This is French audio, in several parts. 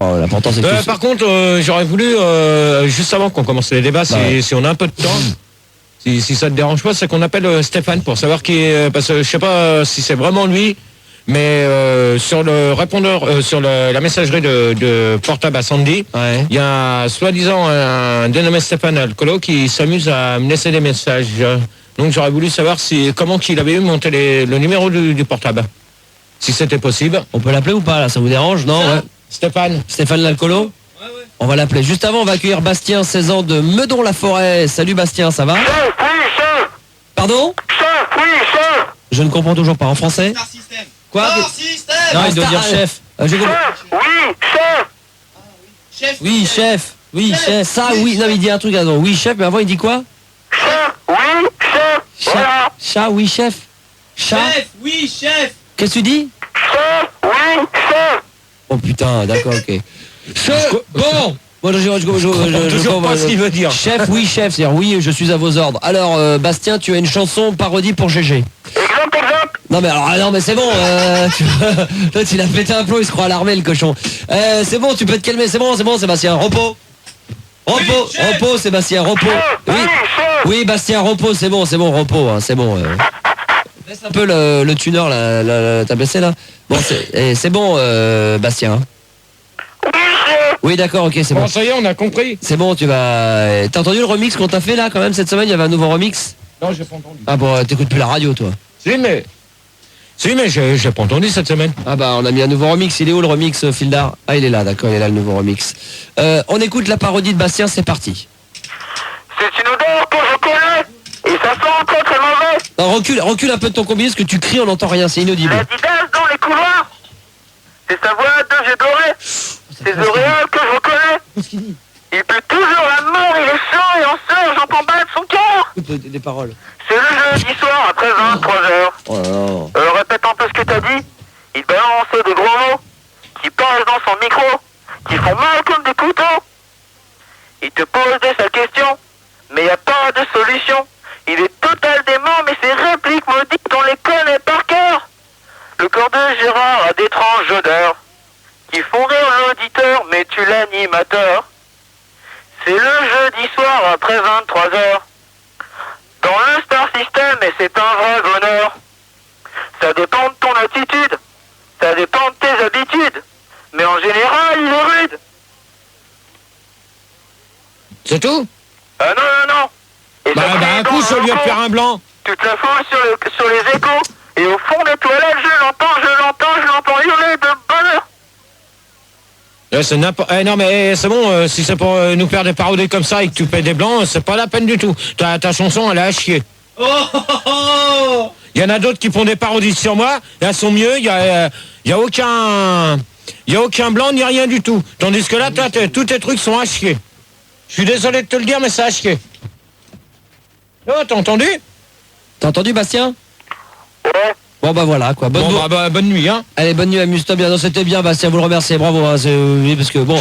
Oh, l'important c'est que Par contre, j'aurais voulu, juste avant qu'on commence les débats, si on a un peu de temps, si ça te dérange pas, c'est qu'on appelle Stéphane pour savoir qui est, parce que je sais pas si c'est vraiment lui, mais sur le répondeur, sur la messagerie de portable à Sandy, il y a soi-disant un dénommé Stéphane Alcolo qui s'amuse à me laisser des messages. Donc j'aurais voulu savoir comment qu'il avait eu monté le numéro du portable. Si c'était possible. On peut l'appeler ou pas là, ça vous dérange? Non, ouais. Stéphane l'alcoolo. Ouais. On va l'appeler. Juste avant, on va accueillir Bastien, 16 ans, de Meudon-la-Forêt. Salut Bastien, ça va? Chef, oui, chef. Pardon? Chef, oui, chef. Je ne comprends toujours pas. En français? Star System. Quoi? Star System. Non, il doit dire chef. J'ai compris. Chef, Oui, chef. Oui, chef. Ça, oui. Non, mais il dit un truc là-dedans. Oui, chef, mais avant, il dit quoi? chef, oui, chef. Voilà. Chat, oui, chef. Chat. Chef, oui, chef. Qu'est-ce que tu dis? Chef, oui, chef. Oh putain, d'accord, ok. Bon. Moi, je comprends pas ce qu'il veut dire. Chef, oui, chef. C'est-à-dire, oui, je suis à vos ordres. Alors, Bastien, tu as une chanson parodie pour GG. Exemple. Non mais alors, non mais c'est bon, toi il a pété un plomb, il se croit alarmé le cochon. C'est bon, tu peux te calmer, c'est bon Sébastien, repos. Repos Sébastien, repos. Oui Bastien, repos, c'est bon, repos, hein, c'est bon. Laisse un peu le tuner là, t'as baissé là. Bon c'est bon Bastien. Oui d'accord, ok, c'est bon. Bon, ça y est, on a compris. C'est bon, t'as entendu le remix qu'on t'a fait là quand même cette semaine, il y avait un nouveau remix? Non, j'ai pas entendu. Ah bon, t'écoutes plus la radio toi? Si, mais j'ai pas entendu cette semaine. Ah bah on a mis un nouveau remix, il est où le remix Fildar? Ah il est là, d'accord, il est là le nouveau remix. On écoute la parodie de Bastien, c'est parti. C'est une odeur que je connais et ça sent encore très mauvais. Non, recule un peu de ton combiné parce que tu cries, on n'entend rien, c'est inaudible. La Adidas dans les couloirs. C'est sa voix de j'ai doré. Ces auréoles que je reconnais. Qu'est-ce qu'il dit? Il pue toujours la mort, il est chaud et en sort, j'entends battre son cœur. Écoute des paroles. C'est le jeudi soir après 23h. Oh là là. Répète un peu ce que t'as dit. Il balance des gros mots qui passent dans son micro, qui font mal comme des couteaux. Il te pose des sales questions, mais y a pas de solution. Il est total dément, mais ses répliques maudites, on les connaît par cœur. Le corps de Gérard a d'étranges odeurs qui font rire l'auditeur, mais tu l'animateur. C'est le jeudi soir après 23h. Dans le Star System, et c'est un vrai bonheur. Ça dépend de ton attitude, ça dépend de tes habitudes, mais en général, il est rude. C'est tout? Ah non. Et ça crie un dans coup, le sur lui locaux. faire un blanc. Tu te la fous sur les échos, et au fond des toilettes, je l'entends hurler de bonheur. C'est n'importe. Non mais c'est bon, si c'est pour nous faire des parodies comme ça et que tu payes des blancs, c'est pas la peine du tout. Ta chanson, elle est à chier. Il y en a d'autres qui font des parodies sur moi, et elles sont mieux, il y a aucun blanc ni rien du tout. Tandis que là, toi, tous tes trucs sont à chier. Je suis désolé de te le dire, mais c'est à chier. Oh, t'as entendu? T'as entendu Bastien? Ouais. Bon bah voilà quoi, bonne nuit hein. Allez, bonne nuit, amuse-toi bien. Non, c'était bien Bastien, vous le remerciez, bravo hein, oui, parce que bon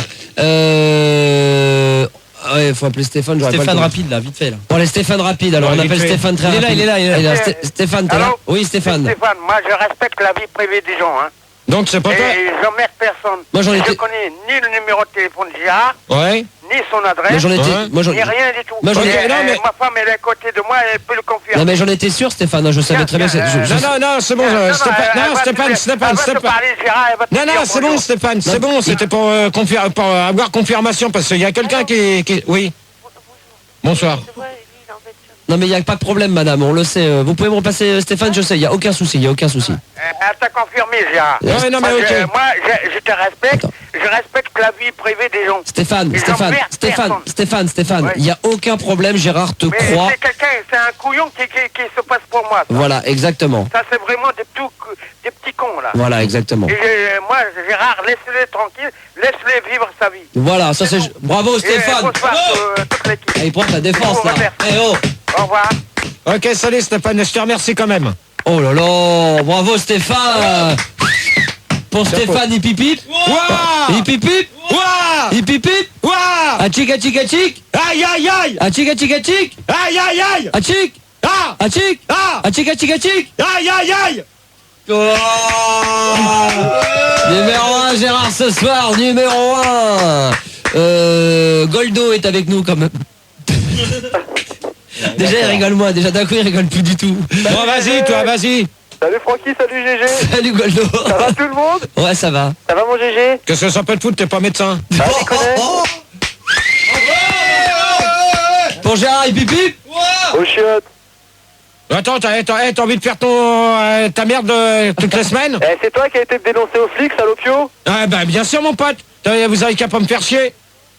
ouais, faut appeler Stéphane. Stéphane rapide là, vite fait là. Bon, les Stéphane rapide, alors on appelle Stéphane très rapide. Il est là. Stéphane, t'es là? Oui Stéphane. Stéphane, moi je respecte la vie privée des gens, hein. Donc c'est pas toi. Et j'emmerde personne. Moi, j'en étais- Je connais ni le numéro de téléphone de Gérard, Ouais. ni son adresse, Mais j'en étais, Ouais. ni rien du tout. Moi, j'en Et, étais- non, mais- ma femme elle est à côté de moi, elle peut le confirmer. non mais j'en étais sûr Stéphane, hein, je savais très bien. Non, c'est bon, Stéphane. Non, c'est bon, Stéphane, c'est bon, c'était pour avoir confirmation, parce qu'il y a quelqu'un qui... Oui. Bonsoir. Non mais il n'y a pas de problème madame, on le sait. Vous pouvez me repasser Stéphane, je sais, il n'y a aucun souci, T'as confirmé, Gérard. Ouais, non, mais Moi, ok. moi, je te respecte, je respecte la vie privée des gens. Stéphane, Et j'emmerde personne. Ouais. il n'y a aucun problème, Gérard te Mais croit. c'est quelqu'un, c'est un couillon qui se passe pour moi. Ça. Voilà, exactement. Ça, c'est vraiment des petits cons, là. Voilà, exactement. Et moi, Gérard, laisse-le tranquille, laisse-le vivre sa vie. Voilà, ça c'est... Bravo Et Stéphane. bonsoir toute l'équipe. Ah, il prend la défense là. Eh oh. Au revoir. Ok, salut Stéphane, je te remercie quand même. Oh là là, bravo Stéphane. Pour Stéphane, il pipip. Ouah. Il pipip. Ouah. Il pipip. Ouah. Achik, achik, achik. Aïe, aïe, aïe. Achik, achik, achik. Aïe, aïe, aïe. Achik. Ah. Achik. Ah. Achik, achik, achik. Aïe, aïe, aïe. Numéro 1, Gérard, ce soir, numéro 1. Goldo est avec nous quand même. Déjà il rigole moins, déjà d'un coup il rigole plus du tout. Bon, vas-y, toi, vas-y. Salut Francky, salut GG. Salut Goldo. Ça va tout le monde? Ouais, ça va. Ça va mon GG? Qu'est-ce que ça peut te foutre, t'es pas médecin? Ah, j'y connais. Pour Gérard et Pipi. Au chiottes. Attends, t'as envie de faire ta merde toutes les semaines? Eh, c'est toi qui as été dénoncé aux flics, salopio? Ah bah bien sûr mon pote. Vous avez qu'à pas me faire chier.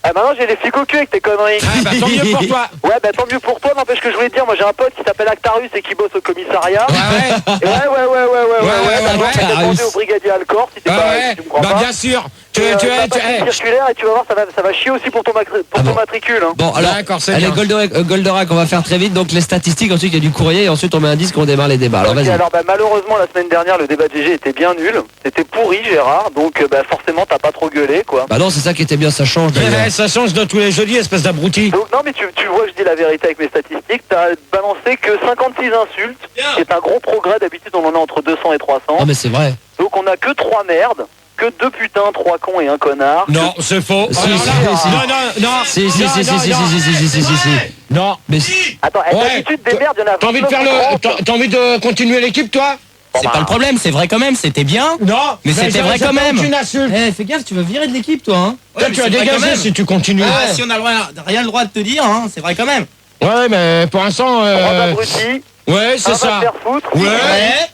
Ah maintenant j'ai des flics au cul avec tes conneries. Ah bah tant mieux pour toi. Ouais bah tant mieux pour toi, n'empêche que je voulais te dire, moi j'ai un pote qui s'appelle Actarus et qui bosse au commissariat. Ouais. Et ouais, bah donc j'ai Actarus. demandé au brigadier Alcor si, si tu me crois Bah pas. bien sûr. Tu circulaire et tu vas voir, ça va chier aussi pour ton, ton matricule. Hein. Bon alors, D'accord, c'est allez bien. Goldorak, on va faire très vite. Donc les statistiques, ensuite il y a du courrier et ensuite on met un disque, on démarre les débats. Alors Ok, vas-y. alors bah, malheureusement la semaine dernière le débat de GG était bien nul. C'était pourri Gérard, donc bah, forcément t'as pas trop gueulé quoi. Bah non, c'est ça qui était bien, ça change d'ailleurs. Ça change de tous les jeudis, espèce d'abruti. Donc non mais tu vois que je dis la vérité avec mes statistiques, t'as balancé que 56 insultes, c'est un gros progrès, d'habitude on en a entre 200 et 300. Non mais c'est vrai. Donc on a que 3 merdes, que 2 putains, 3 cons et un connard. Non, c'est faux. Si, Alors là, si. non. Si. Si. Non. Mais Attends, Ouais, d'habitude des merdes, il y en a T'as envie de faire 30. t'as envie de continuer l'équipe, toi? C'est pas le problème, c'est vrai quand même, c'était bien. Non. Mais c'était vrai quand même. Aucune insulte. Eh, fais gaffe, tu vas virer de l'équipe, toi, hein. Toi, tu vas dégager si tu continues. Ah, si on a rien le droit de te dire, hein, c'est vrai quand même. Ouais, mais pour l'instant. 3 abrutis, Ouais, c'est un va ça. se faire foutre, Ouais.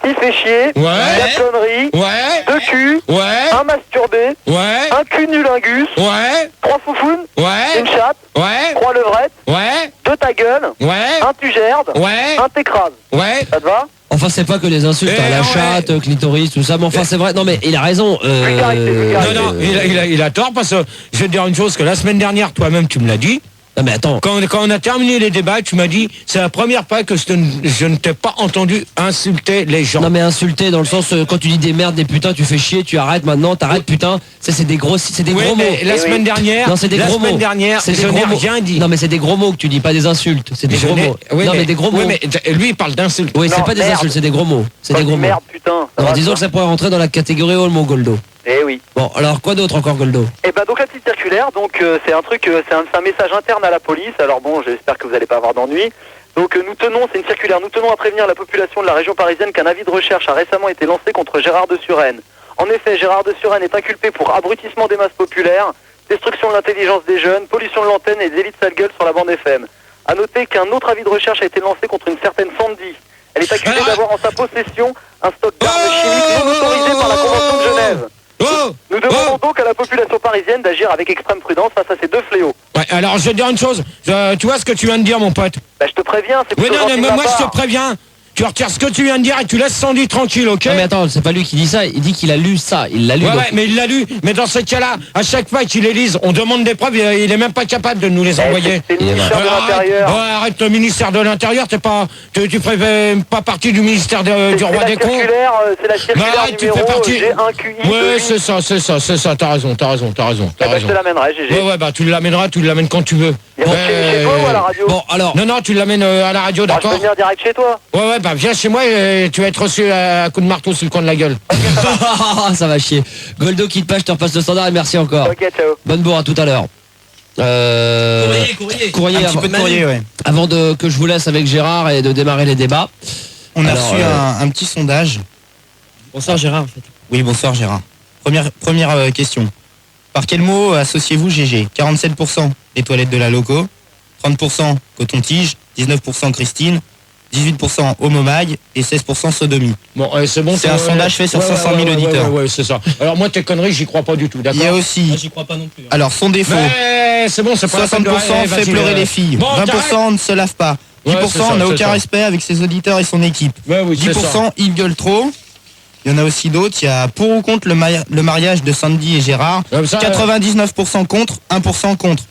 6 fait chier, 4 conneries, Ouais. 2 culs, Ouais. un masturbé, Ouais. un cul-nulingus, Ouais. 3 foufounes, Ouais. une chatte, Ouais. 3 levrettes, Ouais. 2 ta gueule, Ouais. un tu gerdes, Ouais. un t'écrases. Ouais. Ça te va? enfin c'est pas que les insultes, Eh, hein, la ouais. chatte, clitoris, tout ça. Mais enfin c'est vrai. Non mais il a raison. Vulgarité. Non, il a tort parce que je vais te dire une chose que la semaine dernière, toi-même, tu me l'as dit. Non mais attends. Quand on a terminé les débats, tu m'as dit, c'est la première fois que je ne t'ai pas entendu insulter les gens. Non mais insulter dans le sens quand tu dis des merdes, des putains, tu fais chier, tu arrêtes maintenant, t'arrêtes putain. Ça c'est des gros, c'est des Oui, gros mots. mais la semaine dernière, Non c'est des la gros semaine mots. dernière, C'est des je gros n'ai mots. rien dit. Non mais c'est des gros mots que tu dis, pas des insultes. C'est des Je gros n'ai- mots. oui, Non mais des gros oui, mots. mais lui, il parle d'insultes. Oui, c'est Non, pas des merde. insultes, c'est des gros mots. C'est Quand des je gros dis mots. merde, putain. ça Non, va, disons que ça pourrait rentrer dans la catégorie Olmo Goldo. Eh oui. Bon, alors quoi d'autre encore Goldo? Et ben donc la petite circulaire, donc c'est un truc, c'est un message interne à la police. Alors bon, j'espère que vous n'allez pas avoir d'ennui. Donc c'est une circulaire, nous tenons à prévenir la population de la région parisienne qu'un avis de recherche a récemment été lancé contre Gérard de Suresnes. En effet, Gérard de Suresnes est inculpé pour abrutissement des masses populaires, destruction de l'intelligence des jeunes, pollution de l'antenne et délit de sale gueule sur la bande FM. A noter qu'un autre avis de recherche a été lancé contre une certaine Sandy. Elle est accusée d'avoir en sa possession un stock d'armes chimiques non autorisé par la Convention de Genève. Oh. Nous demandons donc à la population parisienne d'agir avec extrême prudence face à ces deux fléaux. Ouais, alors je vais te dire une chose. Tu vois ce que tu viens de dire, mon pote? Bah je te préviens, c'est Oui, plutôt non, gentil mais de ma moi je part. te préviens. Tu retires ce que tu viens de dire et tu laisses Sandy tranquille, ok? Non mais attends, c'est pas lui qui dit ça, il dit qu'il a lu ça, il l'a lu. Ouais, donc- ouais, mais il l'a lu. Mais dans ce cas-là, à chaque fois qu'il les lise, on demande des preuves, il est même pas capable de nous les envoyer. C'est le ministère de Arrête, l'Intérieur. ouais, arrête le ministère de l'Intérieur, tu ferais pas partie du ministère du roi des cons. C'est la circulaire Bah, arrête, tu numéro fais partie. G1QI. Ouais, c'est ça, t'as raison. Je te l'amènerai, GG. Ouais, bah tu l'amèneras, tu l'amènes quand tu veux. Il y a chez toi ou à la radio? Bon alors, Non, tu l'amènes à la radio, Bah, je peux d'accord? venir direct chez toi. Ouais, bah viens chez moi et tu vas être reçu à coup de marteau sur le coin de la gueule. ça va chier. Goldo quitte pas, je te repasse le standard et merci encore. Ok, ciao. Bonne bourre, à tout à l'heure. Courrier Un petit avant, peu de courrier, ouais. avant que je vous laisse avec Gérard et de démarrer les débats. On a Alors, reçu un petit sondage. Bonsoir Gérard, en fait. Oui, bonsoir Gérard. Première question. Par quel mot associez-vous GG? 47% les toilettes de la loco, 30% coton-tige, 19% Christine, 18% homomag et 16% sodomie. Bon, c'est bon. C'est un sondage fait sur 500 000 auditeurs. Ouais, c'est ça. Alors moi, tes conneries, j'y crois pas du tout, Il y a d'accord? Moi aussi, j'y crois pas non plus. Hein. alors son défaut, Mais c'est bon, c'est pas la peine de- 60% fait vas-y, pleurer les filles, Bon, 20% ne se lave pas, 10% Ouais, c'est ça, n'a c'est aucun ça. respect avec ses auditeurs et son équipe, Ouais, oui, c'est ça. 10% il gueule trop. Il y en a aussi d'autres, il y a pour ou contre le mariage de Sandy et Gérard, Ça, 99% contre, 1% contre.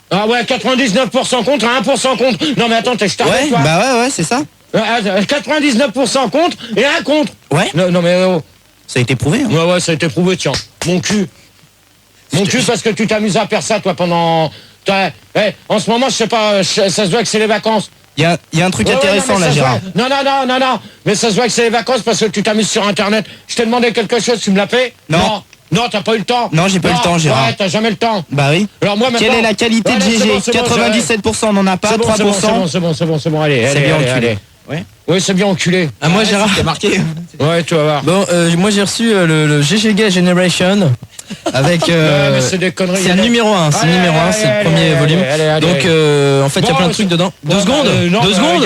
Ah ouais, 99% contre, 1% contre. Non mais attends, t'es staré, Ouais, toi. bah ouais, c'est ça. 99% contre et 1 contre. Ouais, Non mais oh. ça a été prouvé. Hein. Ouais, ça a été prouvé, tiens. Mon cul. Mon cul parce que tu t'amuses à faire ça, toi, pendant... En ce moment, je sais pas, ça se voit que c'est les vacances. Il y a un truc Ouais, ouais, intéressant non, mais là, ça se Gérard. voit. Non. Mais ça se voit que c'est les vacances parce que tu t'amuses sur Internet. Je t'ai demandé quelque chose, tu me l'as fait? Non. Non, t'as pas eu le temps. Non, j'ai pas eu le temps, Gérard. Ouais, t'as jamais le temps. Bah oui. Alors moi maintenant. Quelle est la qualité de Ouais, GG? c'est bon, 97%, on n'en a pas, c'est bon, 3%. c'est bon, allez, C'est allez, bien allez, enculé. allez. Ouais. Oui, c'est bien enculé. Ah, moi, Gérard. C'est marqué. Ouais, tu vas voir. Bon, moi j'ai reçu le GG Gay Generation avec. Ouais, mais c'est des conneries. C'est le numéro 1, c'est le Allez, numéro 1, allez, c'est le allez, premier allez, volume. allez. Donc en fait il y a Bon, plein de trucs dedans. Ouais, 2 secondes, non, 2 il secondes. n'y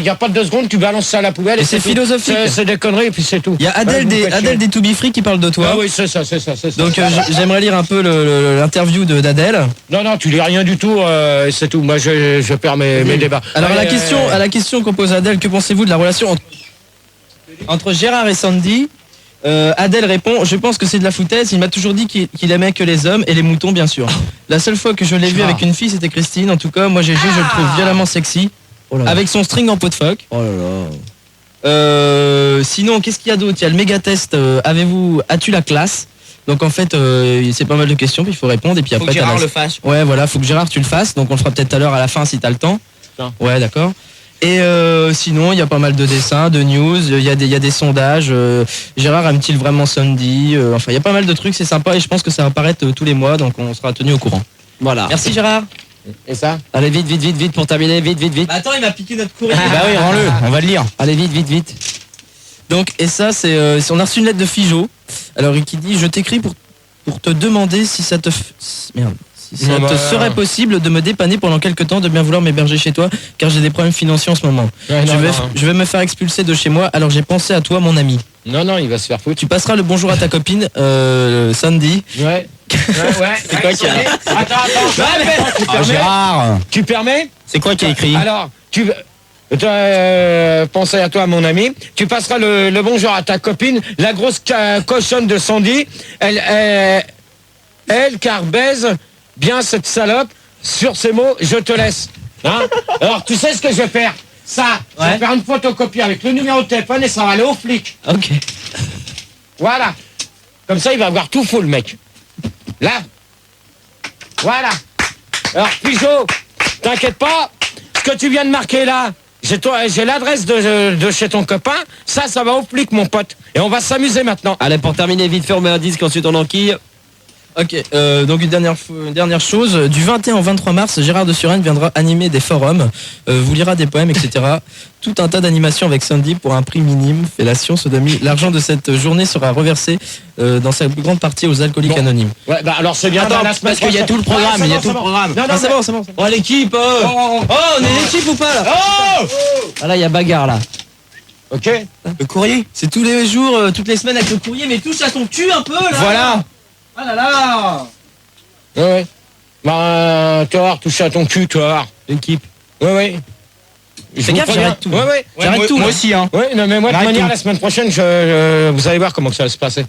a pas de 2 secondes, tu balances ça à la poubelle. Et c'est tout. philosophique. C'est des conneries et puis c'est tout. Il y a Adèle des To Be Free qui parle de toi. Ah oui, c'est ça. Donc j'aimerais lire un peu l'interview d'Adèle. Non, tu lis rien du tout, et c'est tout. Moi, je perds mes débats. Alors Allez, à la question qu'on pose à Adèle, que pensez-vous de la relation entre Gérard et Sandy? Adèle répond, je pense que c'est de la foutaise, il m'a toujours dit qu'il aimait que les hommes et les moutons bien sûr. La seule fois que je l'ai vu avec une fille c'était Christine, en tout cas moi GG je le trouve violemment sexy, avec son string en peau de phoque. Oh là là. Sinon qu'est-ce qu'il y a d'autre? Il y a le méga test, as-tu la classe? Donc en fait c'est pas mal de questions puis il faut répondre et puis Faut après que Gérard t'as la- le fasse. Ouais voilà, faut que Gérard tu le fasses, donc on le fera peut-être tout à l'heure à la fin si t'as le temps. Non. Ouais d'accord. Et sinon il y a pas mal de dessins, de news, il y a des sondages, Gérard aime-t-il vraiment Sandy, enfin il y a pas mal de trucs, c'est sympa et je pense que ça va apparaître tous les mois donc on sera tenu au courant. Voilà. Merci Gérard. Et ça? Allez, vite pour terminer. Vite. Attends, il m'a piqué notre courrier. Bah oui, rends-le, on va le lire. Allez, vite. Donc, et ça, c'est on a reçu une lettre de Figeaud. Alors, qui dit, je t'écris pour te demander si ça te... Merde. Si ça Non, te bah, serait possible de me dépanner pendant quelques temps, de bien vouloir m'héberger chez toi, car j'ai des problèmes financiers en ce moment. Ouais, Je vais me faire expulser de chez moi, alors j'ai pensé à toi, mon ami. Non, il va se faire foutre. Tu passeras le bonjour à ta copine, Sandy. Ouais. C'est quoi qui a- Attends. Ah, Gérard, Tu permets? c'est quoi qui est écrit? Alors, pensez à toi, mon ami. Tu passeras le bonjour à ta copine, la grosse cochonne de Sandy. Elle car baise bien cette salope. Sur ces mots, je te laisse. Hein? Alors, tu sais ce que je vais faire? Ça, je vais faire une photocopie avec le numéro de téléphone et ça va aller au flic. Ok. Voilà. Comme ça, il va avoir tout faux, le mec. Là. Voilà. Alors, Pigeot, t'inquiète pas. Ce que tu viens de marquer là, j'ai l'adresse de chez ton copain. Ça va au flic, mon pote. Et on va s'amuser maintenant. Allez, pour terminer, vite fait, on met un disque, ensuite on enquille. Ok, donc une dernière chose, du 21 au 23 mars, Gérard de Suresnes viendra animer des forums, vous lira des poèmes, etc. Tout un tas d'animations avec Sandy pour un prix minime, fellation, sodomie. L'argent de cette journée sera reversé dans sa plus grande partie aux alcooliques Bon. anonymes. Ouais, bah alors c'est bien. Attends, la semaine parce qu'il y a prochaine. tout le programme, Ouais, il y a c'est tout bon, le programme. Non, Ah, c'est bon, c'est bon. Oh, l'équipe Oh, on est l'équipe ou pas là? Ah là, il y a bagarre, là. Ok. Le courrier? C'est tous les jours, toutes les semaines avec le courrier, mais touche à son cul un peu là. Voilà. Ah là là. Ouais. Bah, tu vas voir, toucher à ton cul, tu vas voir. L'équipe. Ouais. Je Fais vous gaffe, préviens. j'arrête tout. Ouais. J'arrête tout. Moi là. aussi, hein. Ouais, non, mais moi, de Arrête manière, tout. la semaine prochaine, vous allez voir comment ça va se passer.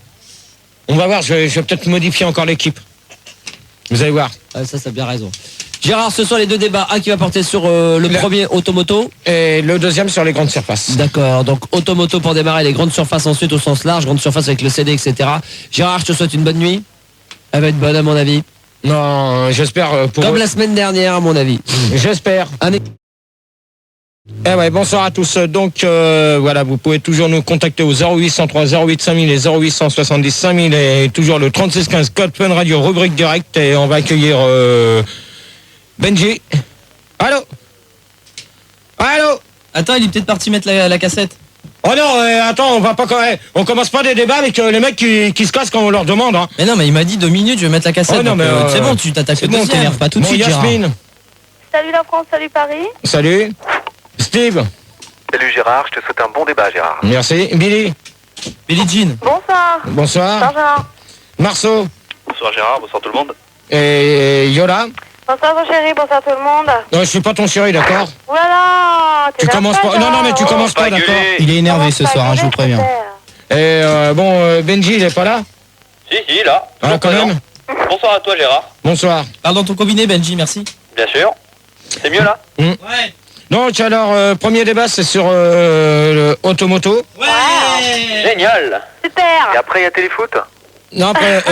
On va voir, je vais peut-être modifier encore l'équipe. Vous allez voir. Ah, ça, t'as bien raison. Gérard, ce sont les deux débats. Un qui va porter sur le premier, automoto. Et le deuxième sur les grandes surfaces. D'accord, donc automoto pour démarrer, les grandes surfaces ensuite au sens large, grandes surfaces avec le CD, etc. Gérard, je te souhaite une bonne nuit. Elle va être bonne à mon avis. Non, j'espère pour Comme eux. la semaine dernière à mon avis. J'espère. Allez. Eh ouais, bonsoir à tous. Donc voilà, vous pouvez toujours nous contacter au 0803 08 5000 et 0870 5000 et toujours le 3615 code Fun Radio rubrique direct et on va accueillir Benji. Allô? Attends, il est peut-être parti mettre la cassette. Oh non, attends, on commence pas des débats avec les mecs qui se cassent quand on leur demande. Hein. Mais non, mais il m'a dit 2 minutes, je vais mettre la cassette. Oh non, donc, mais, c'est bon, tu t'attaques C'est au bon, deuxième. t'énerve pas tout de Bon, suite, Gérard. Yasmine, Salut la France, salut Paris. salut. Steve, Salut Gérard, je te souhaite un bon débat Gérard. merci. Billy, Billie Jean. Bonsoir. bonsoir. Bonsoir Gérard. Marceau Bonsoir Gérard, bonsoir tout le monde. et Yola. Bonsoir mon chéri, bonsoir tout le monde. Non, je suis pas ton chéri, d'accord? Voilà. Tu commences pas. Non, mais tu commences pas, pas d'accord? gueuler. Il est énervé ce soir, hein, je vous préviens. Et Benji, il est pas là? Si, là. Ah, toujours quand présent. même. Bonsoir à toi Gérard. Bonsoir. Parle dans ton combiné, Benji, merci. Bien sûr. C'est mieux là? Ouais. Donc alors, premier débat, c'est sur le automoto. Ouais. Génial. Super. Et après il y a téléfoot? Non, après,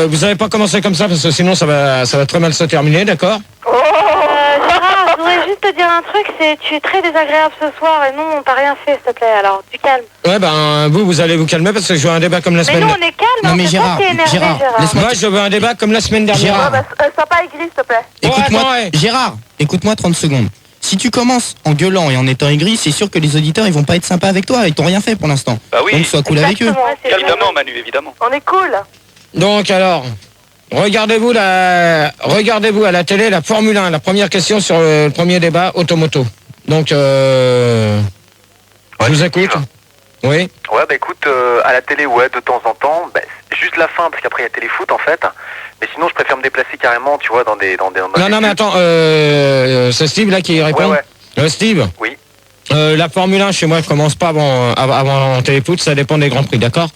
vous avez pas commencé comme ça parce que sinon ça va très mal se terminer, d'accord? Gérard, je voudrais juste te dire un truc, c'est tu es très désagréable ce soir et nous on t'a rien fait, s'il te plaît, alors du calme. Ouais, ben, vous allez vous calmer parce que je veux un débat comme la Mais semaine nous on dernière. est calme, Non, hein, mais c'est toi qui es énervé, Gérard, laisse-moi- Moi, je veux un débat comme la semaine dernière. Gérard. sois pas aigri, s'il te plaît. Écoute-moi, attends, ouais. Gérard, écoute-moi 30 secondes. Si tu commences en gueulant et en étant aigri, c'est sûr que les auditeurs ils vont pas être sympas avec toi, ils t'ont rien fait pour l'instant. Bah oui. Donc sois cool avec eux. Exactement, c'est Calmement, Manu, évidemment. On est cool. Donc, alors, regardez-vous à la télé la Formule 1, la première question sur le premier débat automoto. Donc, je vous écoute. Oui. Ouais, bah écoute, à la télé, ouais, de temps en temps, bah, c'est juste la fin, parce qu'après il y a téléfoot en fait. Mais sinon, je préfère me déplacer carrément, tu vois, dans des Non, mais attends, c'est Steve là qui répond. Ouais. Steve. Oui. La Formule 1 chez moi, je commence pas avant téléfoot, ça dépend des grands prix, d'accord?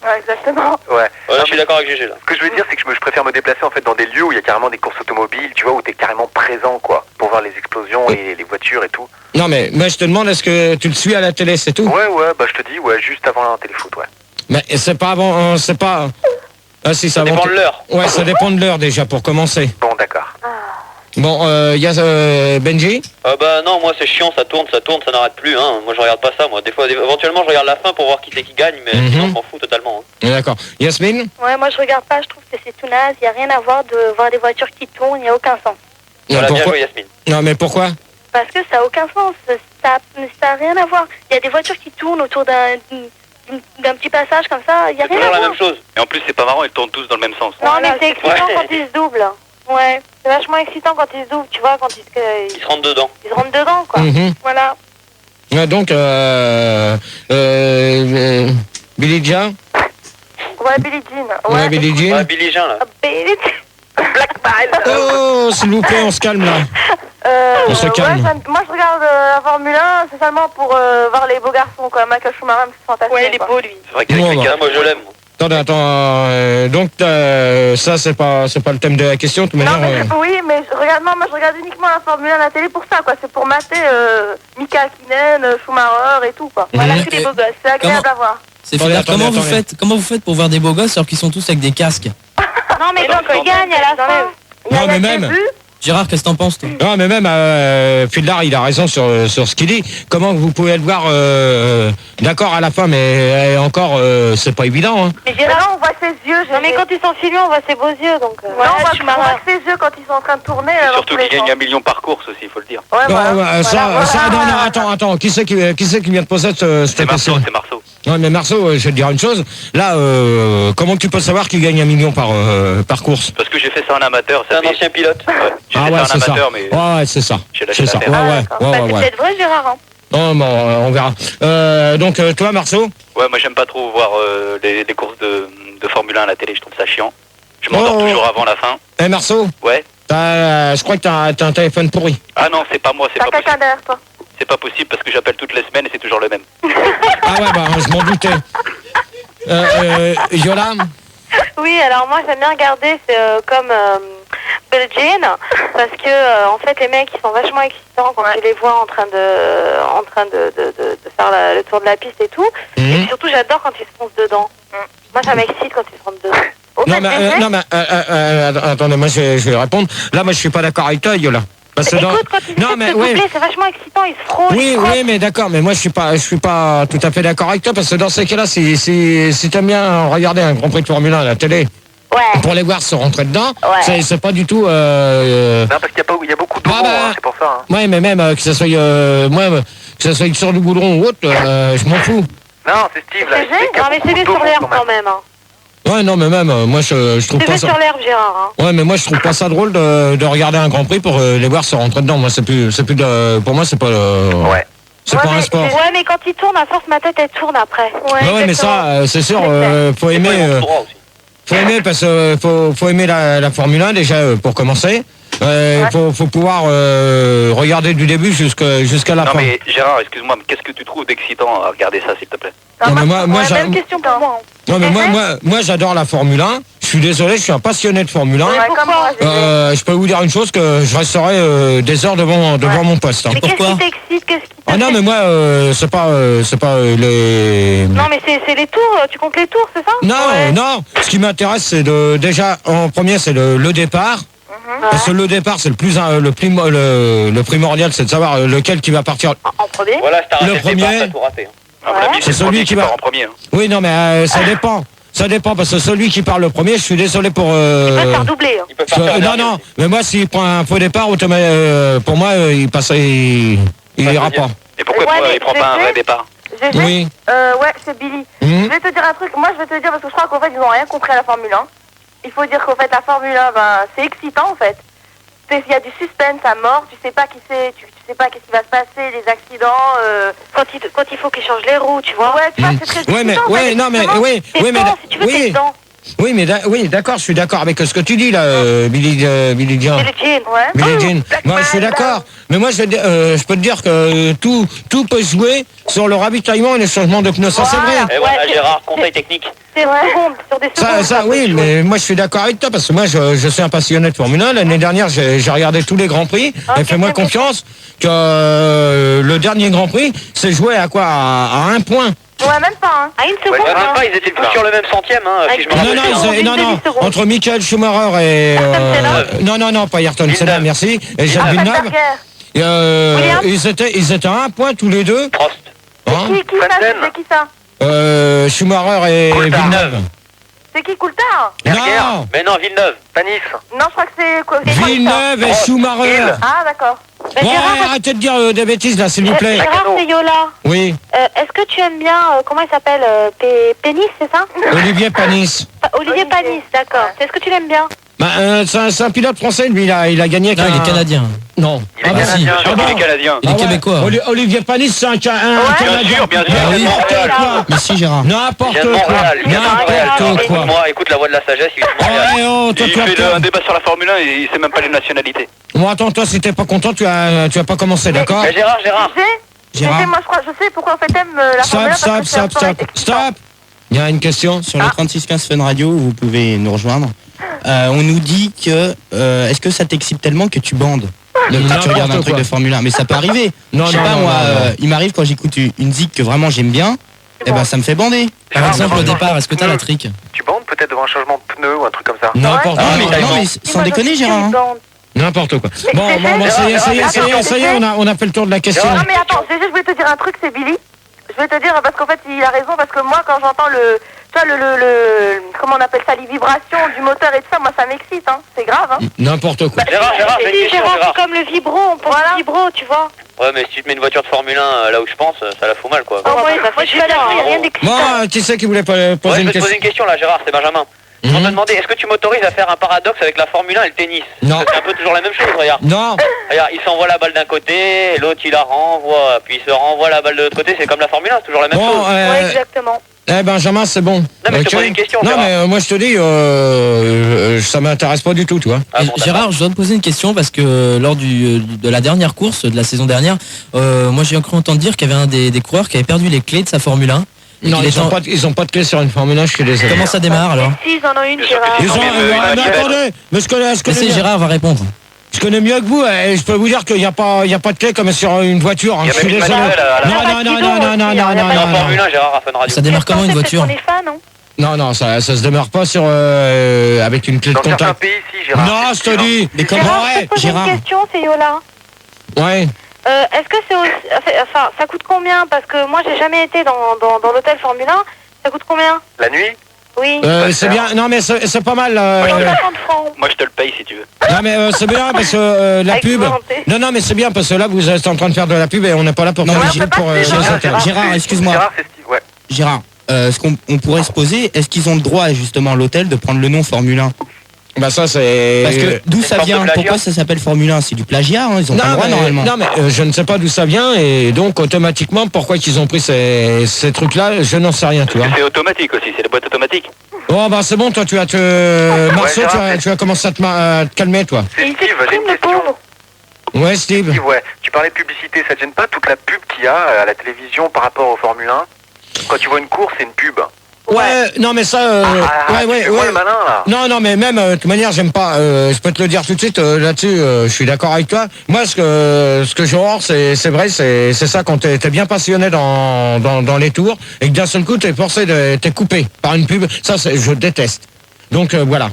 Ouais, exactement. Ouais. Ouais, je suis d'accord avec GG là. Ce que je veux dire, c'est que je préfère me déplacer en fait dans des lieux où il y a carrément des courses automobiles, tu vois, où t'es carrément présent, quoi, pour voir les explosions et les voitures et tout. Non, mais je te demande, est-ce que tu le suis à la télé, c'est tout? Ouais, bah je te dis, ouais, juste avant un téléfoot, ouais. Mais c'est pas avant, c'est pas... Ah si, Ça dépend de l'heure. Ouais, ça dépend de l'heure déjà, pour commencer. Bon, d'accord. Bon, il y a Benji. Bah non, moi c'est chiant, ça tourne, ça n'arrête plus. Hein. Moi je regarde pas ça, moi. Des fois, éventuellement, je regarde la fin pour voir qui c'est qui gagne, mais sinon, je m'en fous totalement. Hein. D'accord. Yasmine. Ouais, moi je regarde pas, je trouve que c'est tout naze, il y a rien à voir de voir des voitures qui tournent, il y a aucun sens. Voilà, bien Pourquoi? joué, Yasmine. Non, mais pourquoi? Parce que ça a aucun sens, ça a rien à voir. Il y a des voitures qui tournent autour d'un petit passage comme ça, il y a C'est rien à toujours la voir. même chose. Et en plus, c'est pas marrant, ils tournent tous dans le même sens. Non, mais c'est excitant Ouais. quand ils se doublent. Ouais, c'est vachement excitant quand ils se doublent, tu vois, quand Ils se rentrent dedans. ils se rentrent dedans, quoi. Mhm. Voilà. Ouais, donc, Billy Jean. Ouais, Billie Jean. Ouais, Billie Jean. Ouais, Billy Jean là. Billie Jean. Black Bile. Oh, s'il vous plaît, on se calme là. On se calme. Moi je regarde la Formule 1, c'est seulement pour voir les beaux garçons, quoi. Michael Schumacher, c'est fantastique. Ouais, il est beau, lui. C'est vrai qu'il Bon, est bah. moi je l'aime. moi. Attends, donc ça c'est pas le thème de la question, de toute Non, manière. mais oui, mais moi je regarde uniquement la Formule 1 à la télé pour ça, quoi. C'est pour mater Mika Hakkinen, Schumacher et tout, quoi. Voilà, tous les beaux gosses. C'est agréable à voir. C'est Attendez, Fidel, attendez, attendez. comment vous faites pour voir des beaux gosses alors qu'ils sont tous avec des casques? Non, mais quand ils gagnent à la fin, il y Non, a mais des même. buts. Gérard, qu'est-ce que t'en penses toi? Non, mais même Fildar, il a raison sur ce qu'il dit. Comment vous pouvez le voir d'accord à la fin, mais encore, c'est pas évident. Hein. Mais Gérard, on voit ses yeux. Non, mais quand ils sont filmés, on voit ses beaux yeux, donc. Non, on voit ses yeux quand ils sont en train de tourner. Et surtout qu'ils gagnent 1 million par course aussi, il faut le dire. Ouais, Non, voilà. ça, Voilà. non, attends, qui c'est qui vient de poser cette C'est question? Marceau, c'est Marceau. Non, mais Marceau, je vais te dire une chose. Là, comment tu peux savoir qu'il gagne 1 million par course? Parce que j'ai fait ça en amateur. C'est un ancien pilote. Ouais. J'ai fait ça en c'est ça. amateur, mais Ouais, c'est ça. j'ai lâché C'est ça. l'affaire. Ouais. C'est peut-être vrai, Gérard. Hein. Non, bon, on verra. Donc, toi, Marceau? Ouais, moi j'aime pas trop voir les courses de Formule 1 à la télé, je trouve ça chiant. Je m'endors Oh. toujours avant la fin. Eh, Marceau? Ouais. Je crois que t'as un téléphone pourri. Ah non, c'est pas moi, c'est T'as pas quelqu'un possible. derrière toi. C'est pas possible parce que j'appelle toutes les semaines et c'est toujours le même. Ah ouais, bah, je m'en doutais. Yola? Oui, alors moi j'aime bien regarder, c'est comme Billie Jean, parce que en fait les mecs ils sont vachement excitants quand tu les vois en train de faire le tour de la piste et tout. Et puis surtout j'adore quand ils se foncent dedans. Moi ça m'excite quand ils se rentrent dedans. Au fait, Attendez, moi je vais répondre. Là, moi je suis pas d'accord avec toi, Yola. Parce que écoute, quand ils essaient de se doubler, c'est vachement excitant, ils se frôlent. Oui, ils se frottent. mais d'accord, mais moi je suis pas tout à fait d'accord avec toi parce que dans ces cas-là, si t'aimes bien regarder un Grand Prix de Formule 1 à la télé, Ouais. pour les voir se rentrer dedans, Ouais. c'est pas du tout. Non, parce qu'il y a beaucoup de c'est pour ça. Hein. Ouais, mais même que ça soit que ça soit sur le goudron ou autre, je m'en fous. Non, c'est Steve là. Non mais c'est mieux sur l'herbe quand même. Hein. Ouais, non, mais même moi je trouve C'est pas mieux ça. sur l'herbe, Gérard. Hein. Ouais, mais moi je trouve pas ça drôle de regarder un Grand Prix pour les voir se rentrer dedans. Moi pour moi c'est pas. Ouais. C'est pas un sport. Ouais, mais quand il tourne, à force, ma tête, elle tourne après. Ouais, mais ça, c'est sûr, faut aimer. Faut aimer parce que faut aimer la Formule 1 déjà pour commencer. Faut pouvoir regarder du début jusqu'à la Non fin. mais Gérard, excuse-moi, mais qu'est-ce que tu trouves d'excitant à regarder ça, s'il te plaît? Non, mais moi, Même question pour moi. non, mais moi j'adore la Formule 1. Je suis désolé, je suis un passionné de Formule 1. Ouais, pourquoi Je peux vous dire une chose, que je resterai des heures devant mon poste. Hein. Mais qu'est-ce qui t'excite? Qu'est-ce qui te Ah non, fait- mais moi c'est pas les. Non, mais c'est les tours, tu comptes les tours, c'est ça? Non, Ouais. non. Ce qui m'intéresse, c'est déjà en premier, c'est le départ. Parce que le départ, c'est le primordial, c'est de savoir lequel qui va partir. En premier. Voilà, si t'as raté Le le départ, premier. t'as tout raté. À mon avis, C'est c'est celui celui qui qui va- part en premier. Oui, non, mais ça dépend. Ça dépend, parce que celui qui part le premier, je suis désolé pour... Tu peux faire doubler. Il peut partir non, dernier non, aussi. mais moi, s'il prend un faux départ, pour moi, il passe, il ira pas. Et pourquoi Ouais, mais il prend pas un vrai départ? GG, Oui. ouais, c'est Billy. Mhm. Je vais te dire un truc. Moi, je vais te dire parce que je crois qu'en fait, ils n'ont rien compris à la Formule 1. Il faut dire qu'en fait, la Formule 1, c'est excitant en fait. Il y a du suspense à mort. Tu sais pas qui c'est, tu sais pas qu'est-ce qui va se passer, les accidents. Quand il faut qu'ils changent les roues, tu vois. Ouais, tu vois, c'est très excitant. Ouais, mais, en fait, ouais, non, mais, justement. oui, T'es oui, mais, dedans, si tu veux, t'es oui, dedans. oui, mais, oui, d'accord, je suis d'accord avec ce que tu dis là, Billy Jean. C'est le jean, ouais. Billie Jean. Moi, je suis Black d'accord. Man, Mais moi, je peux te dire que tout peut se jouer sur le ravitaillement et le changement de pneus. Ça, c'est Voilà. vrai. Et voilà, Ouais, Gérard, conseil technique. C'est vrai. Sur des secondes. Ça, peut oui, jouer. mais moi, je suis d'accord avec toi parce que moi, je suis un passionné de Formule 1. L'année dernière, j'ai regardé tous les Grands Prix. Ok, Et fais-moi c'est bon. confiance que le dernier Grand Prix, c'est joué à quoi? À un point. Ouais, même pas, hein. À une seconde. Ouais, même hein. pas, ils étaient tous sur le même centième, hein, si je me Ah, Non, rappelle non, bien. Une non, demi-seconde. entre Michael Schumacher et... non, pas Ayrton Senna, merci. Et Jacques Villeneuve. Williams. Ils étaient à un point tous les deux. Prost. Hein. Qui ça? C'est qui ça? Schumacher et Coulthard. Villeneuve. C'est qui Coulthard? Non, Mais non, Villeneuve. Panis. Non, je crois que c'est quoi? c'est quoi, Villeneuve et Oh, Schumacher. ça Ah, d'accord. Bon, arrêtez de dire des bêtises là, s'il vous plaît. Gérard, c'est Yola. Oui, Est-ce que tu aimes bien, comment il s'appelle Pénis, c'est ça? Olivier Panis. Olivier Panis, d'accord. Est-ce que tu l'aimes bien? C'est un pilote français, lui, il a gagné. Non, il est canadien. Non. Il est Ah, bah, si. canadien. Sûr qu'il est canadien. Il est Ah ouais. québécois. Olivier Panis, c'est un Canadien. bien sûr. Ah oui. N'importe quoi. Mais si, Gérard. N'importe Il vient de quoi. Montréal. Il vient de Montréal. N'importe quoi. Moi, écoute la voix de la sagesse, il vient de Montréal. Ouais, oh, toi, Il tu as fait peur. un débat sur la Formule 1 et il sait même pas les nationalités. Bon, attends, toi, si t'es pas content, tu vas pas commencer, d'accord? Mais Gérard. GG, moi je sais pourquoi en fait t'aimes la Formule 1 parce que c'est un sport excitant. Stop. Il y a une question. Sur le 3615 Fun Radio, vous pouvez nous rejoindre. On nous dit que est-ce que ça t'excite tellement que tu bandes quand tu regardes un truc quoi. de Formule 1? Mais ça peut arriver. Non, Je sais non, pas, non, moi, non, non. il m'arrive quand j'écoute une zik que vraiment j'aime bien, et ben ça me fait bander. Par exemple, au départ, est-ce que t'as la trick? Tu bandes peut-être devant un changement de pneu ou un truc comme ça. N'importe Ah, quoi. mais, non, mais sans déconner, Gérard. hein. N'importe quoi. Bon, ça y est, on a fait le tour de la question. Non mais attends, GG, je voulais te dire un truc, c'est Billy. Je vais te dire parce qu'en fait il a raison parce que moi quand j'entends tu vois le comment on appelle ça, les vibrations du moteur et tout ça, moi ça m'excite, hein. C'est grave, hein. N'importe quoi. Gérard, j'ai une question, Gérard. comme le vibro, on pense au vibro, tu vois. Ouais, mais si tu te mets une voiture de Formule 1 là où je pense, ça la fout mal, quoi. Moi je suis pas d'accord, il n'y a rien d'excitant. Moi, qui c'est qui voulait poser Ouais, je une vais te question? poser une question là, Gérard, c'est Benjamin. Je vais te demander, est-ce que tu m'autorises à faire un paradoxe avec la Formule 1 et le tennis? Non. Parce que c'est un peu toujours la même chose, regarde. Non. Regarde, il s'envoie la balle d'un côté, l'autre il la renvoie, puis il se renvoie la balle de l'autre côté, c'est comme la Formule 1, c'est toujours la même Bon, chose. Ouais, exactement. Benjamin, c'est bon. mais je te Ok. pose une question, Non, Gérard. mais moi, je te dis, ça m'intéresse pas du tout, tu vois. Ah, bon, Gérard, je dois te poser une question parce que lors de la dernière course de la saison dernière, moi j'ai cru entendre dire qu'il y avait un des coureurs qui avait perdu les clés de sa Formule 1. et Non, qu'il était ils ont pas de clé sur une Formule 1, je suis désolé. Comment ça démarre alors? Si, ils en ont une, Bien sûr Gérard. que Ils ont, mais attendez, mais je Laissez connais, Gérard va répondre. je connais mieux que vous, et je peux vous dire qu'il n'y a pas de clé comme sur une voiture. hein, Il y a je suis même une désolé. manuelle à la- En Formule 1, Gérard, à Fun Radio. Ça démarre comment une voiture? On est fan, non? Non, ça se démarre pas sur avec une clé de Dans certains contact. pays, si, Gérard. Non, je te dis. Mais comment Gérard, je ouais, peux te poser Gérard. une question, c'est Yola. Ouais. Est-ce que c'est aussi... Enfin, ça coûte combien? Parce que moi, j'ai jamais été dans l'hôtel Formule 1. Ça coûte combien? La nuit, Oui. C'est bien. Non, mais c'est pas mal. 50 francs. moi je te le paye si tu veux. Non, mais c'est bien parce que la Avec pub. volonté. Non, mais c'est bien parce que là, vous êtes en train de faire de la pub et on n'est pas là pour Non, faire mais de la pub pour Gérard, les hôtels. Gérard, excuse-moi. Gérard, c'est Steve, ouais. Gérard, ce qu'on pourrait se poser, est-ce qu'ils ont le droit justement l'hôtel de prendre le nom Formule 1? Bah ça c'est. Parce que d'où ça sorte de vient? plagiat. Pourquoi ça s'appelle Formule 1? C'est du plagiat, hein, ils ont pas le droit normalement. non mais je ne sais pas d'où ça vient et donc automatiquement pourquoi qu'ils ont pris ces trucs-là, je n'en sais rien, tu vois. C'est automatique aussi, c'est les boîtes automatiques. Bon bah c'est bon, toi tu vas te Marceau, Gérard, tu vas commencer à te calmer, toi. C'est Il Steve, j'ai s'exprime, une le question. pauvre. Ouais, Steve. Steve, ouais. Tu parlais de publicité, ça te gêne pas toute la pub qu'il y a à la télévision par rapport au Formule 1? Quand tu vois une course, c'est une pub. Ouais, non mais ça Tu fais moi le malin là. Non, mais même, de toute manière, j'aime pas, je peux te le dire tout de suite, là-dessus, je suis d'accord avec toi. Moi, ce que j'ai horreur, c'est vrai, c'est ça, quand t'es bien passionné dans les tours, et que d'un seul coup, t'es coupé par une pub, ça, je déteste. Donc, voilà.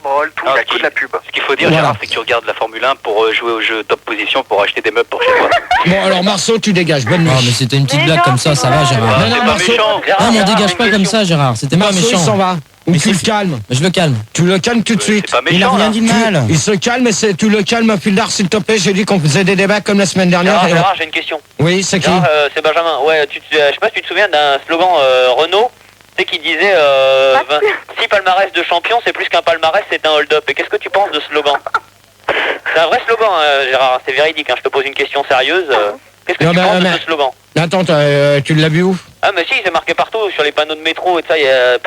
rock'n'roll, tout, il y a que de la pub. Ce qu'il faut dire, Voilà. Gérard, c'est que tu regardes la Formule 1 pour jouer au jeu top position pour acheter des meubles pour chez toi. Bon, alors Marceau, tu dégages. Bonne nuit. Oh, mais c'était une petite Mais blague non, comme ça c'est va vrai. Gérard. Non, non, C'est pas Marceau. méchant. Ah, mais on Gérard, dégage une pas comme question. ça Gérard, c'était pas Marceau, il méchant. s'en va. Ou Mais tu le c'est- calmes. Je le calme. Tu le calmes tout de suite. C'est pas Il a méchant, rien là. dit de mal. Il se calme, et tu le calmes, Fildar, s'il te plaît. J'ai dit qu'on faisait des débats comme la semaine dernière. Gérard, et on- Gérard, j'ai une question. Oui, c'est qui? Gérard, c'est Benjamin. Ouais, je sais pas si tu te souviens d'un slogan Renault, tu sais, qui disait 6 palmarès de champion, c'est plus qu'un palmarès, c'est un hold-up. Et qu'est-ce que tu penses de ce slogan? C'est un vrai slogan, Gérard, c'est véridique. Je te pose une question sérieuse. Qu'est-ce que Non, tu mais- penses de mais- ce slogan? Attends, tu l'as vu où? Ah, mais si, c'est marqué partout, sur les panneaux de métro et tout ça. Il y a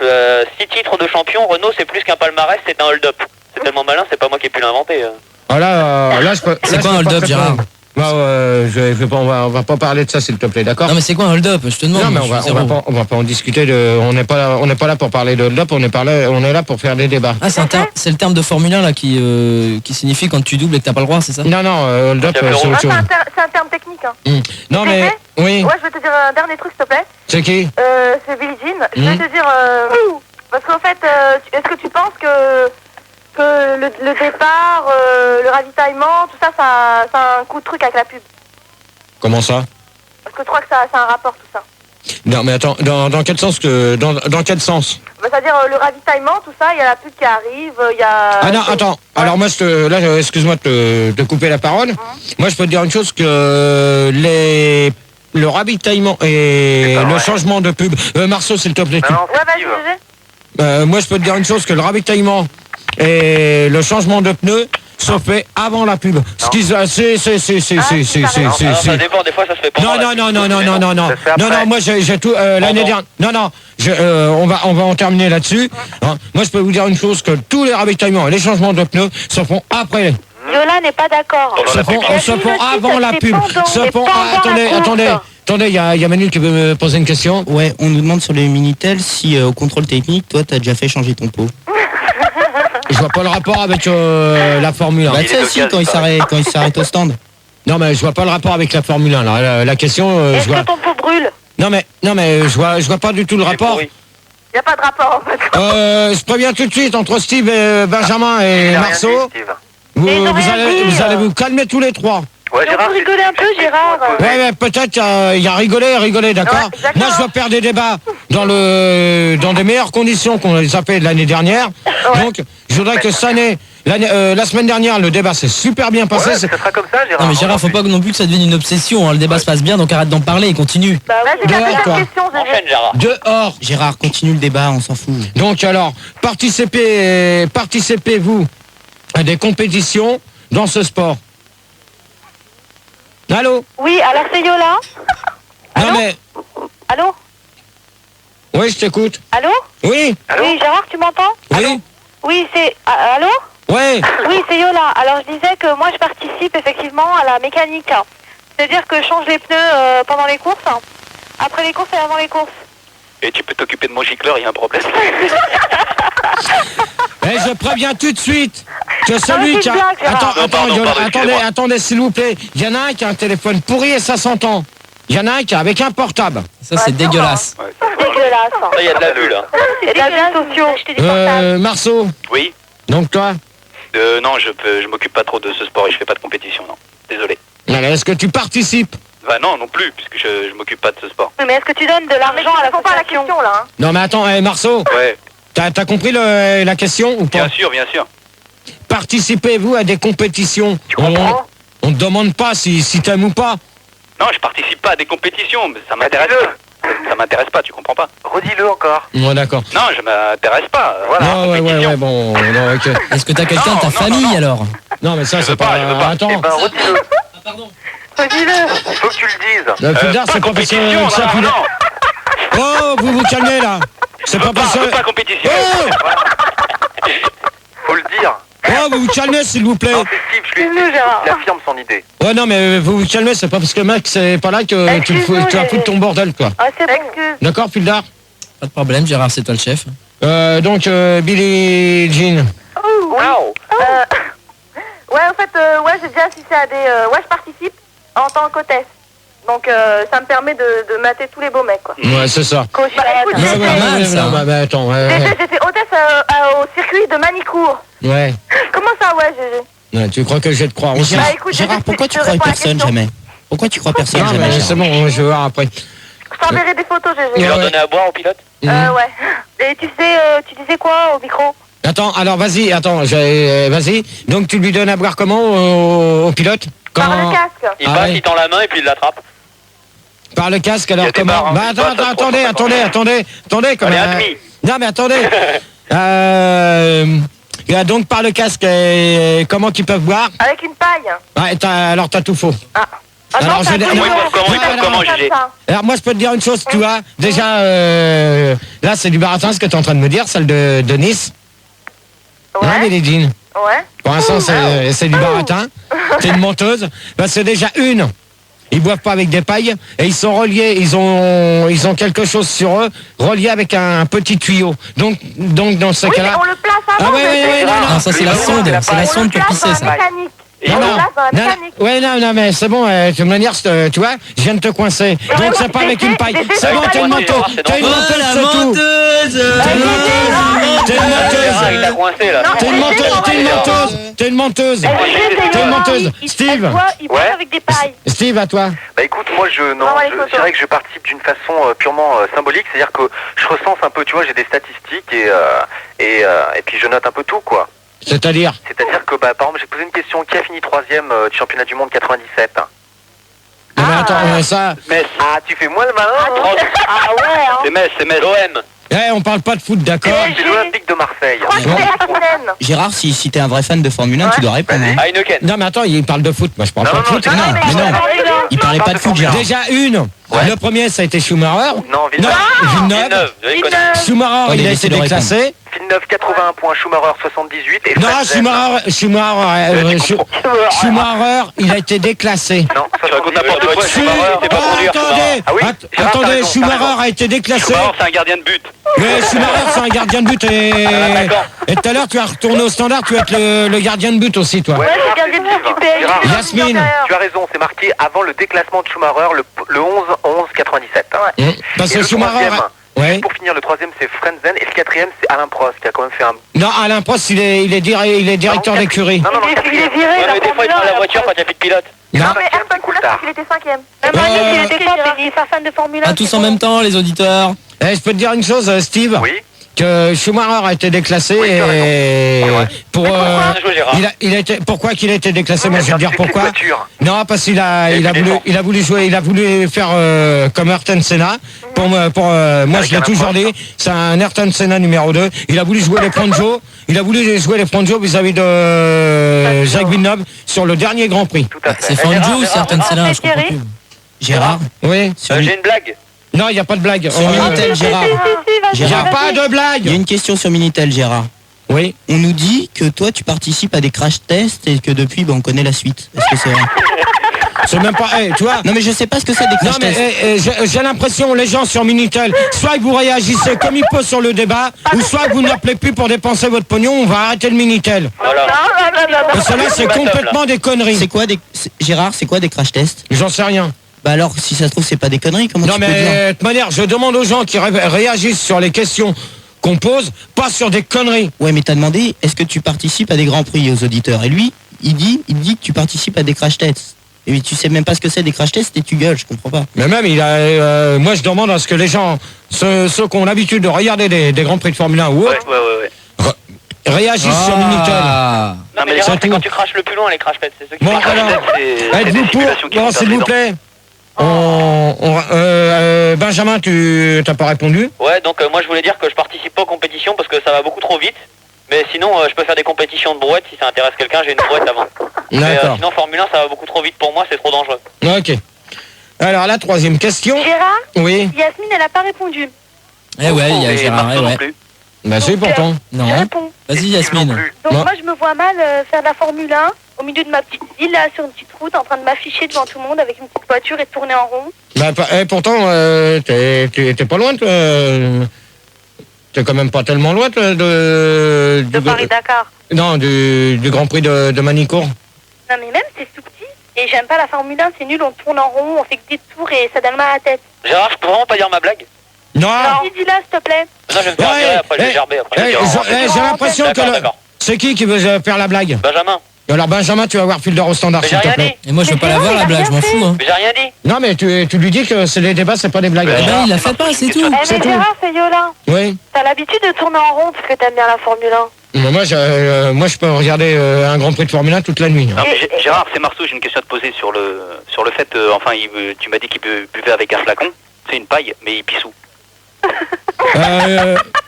6 titres de champion. Renault, c'est plus qu'un palmarès, c'est un hold-up. C'est tellement malin, c'est pas moi qui ai pu l'inventer. Ah là, je peux. C'est là, quoi je un peux pas hold-up, te Gérard? répondre. Bah, je vais pas, on va pas parler de ça, s'il te plaît, d'accord? Non mais c'est quoi un hold-up? Je te demande. Non, mais je suis zéro. on va pas en discuter. On n'est pas là pour parler de hold-up. On est là pour faire des débats. Ah, c'est le terme de Formule 1 là qui signifie quand tu doubles et que t'as pas le droit, c'est ça? Non, hold-up, C'est c'est Ah, autre c'est chose. c'est un terme technique. Hein. Non, mais oui, Ouais, je vais te dire un dernier truc, s'il te plaît. c'est qui? C'est Billie Jean. Je vais te dire... parce qu'en fait, est-ce que tu penses que le départ, le ravitaillement, tout ça, ça a un coup de truc avec la pub? Comment ça? Est-ce que tu crois que ça a un rapport, tout ça? Non, mais attends, dans quel sens dans quel sens? Bah, c'est-à-dire le ravitaillement, tout ça, il y a la pub qui arrive, il y a... Ah non, attends. Alors moi, excuse-moi de te couper la parole. Moi, je peux te dire une chose que le ravitaillement et le changement de pub. Marceau, s'il te plaît. Non, Ouais, vas-y, Steve. GG. Moi, je peux te dire une chose que le ravitaillement et le changement de pneus sont faits avant la pub. Ce qui ça dépend, des fois ça se fait pas. non. Ça se fait après. Non, moi j'ai tout l'année dernière. Non, on va en terminer là-dessus. Hein. Moi, je peux vous dire une chose que tous les ravitaillements et les changements de pneus se font après. Yola n'est pas d'accord. Se font avant la pub. Attendez, il y a Manu qui veut me poser une question. Ouais, on nous demande sur les Minitel si au contrôle technique, toi, t'as déjà fait changer ton pot. Je vois pas le rapport avec la Formule 1. Bah, il tu est sais, de si, gaz, quand il s'arrête au stand. Non, mais je vois pas le rapport avec la Formule 1. Là. La question, je Est-ce vois. que ton pot brûle? Non, mais je vois pas du tout le rapport. Il n'y a pas de rapport, en fait. Je préviens tout de suite entre Steve et Benjamin et Il a rien Marceau. dit, Steve. Vous, Mais ils ont rien vous dit. allez vous calmer tous les trois. Ouais, Et on peut rigoler un peu, Gérard. Ouais, peut-être il y a rigolé, d'accord. Ouais, exactement. Moi, je veux faire des débats dans des meilleures conditions qu'on les a fait l'année dernière. Donc, je voudrais que cette année, la semaine dernière, le débat s'est super bien passé. Ouais, ça sera comme ça, Gérard. Non mais Gérard, faut pas non plus que ça devienne une obsession, hein. Le débat se passe bien donc arrête d'en parler et continue. Bah, vas-y, Dehors, t'as fait toi. une question, GG. Enchaîne, Gérard. Dehors. Gérard, continue le débat, on s'en fout. Donc, alors, participez-vous à des compétitions dans ce sport? Allô? Oui, alors c'est Yola. Non, mais... Allô? Oui, je t'écoute. Allô? Oui? Oui, Gérard, tu m'entends? Oui? Oui, c'est... allô? Ouais. Oui, c'est Yola. Alors, je disais que moi, je participe effectivement à la mécanique. C'est-à-dire que je change les pneus pendant les courses, après les courses et avant les courses. Et tu peux t'occuper de mon gicleur, il y a un problème. Et je préviens tout de suite que mais celui c'est qui a... une blague, Gérard. Attendez, s'il vous plaît. Il y en a un qui a un téléphone pourri et ça s'entend. Il y en a un qui est avec un portable. Ça c'est dégueulasse. C'est dégueulasse. Ça, il y a de la vue, là. C'est de la bien sociaux. Marceau, Oui. donc toi, Non, je m'occupe pas trop de ce sport et je fais pas de compétition, non. Désolé. alors, est-ce que tu participes? Bah non, non plus, puisque je m'occupe pas de ce sport. Mais est-ce que tu donnes de l'argent à l'association là, hein? Non mais attends, Marceau, Ouais, t'as compris la question ou pas? bien sûr. Participez-vous à des compétitions? Tu comprends? On te demande pas si t'aimes ou pas. Non, je participe pas à des compétitions, mais ça m'intéresse pas. Ça m'intéresse pas, tu comprends pas? Redis-le encore. Ouais, d'accord. Non, je m'intéresse pas. Voilà, Non, ouais, bon, non, ok. Est-ce que t'as quelqu'un de ta Non, famille non. alors? Non, mais ça, Je c'est veux pas, pas... je veux pas. Attends, Eh ben, redis-le. Dis-le. Il faut que tu le dises. Fulda, c'est pas parce que... ça, Fulda- non, Oh, vous calmez, là. C'est pas parce je veux que... pas compétition. Oh, Faut le dire. oh, vous calmez, s'il vous plaît. Non, c'est Steve, je lui ai Dis-le, Gérard. il affirme son idée. Ouais, non, mais vous calmez, c'est pas parce que le mec, c'est pas là que tu vas foutre ton bordel, quoi. Ah, c'est bon. Excuse. D'accord, Fulda? Pas de problème, Gérard, c'est toi le chef. Donc, Billie Jean. Oui. Ouais, en fait, ouais, j'ai déjà assisté à des... ouais, je participe en tant qu'hôtesse. Donc ça me permet de mater tous les beaux mecs, quoi. Ouais, c'est ça. Bah, écoute, Attends, j'ai fait hôtesse au circuit de Manicourt. ouais. Comment ça, ouais, GG? Ouais, tu crois que je vais te croire aussi? Bah, écoute, Gérard, je pourquoi tu te crois réponds à la personne question. jamais? Pourquoi tu crois personne Non, jamais, mais Gérard? c'est bon, je vais voir après. Je t'enverrai des photos, GG. Tu leur Ouais. donnais à boire au pilote? Ouais. Et tu disais quoi au micro? Attends, alors vas-y, vas-y. Donc tu lui donnes à boire comment au pilote? Par le casque. Il Ah passe, ouais. il tend la main et puis il l'attrape. Par le casque, Il y alors a des comment? barres, hein. Bah Bah, ça se attendez, quand Allez, même. un demi. Non mais attendez. Donc par le casque, comment qu'ils peuvent boire? Avec une paille. Ouais, alors t'as tout faux. Ah Alors, non, je- t'as non, dit, oui, comment, comme GG? ça. Alors moi je peux te dire une chose, tu vois. Déjà, là c'est du baratin ce que tu es en train de me dire, celle de Nice. Hein, Ouais. Billie Jean. Ouais. Pour l'instant c'est du baratin. C'est une menteuse. Bah, c'est déjà une. Ils boivent pas avec des pailles et ils sont reliés, ils ont quelque chose sur eux, relié avec un petit tuyau. Donc dans ce Oui, mais cas-là. on le place avant. Ah ouais, non. Non, ça c'est la sonde, c'est la sonde pour pisser, ça. Mécanique. Et On Non, le non. place dans la mécanique. Ouais, non, mais c'est bon, de toute manière, tu vois, je viens de te coincer. Donc ouais, c'est pas avec une paille. c'est C'est bon, pas t'es une avec une menteuse. paille. T'es une Oh, menteuse, la c'est tout. menteuse T'es une Ah, il menteuse. t'a coincé là. Non, T'es une menteuse, t'es une menteuse. T'es une menteuse. T'es une menteuse. Steve. Il boit Ouais. avec des pailles. Steve, à toi. Bah écoute, moi je dirais que je participe d'une façon purement symbolique, c'est-à-dire que je recense un peu, tu vois, j'ai des statistiques et puis je note un peu tout, quoi. C'est-à-dire. C'est-à-dire que, bah, par exemple, j'ai posé une question, qui a fini 3e du championnat du monde 97? Non, mais attends, ça. Metz. Ah, tu fais moins le malin, hein? Ah ouais, hein. C'est Metz. l'OM. On parle pas de foot, d'accord. C'est l'Olympique de Marseille. Je crois que c'est Arsène. Gérard, si t'es un vrai fan de Formule 1, tu dois répondre. hein. Heineken. Non, mais attends, il parle de foot. Moi, je parle Non, pas de non, foot. non, mais non. Il parlait pas de foot, Gérard. Déjà une. Le premier, ça a été Schumacher. Non, Villeneuve. Villeneuve. Schumacher, Allez, il a été laissez-le déclassé. Villeneuve 81 points, Schumacher 78 et Non, Frentzen. Schumacher, il a été déclassé. Non, Tu racontes n'importe quoi, Si. Schumacher, c'est pas conduire, Attendez, Ah oui, Gérard, t'as attendez, raison, t'as Schumacher raison. a été déclassé. Schumacher, c'est un gardien de but. Mais Schumacher, c'est un gardien de but et tout à l'heure, tu as retourné au standard, tu vas être le gardien de but aussi, toi. Ouais, Ouais, Gérard, le gardien de c'est but du Steve. PSG. Gérard, Yasmine. tu as raison, c'est marqué avant le déclassement de Schumacher, le 11-97. Parce Et que le Schumacher. troisième, Ouais. Pour finir, le 3e c'est Frentzen et le 4e c'est Alain Prost qui a quand même fait un... Non, Alain Prost, il est directeur d'écurie. Non, non, non, Il est quatrième. viré Ouais, de mais des fois, il prend la voiture quand il n'y a plus de pilote. Non. Non, mais Cinquième, Ayrton c'est Senna, Coulthard. il était 5e. Même Manu, il était top et il est pas fan de Formule 1. À tous en même temps, les auditeurs. Je peux te dire une chose, Steve. Oui. Que Schumacher a été déclassé Oui, tu as et raison. pour Bien joué, Gérard. il a été pourquoi qu'il a été déclassé, moi je vais te dire C'est une pourquoi. voiture. Non, parce qu'il a voulu jouer, il a voulu faire comme Ayrton Senna. Moi Avec je l'ai Alain toujours Prost. dit, c'est un Ayrton Senna numéro 2. Il a voulu jouer les Pronjo, vis-à-vis de Jacques Villeneuve sur le dernier Grand Prix. Tout à fait. C'est Fangio ou c'est Ayrton Senna, je comprends plus. Gérard, Oui. J'ai une blague. Non, il n'y a pas de blague. Sur Minitel, Gérard. Il n'y a pas de Il y a blague. une question sur Minitel, Gérard. Oui. On nous dit que toi, tu participes à des crash tests et que depuis, on connaît la suite. Est-ce que c'est vrai? C'est même pas. Tu vois. Non, mais je sais pas ce que c'est des Non crash mais tests. j'ai l'impression, les gens sur Minitel, soit vous réagissez comme il faut sur le débat, ou soit vous n'appelez plus pour dépenser votre pognon, on va arrêter le Minitel. Voilà. Parce que là, c'est complètement des conneries. C'est quoi Gérard, c'est quoi des crash tests? J'en sais rien. Bah alors, si ça se trouve, c'est pas des conneries, comment Non tu peux dire? mais, de toute manière, je demande aux gens qui réagissent sur les questions qu'on pose, pas sur des conneries. Ouais, mais t'as demandé, est-ce que tu participes à des grands prix aux auditeurs? Et lui, il dit que tu participes à des crash tests. Et tu sais même pas ce que c'est des crash tests et tu gueules, je comprends pas. Mais même, moi je demande à ce que les gens, ceux qui ont l'habitude de regarder des Grands Prix de Formule 1 ou autre, Ouais. réagissent sur Minitel. Non, mais c'est Gérard, c'est tout. quand tu craches le plus loin, les crash pets. C'est ceux qui Bon, font alors, c'est êtes-vous des pour? simulations qui Non, sont s'il vous perdues plaît. Benjamin, tu t'as pas répondu? Ouais, donc moi je voulais dire que je participe pas aux compétitions parce que ça va beaucoup trop vite. Mais sinon, je peux faire des compétitions de brouette si ça intéresse quelqu'un, j'ai une brouette avant. Mais D'accord. sinon, Formule 1, ça va beaucoup trop vite pour moi, c'est trop dangereux. Ok. Alors, la troisième question. Gérard, Oui. Yasmine, elle a pas répondu. Eh ouais, il y a Et Gérard, Marceau eh non ouais. plus. Bah, c'est pourtant. Je Non. réponds. Vas-y, Steve non Yasmine. plus. Donc Non. moi, je me vois mal faire de la Formule 1 au milieu de ma petite ville, là, sur une petite route, en train de m'afficher devant tout le monde avec une petite voiture et tourner en rond. Bah, pourtant, t'es pas loin, toi. T'es quand même pas tellement loin, toi, De Paris-Dakar. Non, du Grand Prix de Manicourt. Non, mais même, c'est tout petit. Et j'aime pas la Formule 1, c'est nul, on tourne en rond, on fait que des tours et ça donne mal à la tête. Gérard, je peux vraiment pas dire ma blague? Non. Dis-la, s'il te plaît. Non, je vais me faire virer après, je vais gerber après. J'ai l'impression que... D'accord. C'est qui veut faire la blague? Benjamin. Alors Benjamin, tu vas voir Fielder au standard, Mais s'il j'ai te rien plaît. dit. Et moi, je veux pas la voir, la blague, je m'en fous. Hein. Mais j'ai rien dit. Non, mais tu lui dis que c'est les débats, c'est pas des blagues. Eh ben, il la fait pas, c'est tout. Eh mais Gérard, c'est Yola. Oui. T'as l'habitude de tourner en rond parce que t'aimes bien la Formule 1. Mais moi, je peux regarder un Grand Prix de Formule 1 toute la nuit. Non, mais Gérard, c'est Marceau, j'ai une question à te poser sur le fait, tu m'as dit qu'il buvait avec un flacon, c'est une paille, mais il pisse où?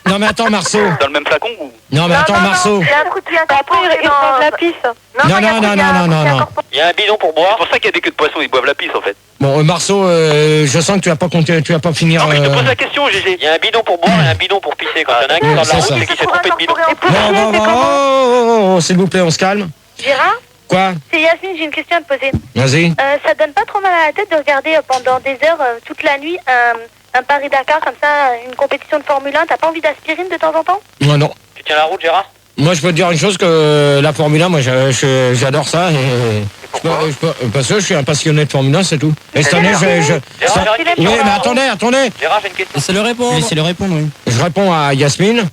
Non mais attends Marceau. Dans le même flacon ou? Non mais attends Marceau. Il y a un truc qui après il boit la pisse. Non. Il y a un bidon pour boire. C'est pour ça qu'il y a des queues de poisson, ils boivent la pisse en fait. Bon Marceau, je sens que tu vas pas compter, tu vas pas finir. Non mais je te pose la question, GG. Il y a un bidon pour boire et un bidon pour pisser. Quand il y en a un qui sort de la c'est route, ça. c'est qu'il s'est trompé de bidon. Oh, s'il vous plaît, on se calme. Gérard, Quoi? c'est Yasmine, j'ai une question à te poser. Vas-y. Ça donne pas trop mal à la tête de regarder pendant des heures, toute la nuit, un Paris-Dakar comme ça, une compétition de Formule 1? T'as pas envie d'aspirine de temps en temps? Non. Tu tiens la route, Gérard? Moi je peux te dire une chose, que la Formule 1, moi j'adore ça. Parce que je suis un passionné de Formule 1, c'est tout. Et cette année, Oui, mais attendez. Gérard, j'ai une question. Laissez-le répondre. Laissez-le répondre, oui. Je réponds à Yasmine.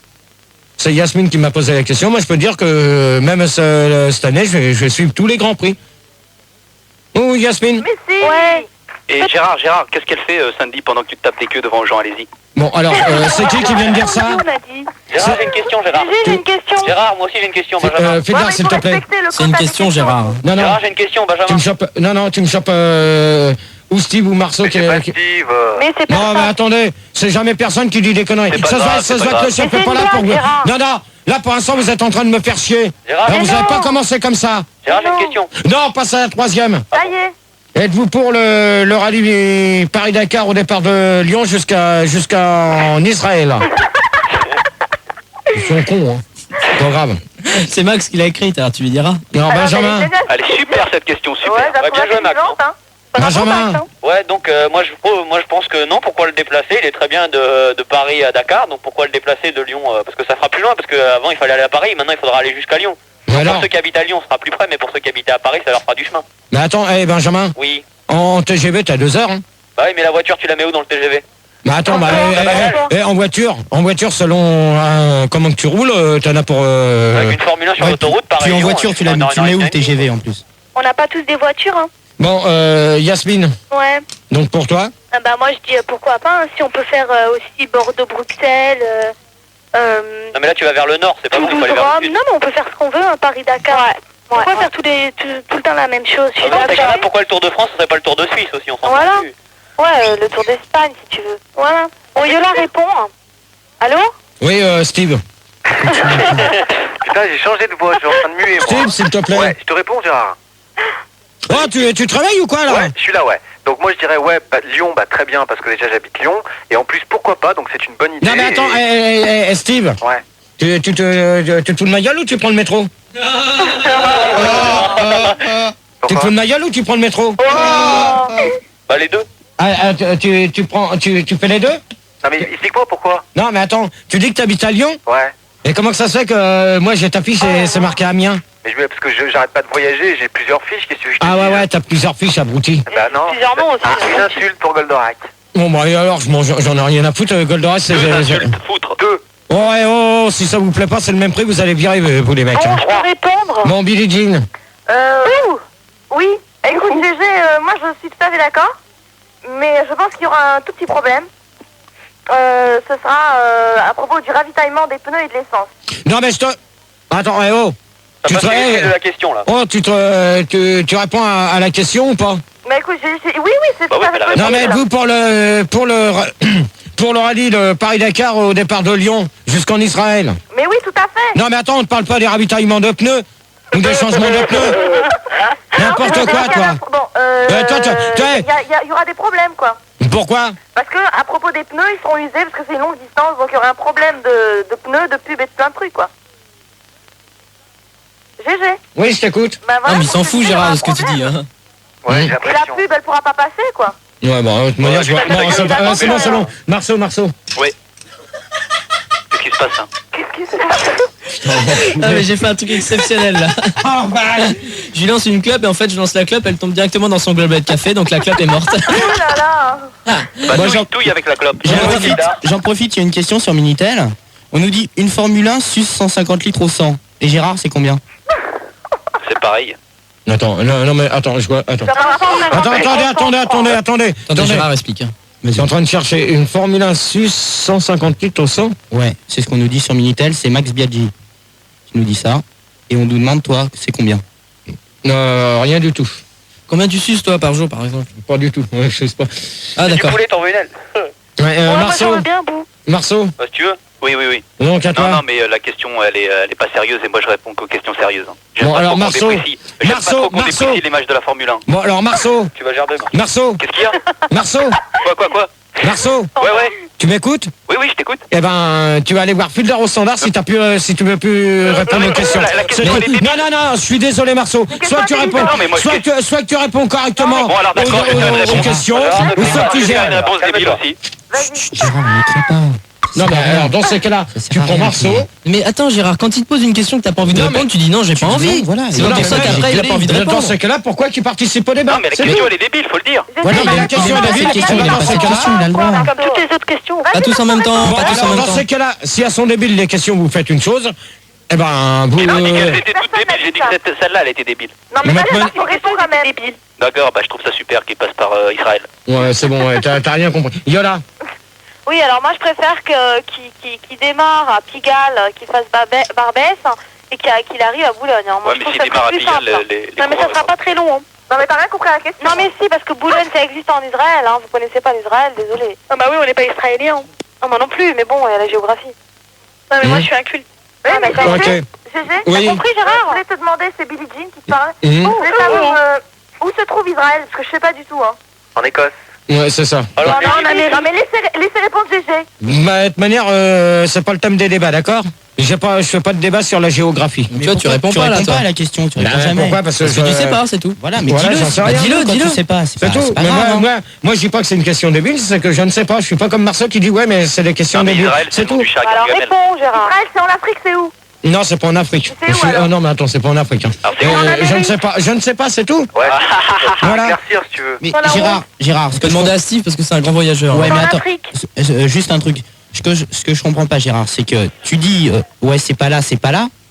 C'est Yasmine qui m'a posé la question. Moi je peux dire que même cette année, je vais suivre tous les Grands Prix. Oh Yasmine. Mais si. Ouais. Et Gérard, qu'est-ce qu'elle fait samedi pendant que tu te tapes des queues devant Jean Allez-y? Bon alors, c'est qui vient de dire ça? On a dit. Gérard, j'ai une question, Gérard. J'ai une question. Gérard, moi aussi j'ai une question, Benjamin. Fielder, s'il te plaît. C'est une question, Gérard. Non. Gérard, j'ai une question, Tu me Benjamin. chopes. Non, tu me chopes ou Steve ou Marceau qui C'est pas qui- Steve. Mais c'est pas Non, mais ça. attendez, c'est jamais personne qui dit des conneries. C'est pas Ça se grave, voit, c'est que pas le chef grave. est pas là Mais c'est pour une vous. blague, Gérard. Non, là pour l'instant vous êtes en train de me faire chier. Gérard, Non, vous Mais n'avez pas non. commencé comme ça. Gérard, j'ai une question. Non, passe à la troisième. Ça y est. Êtes-vous pour le rallye Paris-Dakar au départ de Lyon jusqu'en Israël? Ils sont cons, hein. Pas grave. C'est Max qui l'a écrite, alors tu lui diras. Non, Benjamin. Elle est super cette question, super. Ouais, Ouais, bien joué, Max. Benjamin. Ouais, donc moi je pense que non, pourquoi le déplacer? Il est très bien de Paris à Dakar, donc pourquoi le déplacer de Lyon? Parce que ça fera plus loin, parce qu'avant il fallait aller à Paris, maintenant il faudra aller jusqu'à Lyon. Mais alors Pour ceux qui habitent à Lyon, ce sera plus près, mais pour ceux qui habitent à Paris, ça leur fera du chemin. Mais attends, Benjamin, Oui. en TGV t'as 2 heures, hein. Bah oui, mais la voiture, tu la mets où dans le TGV? Mais attends, en voiture, selon comment que tu roules, t'en as pour... Avec une Formule 1 sur Ouais, l'autoroute, pareil. Puis en Lyon, voiture, tu en mets où le Nord-Amérique. TGV en plus? On n'a pas tous des voitures, hein. Bon, Yasmine, Ouais. donc pour toi? Ah bah moi je dis pourquoi pas, hein, si on peut faire aussi Bordeaux-Bruxelles, Non mais là tu vas vers le nord, c'est pas bon, il faut aller vers le Toulouse-Rome. sud. Non mais on peut faire ce qu'on veut, un Paris-Dakar. Pourquoi faire tout le temps la même chose? Je suis Ah, dans ces cas-là, d'accord. pourquoi le Tour de France, ce serait pas le Tour de Suisse aussi, on s'en Voilà. fout plus. Ouais, le Tour d'Espagne si tu veux. Voilà. Bon, Yola répond. Allô? Oui, Steve. Putain, j'ai changé de voix, je suis en train de muer moi. Steve, s'il te plaît. Ouais, je te réponds Gérard. Oh, tu travailles ou quoi, là? Ouais, je suis là, ouais. Donc moi je dirais ouais, Lyon, très bien parce que déjà j'habite Lyon et en plus pourquoi pas, donc c'est une bonne idée. Non, mais attends, Steve, Ouais. tu te fous de ma gueule ou tu prends le métro? Tu te Pourquoi fous de ma gueule ou tu prends le métro? Bah les deux. Tu fais les deux? Non mais explique-moi pourquoi. Non, mais attends, tu dis que tu habites à Lyon? Ouais. Et comment que ça se fait que moi j'ai ta fiche et c'est marqué Amiens? Mais parce que j'arrête pas de voyager, j'ai plusieurs fiches, qu'est-ce que je te Ah dis, ouais, t'as plusieurs fiches, abruti. Bah non. Plusieurs noms aussi. Une insulte pour Goldorak. Bon, bah, et alors, j'en ai rien à foutre, Goldorak, c'est... Deux insultes, foutre. Deux. Oh, si ça vous plaît pas, c'est le même prix, vous allez virer, vous les mecs. Bon, Hein. je peux répondre. Bon, Billie Jean. Oui. Écoute, GG, moi je suis tout à fait d'accord. Mais je pense qu'il y aura un tout petit problème. Ce sera à propos du ravitaillement des pneus et de l'essence. Non, mais je te... Attends, T'as pas suivi le fil de la question là. Oh, tu réponds à la question ou pas? Mais écoute, oui, c'est Bah tout oui, à fait mais la possible. Non, mais êtes-vous pour le rallye de Paris-Dakar au départ de Lyon jusqu'en Israël? Mais oui, tout à fait. Non, mais attends, on ne parle pas des ravitaillements de pneus ou des changements de pneus. N'importe quoi, toi. Bon, toi, il y aura des problèmes, quoi. Pourquoi? Parce que, à propos des pneus, ils seront usés parce que c'est une longue distance, donc il y aura un problème de pneus, de pubs et de plein de trucs, quoi. GG. Oui, je t'écoute. Bah, voilà, Non, mais il s'en donc, fout, il y aura Gérard, un de ce que tu dis. problème. Hein. Ouais, j'ai Et la l'impression. pub, elle pourra pas passer, quoi. Ouais, bon, de toute manière, je vois... mais Non, c'est c'est bon. Marceau. Oui. Qu'est-ce qui se passe, hein? Qu'est-ce qui se passe? Ah mais j'ai fait un truc exceptionnel là. Je lui lance une clope et en fait je lance la clope, elle tombe directement dans son gobelet de café, donc la clope est morte. Oh là là. Bah, Moi, il touille avec la clope. J'en profite, il y a une question sur Minitel. On nous dit une Formule 1 suce 150 litres au 100. Et Gérard, c'est combien? C'est pareil. Attends, non mais attends, je vois. Attends. Attendez. Gérard explique. Je suis en train de chercher une Formule 1 sus 150 litres au 100. Ouais, c'est ce qu'on nous dit sur Minitel, c'est Max Biaggi qui nous dit ça. Et on nous demande, toi, c'est combien? Rien du tout. Combien tu suces toi par jour par exemple? Pas du tout, ouais, je sais pas. Ah Du d'accord. poulet, t'en veux une aile? Moi, Marceau, j'en veux bien, Bou. Marceau, Si tu veux. Oui. donc à toi. Non, mais la question, elle est pas sérieuse et moi je réponds qu'aux questions sérieuses. J'aime Bon, pas alors, trop qu'on Marceau, déprécie. J'aime pas trop qu'on Marceau. déprécie l'image de la Formule 1. Bon alors Marceau, Tu vas gerber. Marceau, Qu'est-ce qu'il y a? Marceau, Quoi? Marceau, Ouais. tu m'écoutes? Oui, je t'écoute. Eh ben, tu vas aller voir Fulder au standard si tu veux plus répondre aux questions. la question, C'est elle est tout. Non, je suis désolé Marceau. Soit tu réponds, Non, mais moi, soit que tu réponds correctement Bon, alors d'accord, je te donne une aux réponse. questions, Alors, ou soit tu je te donne gères. une réponse débile aussi. Chut, Gérard, on n'écrit pas. Non mais alors dans ces cas-là, Ça sert tu à prends rien, Marceau. Mais attends Gérard, quand il te pose une question que t'as pas envie de Non, répondre, tu dis non j'ai pas dis envie. non, voilà. C'est Non, pas mais pour ça moi, qu'après il a pas envie de Dans répondre. ces cas-là, pourquoi tu participes au débat? Non, mais la C'est question, tout. elle est débile, faut le dire. Voilà, mais la question, il a cette question, il a pas cette question, il a le droit. Comme toutes les autres questions. Pas tous en même temps, Bon, pas tous en alors même dans temps. ces cas-là, si elles sont débiles les questions, vous faites une chose. Eh ben, vous. J'ai pas dit qu'elle était toute débile, j'ai dit que celle-là, elle était débile. Non, mais Maintenant- là, il faut répondre quand même. Débile. D'accord, bah je trouve ça super qu'il passe par Israël. Ouais, c'est bon, ouais, t'as rien compris. Yola. Oui, alors moi, je préfère qu'il démarre à Pigalle, qu'il fasse Barbès et qu'il arrive à Boulogne. Hein. Moi, Ouais, je mais trouve s'il ça démarre à plus Pigalle, simple. les Non, mais ça sera pas très long. Hein. Non, mais t'as rien compris à la question. Non, mais si, parce que Boulogne, ça existe en Israël. Hein. Vous connaissez pas l'Israël, désolé. Ah, bah oui, on n'est pas israélien. Non, moi non plus, mais bon, il y a la géographie. Non, mais moi, je suis inculte. Oui, mais Ok. Gégé, Oui. t'as compris, Gérard? Je voulais te demander, c'est Billie Jean qui te parlait. Mhm. Je voulais savoir où se trouve Israël, parce que je sais pas du tout. Hein. En Écosse. Ouais, c'est ça. Alors, non, mais laissez répondre Gégé. Bah, de toute manière, c'est pas le thème des débats, d'accord? Je fais pas de débat sur la géographie. Tu vois, tu réponds pas là toi. à la question, tu Bah, réponds jamais. pourquoi? Parce Parce que tu sais pas, c'est tout. Voilà, mais Voilà, dis-le. j'en sais Bah, rien. dis-le, Quand dis-le. tu Tu sais pas, c'est C'est tout. pas Mais grave. hein. moi, je dis pas que c'est une question débile, c'est que je ne sais pas. Je suis pas comme Marceau qui dit ouais, mais c'est des questions Non, mais débiles. Israël, C'est le nom tout. du chat Alors Gargamel. réponds, Gérard. Israël, c'est en Afrique, c'est où? Non, c'est pas en Afrique. C'est où, alors non, mais attends, c'est pas en Afrique. Hein. Alors, c'est en Amérique. Je ne sais pas, c'est tout. Ouais. Voilà. Éclaircir si tu veux. Mais Voilà, Gérard, Tu peux demander à Steve parce que c'est un grand voyageur. Ouais, C'est mais en attends. Afrique. Juste un truc. Ce que je comprends pas, Gérard, c'est que tu dis ouais, c'est pas là,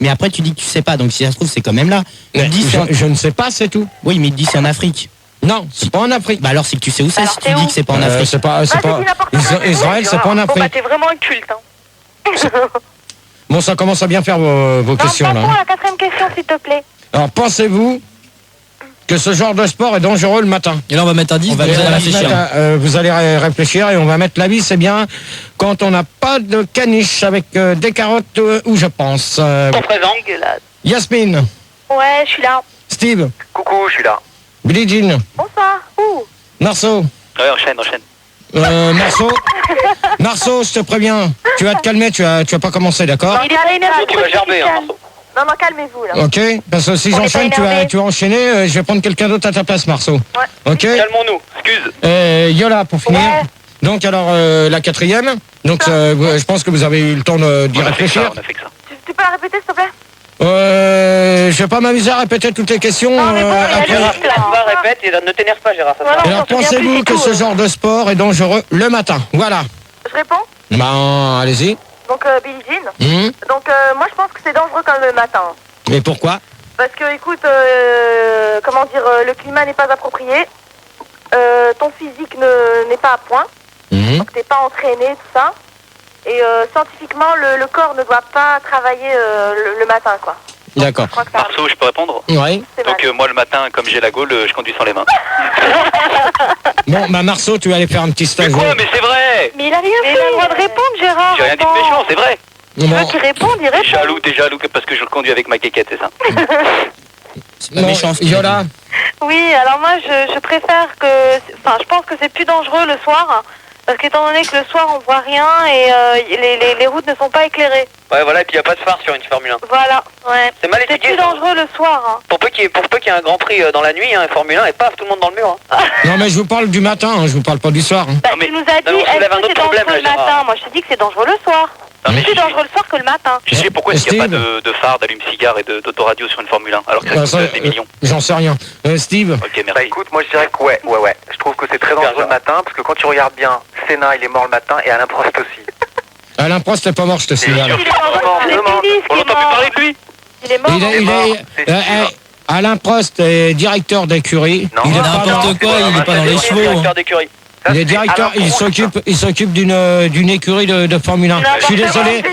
mais après tu dis que tu sais pas. Donc si ça se trouve, c'est quand même là. On te dit c'est en- Je ne sais pas, c'est tout. Oui, mais il te dit c'est en Afrique. Non, c'est pas en Afrique. Bah alors c'est que tu sais où c'est Alors, si c'est tu dis où que c'est pas en C'est Afrique. pas, Vas-y, dis n'importe quoi. Israël, c'est pas en Bon, bah, Afrique. t'es vraiment inculte. Hein. Bon, ça commence à bien faire vos Non, questions là. passons à la quatrième question, s'il te plaît. Alors, pensez-vous que ce genre de sport est dangereux le matin? Et là on va mettre un 10, On va vous allez mettre un réfléchir. Vous allez réfléchir et on va mettre l'avis, c'est bien quand on n'a pas de caniche avec des carottes où je pense. Ton présent. Dégueulasse. Yasmine, Ouais, je suis là. Steve, Coucou, je suis là. Billie Jean, Bonsoir. Ouh. Marceau, Ouais, enchaîne. Marceau, je te préviens, tu vas te calmer, tu vas pas commencer, d'accord? Il est pas énervé. Tu vas gerber, hein, Marceau. Non, non, calmez-vous, là. Ok, parce que si On est j'enchaîne, pas tu énervé. vas enchaîner, je vais prendre quelqu'un d'autre à ta place, Marceau. Ouais. Ok. Calmons-nous, excuse. Yola, pour finir. Ouais. Donc alors la quatrième. Donc je pense que vous avez eu le temps d'y On a fait que réfléchir. ça, on a fait que ça. Tu peux la répéter, s'il te plaît? Je vais pas m'amuser à répéter toutes les questions. Non, mais bon, il a après. dit- Gérard, répète et ne t'énerve pas, Gérard. Ça Voilà. sert à rien. Alors on s'en souvient pensez-vous plus, que c'est ce tout. genre de sport est dangereux le matin? Voilà. Je réponds. Ben allez-y. Donc, Billie Jean. Hum. Donc, moi, je pense que c'est dangereux quand le matin. Et pourquoi? Parce que, écoute, comment dire, le climat n'est pas approprié. Ton physique n'est pas à point. Hum. Donc, t'es pas entraîné, tout ça. Et scientifiquement, le corps ne doit pas travailler le matin, quoi. D'accord. Je crois que ça Marceau, je peux répondre? Oui. c'est mal. Donc moi le matin, comme j'ai la gaule, je conduis sans les mains. Bon, bah Marceau, tu vas aller faire un petit Mais stage. quoi? Mais c'est vrai! Mais il a rien fait. Il a le droit de répondre, Gérard. J'ai rien dit de méchant, c'est vrai! Tu Bon, veux qu'il réponde, il répond. T'es jaloux parce que je le conduis avec ma quéquette, c'est ça? C'est pas bon, méchant. ce qu'il a Yola. dit. Oui, alors moi, je préfère que... Enfin, je pense que c'est plus dangereux le soir. Parce qu'étant donné que le soir, on voit rien et les routes ne sont pas éclairées. Ouais, voilà, et puis il n'y a pas de phare sur une Formule 1. Voilà, ouais. C'est mal C'est étudié. plus dangereux le soir. Hein. Pour peu qu'il y ait un grand prix dans la nuit, hein, Formule 1, et paf, tout le monde dans le mur. Hein. Non, mais je vous parle du matin, hein, je vous parle pas du soir. Hein. Bah, Non, mais- tu nous as dit, non, mais on est-ce soulève un que autre c'est dangereux problème, le là, Gérard. matin? Moi, je te dis que c'est dangereux le soir. Non, mais C'est plus dangereux le soir que le matin. Je sais pourquoi est-ce qu'il n'y a pas Steve. de phare, d'allume-cigare et d'autoradio sur une Formule 1 alors que ça Bah, coûte ça, des millions. J'en sais rien. Steve, Ok, merci. Bah écoute, moi je dirais que ouais. Je trouve que c'est très dangereux le matin parce que quand tu regardes bien, Senna il est mort le matin et Alain Prost aussi. Alain Prost n'est pas mort, je te signale. Il est mort. C'est Pélis qui On est n'entend plus mort. parler de lui. Il est mort. Alain Prost est directeur d'écurie. Non, Il est non, pas n'importe dans- quoi, il est pas dans les chevaux. Directeur d'écurie. Ça, Il est c'est directeur, Alain Prost. il s'occupe d'une écurie de Formule 1. Je suis désolé. Attendez.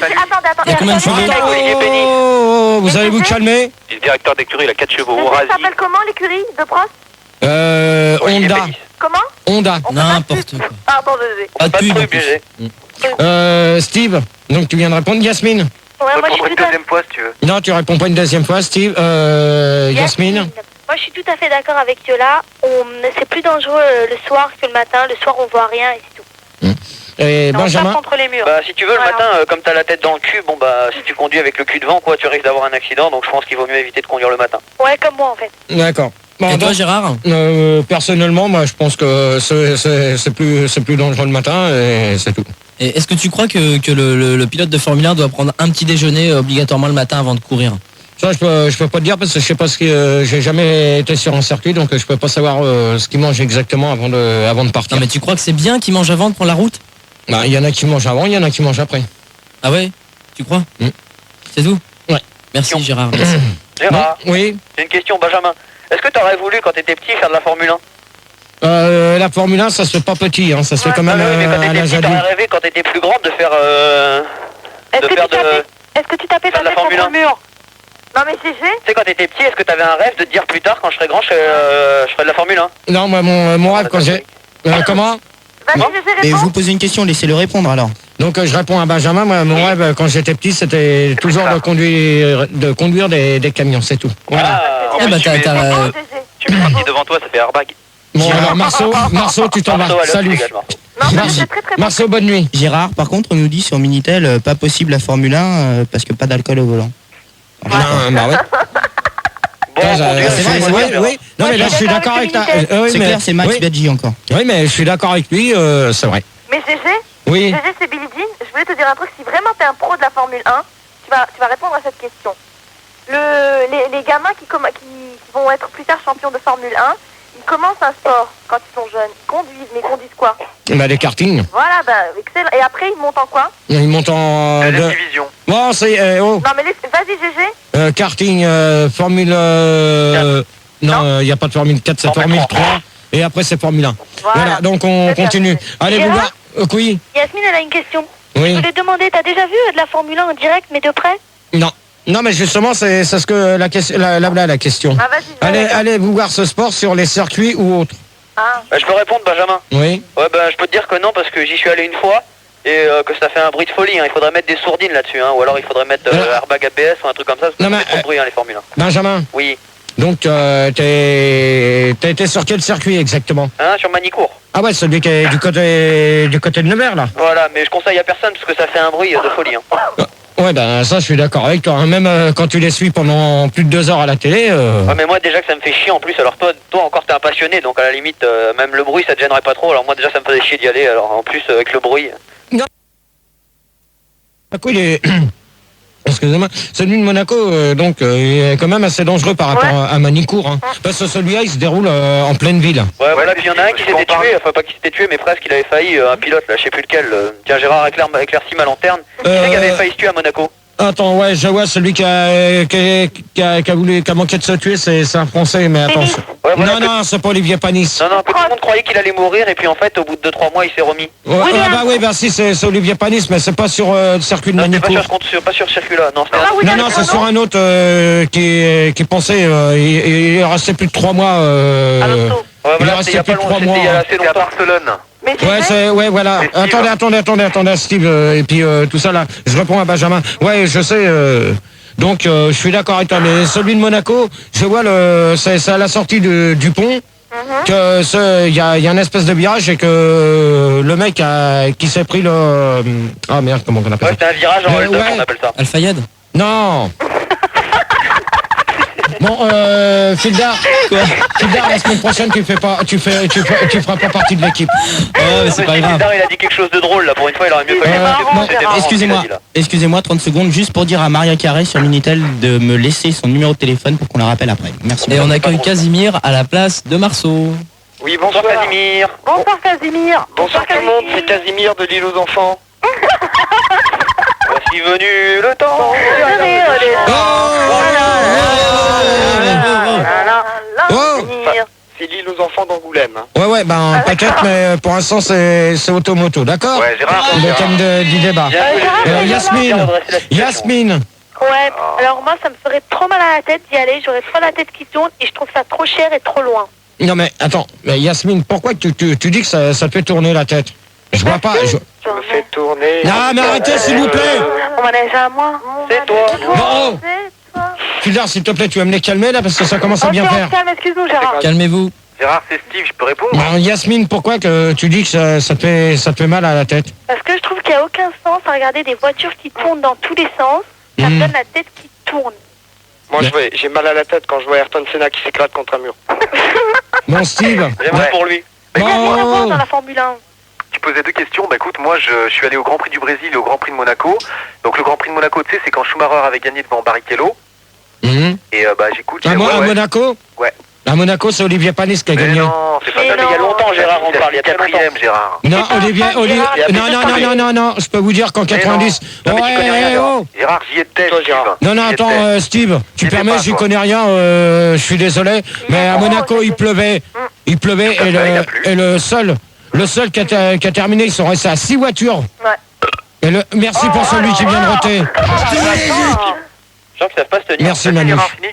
Il y a combien de chevaux Olivier Pénis. Oh, vous allez vous calmer. Il est directeur d'écurie, il a 4 chevaux. Ça Razi. s'appelle comment l'écurie de Prost? Olivier Honda. Pénis. Comment? Honda. N'importe quoi. Pardon, désolé. Pas de Pas de pub. en truc, plus. BG. Steve, donc tu viens de répondre. Yasmine. Ouais, moi je Répondre suis une tout à deuxième fois si tu veux. Non, tu réponds pas une deuxième fois, Steve. Yasmine. Moi, je suis tout à fait d'accord avec Yola. C'est plus dangereux le soir que le matin. Le soir, on voit rien et c'est tout. Et On tape Benjamin. contre les murs. Bah, si tu veux, Voilà. le matin, comme t'as la tête dans le cul, bon bah, si tu conduis avec le cul devant, quoi, tu risques d'avoir un accident, donc je pense qu'il vaut mieux éviter de conduire le matin. Ouais, comme moi en fait. D'accord. Bon, Et toi, donc, Gérard? personnellement, moi, je pense que c'est plus dangereux le matin et c'est tout. Et est-ce que tu crois que le pilote de Formule 1 doit prendre un petit déjeuner obligatoirement le matin avant de courir? Ça, je peux pas te dire parce que je sais pas ce que j'ai jamais été sur un circuit, donc je peux pas savoir ce qu'ils mangent exactement avant de partir. Non, mais tu crois que c'est bien qu'il mange avant de prendre la route? Bah, il y en a qui mangent avant, il y en a qui mangent après. Ah ouais? Tu crois? C'est tout? Ouais. Merci, Gérard. Merci. Gérard, Oui. j'ai une question, Benjamin. Est-ce que t'aurais voulu, quand t'étais petit, faire de la Formule 1? La Formule 1, ça se fait pas petit, hein, ça se fait quand même Ah oui, mais quand à t'étais l'âge petit, adulte. t'aurais rêvé, quand t'étais plus grande, de faire Est-ce que, faire est-ce que tu tapais faire ta de la tête contre Formule le mur? Non mais GG. Tu sais, quand t'étais petit, est-ce que t'avais un rêve de te dire plus tard, quand je serai grand, je ferai de la Formule 1? Non, moi, mon rêve, quand j'ai... comment Vas-y Non. GG, Mais réponds. vous posez une question, laissez-le répondre alors. Donc je réponds à Benjamin, moi, mon rêve quand j'étais petit, c'était toujours de conduire des camions, c'est tout. Voilà. Ah, Eh bah, Oh, GG. Tu mets un petit devant toi, ça fait airbag. Bon, alors Marceau, tu t'en Marceau, vas. allez, Salut. également. Non mais Merci. c'est très très bon. Marceau, bonne nuit. Gérard, par contre, on nous dit sur Minitel, pas possible la Formule 1 parce que pas d'alcool au volant. Bah ouais. Bon, Ouais, conduire, c'est vrai, une c'est voiture. vrai, oui. Non, mais là, je suis d'accord avec ta... oui, C'est mais- clair, c'est Max oui, Biaggi encore. oui, mais je suis d'accord avec lui, c'est vrai. Mais GG, Oui. GG c'est Billie Jean. Je voulais te dire un truc, si vraiment t'es un pro de la Formule 1, tu vas répondre à cette question. Les gamins qui vont être plus tard champions de Formule 1, ils commencent un sport quand ils sont jeunes. Ils conduisent, mais ils conduisent quoi? Bah, des kartings. Voilà, bah excellent. Et après ils montent en quoi? Ils montent en... Deuxième division. Bon, c'est... Non mais vas-y GG. Karting, Formule... non, il n'y a pas de Formule 4, c'est Formule Formule 3. Et après, c'est Formule 1. Voilà. Voilà, donc on Très bien. continue. Allez, vous Gérard voir. Oui, Yasmine, elle a une question. Je oui. voulais te demander, t'as déjà vu de la Formule 1 en direct, mais de près? Non. Non, mais justement, c'est ce que la question... la question. Ah vas-y. Allez vous voir ce sport sur les circuits ou autres. Ah. Je peux répondre, Benjamin? Oui. Ouais, ben je peux te dire que non, parce que j'y suis allé une fois et que ça fait un bruit de folie. Hein. Il faudrait mettre des sourdines là-dessus, hein, ou alors il faudrait mettre airbag ABS ou un truc comme ça, parce que Non, ça mais, fait trop de bruit, hein, les Formule 1. Benjamin, Oui. donc t'as été sur quel circuit exactement? Hein, sur Manicourt. Ah ouais, celui qui est du côté de Nevers, là. Voilà, mais je conseille à personne parce que ça fait un bruit de folie. Hein. Ouais, ben ça, je suis d'accord avec toi. Hein. Même quand tu les suis pendant plus de 2 heures à la télé... Ouais, mais moi déjà que ça me fait chier en plus, alors toi encore t'es un passionné, donc à la limite, même le bruit ça te gênerait pas trop, alors moi déjà ça me faisait chier d'y aller, alors en plus avec le bruit... Ah, quoi, il est... Excusez-moi, celui de Monaco, donc, il est quand même assez dangereux par rapport à Manicourt. Hein. Parce que celui-là, il se déroule en pleine ville. Ouais, voilà, puis il y en a un je qui m'en s'était parle. tué, enfin pas qui s'était tué, mais presque il avait failli, un pilote là, je sais plus lequel. Tiens, Gérard éclairci ma lanterne. Qui c'est qui avait failli se tuer à Monaco? Attends, ouais, je vois celui qui a manqué de se tuer, c'est un Français, mais attends. Ouais, voilà, non, c'est pas Olivier Panis. Non, que tout le monde croyait qu'il allait mourir, et puis en fait, au bout de 2-3 mois, il s'est remis. Bah si, c'est Olivier Panis, mais c'est pas sur le circuit de Non, c'était Manicourt. pas sur ce circuit-là, non, c'était Non, c'est sur un autre qui pensait, il est resté plus de 3 mois. Alonso. Ouais, Il est voilà, resté c'était il y a plus pas de 3 longtemps, mois. c'était il y a assez C'est à longtemps. Barcelone. Mais Ouais, voilà. C'est Steve. Attendez, Steve. Et puis tout ça là, je réponds à Benjamin. Ouais, je sais. Donc je suis d'accord avec toi. Mais celui de Monaco, je vois c'est à la sortie du pont. que il y a une espèce de virage et que le mec qui s'est pris le... Ah merde, comment on appelle ça? Ouais, c'était un virage en hold-up, on appelle ça. Al-Fayed. Non. Bon, Fildar, la semaine prochaine tu feras pas partie de l'équipe. Mais c'est pas grave. Fildar, il a dit quelque chose de drôle là, pour une fois il aurait mieux fallu. Excusez-moi 30 secondes juste pour dire à Maria Carré sur Minitel de me laisser son numéro de téléphone pour qu'on la rappelle après. Merci. Et on accueille Casimir à la place de Marceau. Oui, bonsoir Casimir. Bonsoir Casimir. Bonsoir tout le monde, c'est Casimir de l'île aux enfants. Voici venu le temps. C'est l'île aux enfants d'Angoulême. Ouais, ben peut-être, mais pour l'instant c'est automoto, d'accord? Ouais, Gérard. Le thème du débat. Yasmine. Ouais, alors moi ça me ferait trop mal à la tête d'y aller, j'aurais trop la tête qui tourne et je trouve ça trop cher et trop loin. Non mais attends, mais Yasmine, pourquoi tu dis que ça te fait tourner la tête? Je vois pas. Je me fais tourner. Non mais arrêtez s'il vous plaît. On manège à moi. C'est toi. Bon, Fildar, s'il te plaît, tu vas me les calmer là parce que ça commence à bien faire. Calme, excuse-nous Gérard. Calmez-vous. Gérard, c'est Steve, je peux répondre? Ben, Yasmine, pourquoi que tu dis que ça te fait mal à la tête? Parce que je trouve qu'il n'y a aucun sens à regarder des voitures qui tournent dans tous les sens, ça me donne la tête qui tourne. Moi, j'ai mal à la tête quand je vois Ayrton Senna qui s'éclate contre un mur. Bon, Steve. J'aimerais pour lui. Mais qu'est-ce qu'on Oh. voit dans la Formule 1? Tu posais deux questions. Bah écoute, moi je suis allé au Grand Prix du Brésil et au Grand Prix de Monaco. Donc le Grand Prix de Monaco, tu sais, c'est quand Schumacher avait gagné devant Barrichello. Mhm. Et bah j'écoute. À Monaco? Ouais. À Monaco, c'est Olivier Panis qui a Mais gagné. non, c'est pas Mais ça. il y a longtemps, Gérard, on parle, il y a très longtemps. quatrième, Gérard. Non, Olivier, non, je peux vous dire qu'en 90. Non, mais tu connais rien, Gérard. Gérard, j'y étais, Toi, Steve. Gérard. Non, J'y étais. attends, Steve, tu J'y étais permets, pas, j'y toi. connais rien, je suis désolé, mais à Monaco, il pleuvait Tout à fait, il a plu. et le seul qui a terminé, ils sont restés à 6 voitures. Ouais. Et merci pour celui qui vient de roter. Je sens que ça se passe tenir. Merci Manu. Gérard, fini.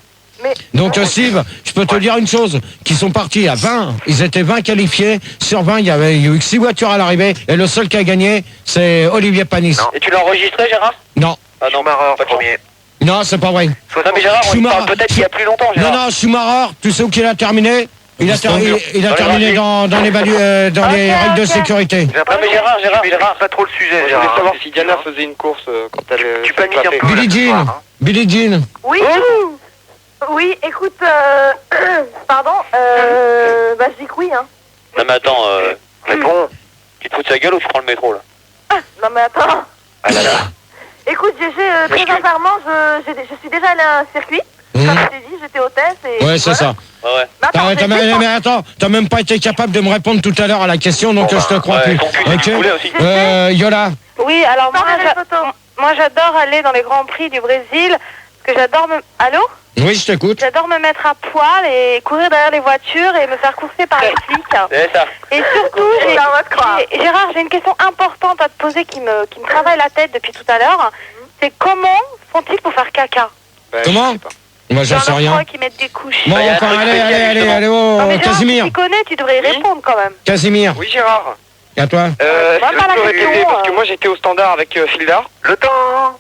Donc Steve, je peux te dire une chose, qui sont partis à 20, ils étaient 20 qualifiés, sur 20 il y a eu que 6 voitures à l'arrivée, et le seul qui a gagné, c'est Olivier Panis. Non. Et tu l'as enregistré, Gérard? Non, Ah non, Schumacher, pas de chance. premier. non, c'est pas vrai. Non mais Gérard, on y Schumacher. parle peut-être il y a plus longtemps, Gérard. Non, Schumacher, tu sais où qu'il a terminé? Il a terminé dans les règles de sécurité. J'ai l'impression mais Gérard, que tu maîtrises pas trop le sujet, Je voulais Gérard. savoir si Diana faisait une course quand elle Tu s'est paniques un éclatée. peu. Billie ce Jean, soir, hein. Billie Jean. Oui. Oui, écoute, pardon, bah je dis que oui, hein. Non mais attends, Réponds. tu te fous de sa gueule ou tu prends le métro là? Non mais attends. Ah là là. Écoute, GG, très sincèrement, je suis déjà allé à un circuit. Comme je t'ai dit, j'étais hôtesse et... Ouais, c'est ça. Ouais, ouais. Mais attends, Mais attends, t'as même pas été capable de me répondre tout à l'heure à la question, donc je te crois Ouais, plus. ton cul, tu voulais aussi. Yola. Oui, alors Moi, moi j'adore aller dans les Grands Prix du Brésil, parce que j'adore me... Allô? Oui, je t'écoute. J'adore me mettre à poil et courir derrière les voitures et me faire courser par les flics. C'est ça. Et surtout, Gérard, j'ai une question importante à te poser qui me travaille la tête depuis tout à l'heure. C'est comment font-ils pour faire caca? Ben, Comment? je sais pas. Moi, j'en sais Genre rien. l'endroit qui mettent des couches. Bon, Bah, y a un enfin, truc allez, spécial, oh, Non, mais Gérard, Casimir. tu connais, tu devrais y répondre quand même. Casimir, Oui, Gérard. à toi. Est-ce Même que pas je la peux question, répéter parce que moi j'étais au standard avec Fildar. Le temps.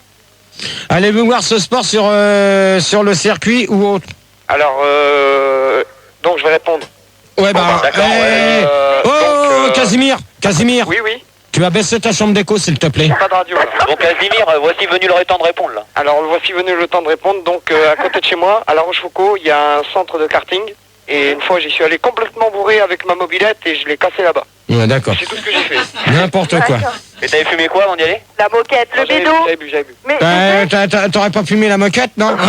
Allez-vous voir ce sport sur le circuit ou autre? Alors, donc je vais répondre. Ouais, bah, d'accord, Casimir, Oui, oui, tu vas baisser ta chambre d'écho, s'il te plaît. pas de radio là. Donc Casimir, voici venu le temps de répondre là. Alors voici venu le temps de répondre. Donc à côté de chez moi, à La Rochefoucauld, il y a un centre de karting. Et une fois, j'y suis allé complètement bourré avec ma mobilette et je l'ai cassé là-bas. Ouais, d'accord. C'est tout ce que j'ai fait. N'importe quoi. Et t'avais fumé quoi avant d'y aller? La moquette, le bédo. J'avais bu. Mais T'aurais pas fumé la moquette, non? Oh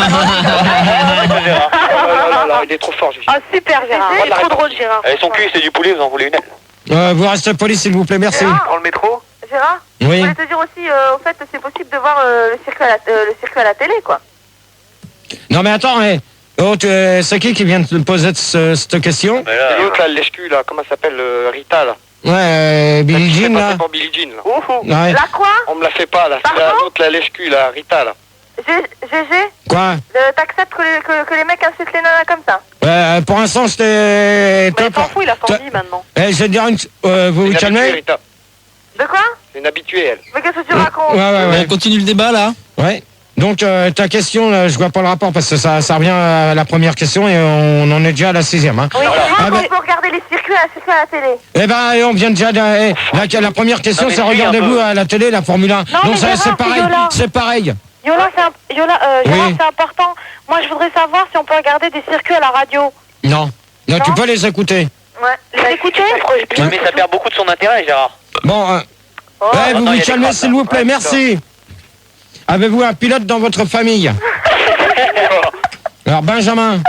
là là, il est trop fort, Gigi. Ah super Gérard. C'est trop drôle, Gérard. Allez, son cul c'est du poulet, vous en voulez une? Vous restez poli, s'il vous plaît, merci. Prends le métro. Gérard, Oui. je voulais te dire aussi, au fait, c'est possible de voir le circuit à la télé, quoi. Non, mais attends, c'est qui vient de te poser cette question? Mais là, Et l'autre là, le lèche-cul là, comment ça s'appelle Rita là. Ouais, Billie Qui Jean, s'est passé là. pour Billie Jean là. Ouais. La quoi? On me la fait pas là. C'est Pardon l'autre la lèche-cul là, Rita là. GG, Quoi? t'acceptes que les mecs insultent les nanas comme ça? Ouais, pour l'instant, c'était... Mais il s'en fout, il a 110 maintenant. Je vais te dire une... vous C'est vous une habituée, calmez? Rita. De quoi? C'est une habituée elle. Mais qu'est-ce que tu racontes? Ouais. On continue le débat là. Ouais. Donc ta question, là, je vois pas le rapport parce que ça revient à la première question et on en est déjà à la 6e. Hein. Oui, Ah, on peut regarder les circuits à la télé. Eh ben, et on vient déjà. La première question, Non, mais c'est suis regardez-vous un peu. à la télé la Formule 1. Non, Donc mais ça, Gérard, c'est pareil. Yola. C'est pareil. Yola, Gérard, Oui. c'est important. Moi, je voudrais savoir si on peut regarder des circuits à la radio. Non. Non, tu peux les écouter. Ouais. Les écouter Oui, mais ça perd beaucoup de son intérêt, Gérard. Bon. Oh, vous attends, il y vous a des calmez, crasses, s'il vous plaît. Merci. Avez-vous un pilote dans votre famille? Alors, Benjamin.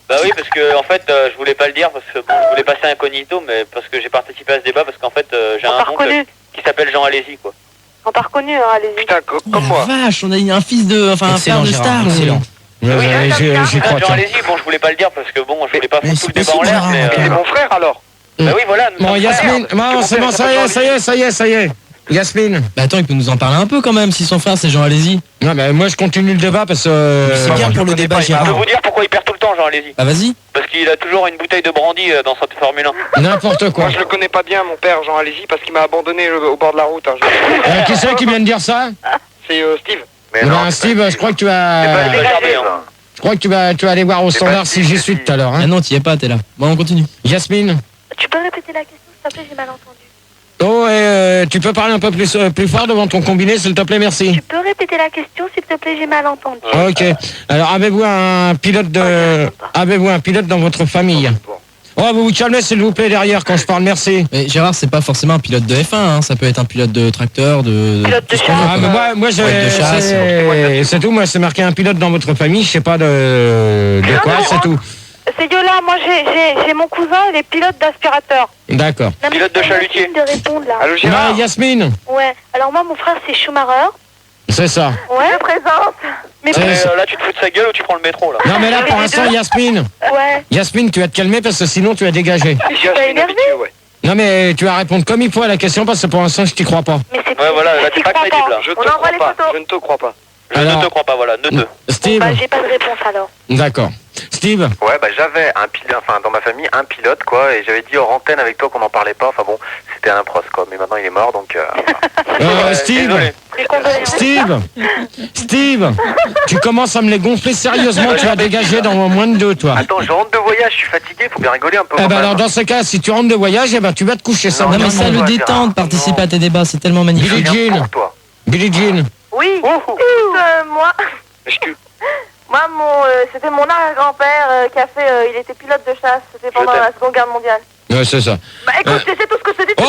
Bah oui, parce que en fait, je voulais pas le dire parce que bon, je voulais passer incognito, mais parce que j'ai participé à ce débat parce qu'en fait, j'ai un oncle qui s'appelle Jean Alési, quoi. On t'a reconnu, hein, allez-y. Putain, comme Oh, moi. la vache, on a un fils de. Enfin, un Excellent, frère de Gérard, star. excellent. J'y crois. Jean tiens. Alési, bon, je voulais pas le dire parce que bon, je voulais pas Mais foutre tout le c'est débat en l'air, possible, mais. C'est mon frère alors. Bah oui, voilà. Bon, notre Yasmine. frère. Non, c'est bon, ça y est. Yasmine. Bah attends, il peut nous en parler un peu quand même si son frère c'est Jean Alési. Non, mais moi, je continue le débat parce que. C'est bien pour le débat, Je peux Gérard. vous dire pourquoi il perd tout le temps, Jean Alési. Bah vas-y. Parce qu'il a toujours une bouteille de brandy dans sa Formule 1. N'importe quoi. Moi, je le connais pas bien, mon père, Jean Alési, parce qu'il m'a abandonné au bord de la route. Hein. Qui c'est qui vient de dire ça? C'est Steve. Eh ben, Steve, je crois que tu vas. Regardez, hein. Je crois que tu vas aller voir au standard si j'y suis tout à l'heure. Ah Hein. non, t'y es pas, t'es là. Bon, on continue. Yasmine. Tu peux répéter la question, s'il te plaît, j'ai mal entendu. Oh, tu peux parler un peu plus fort devant ton combiné, s'il te plaît, merci. Tu peux répéter la question, s'il te plaît, j'ai mal entendu. Ok. Alors, avez-vous un pilote dans votre famille? Oh, vous vous calmez, s'il vous plaît, derrière, quand je parle, merci. Mais Gérard, c'est pas forcément un pilote de F1, hein. Ça peut être un pilote de tracteur, Pilote de ce qu'on veut, chasse. Ah, quoi. mais moi, Ouais, de chasse. c'est tout, moi, c'est marqué un pilote dans votre famille, je sais pas de quoi, c'est tout. C'est Yola, moi j'ai mon cousin, il est pilote d'aspirateur. D'accord. Non, mais Pilote de c'est chalutier. Yasmine de répondre là. Allô, Gérard. Bah, Yasmine, Ouais. Alors moi, mon frère c'est Schumacher. c'est ça. Ouais. Je présente. Mais C'est- Mais là, tu te fous de sa gueule ou tu prends le métro, là? Non, mais là, pour l'instant, Yasmine, Ouais. tu vas te calmer parce que sinon, tu vas dégager. je suis pas énervée. Ouais. Non, mais tu vas répondre comme il faut à la question parce que pour l'instant, je t'y crois pas. Mais c'est Ouais, voilà, là, t'es pas crois crédible, pas. là. Je te On envoie crois les pas. photos. Je ne te crois pas. Je Alors- ne te crois pas, voilà, ne te. Steve, Bah j'ai pas de réponse alors. d'accord. Steve, Ouais, bah j'avais un pilote, enfin dans ma famille, un pilote quoi, et j'avais dit hors antenne avec toi qu'on n'en parlait pas, enfin bon, c'était un pros quoi, mais maintenant il est mort donc... Steve, Désolé. Steve, tu commences à me les gonfler sérieusement, tu vas dégager dans moins de 2, toi. Attends, je rentre de voyage, je suis fatigué, faut bien rigoler un peu. Eh quand ben même. alors dans ce cas, si tu rentres de voyage, eh ben tu vas te coucher, ça Non, va Non mais bien. ça le non, détend Gérard. de participer Non. à tes débats, c'est tellement magnifique. Billy Bien Jean, pour toi. Billy Jean. Oui. Moi, c'était mon arrière-grand-père qui a fait, il était pilote de chasse, c'était pendant la Seconde Guerre mondiale. Ouais, c'est ça. Bah écoute, c'est tout ce que je te dis. Oh,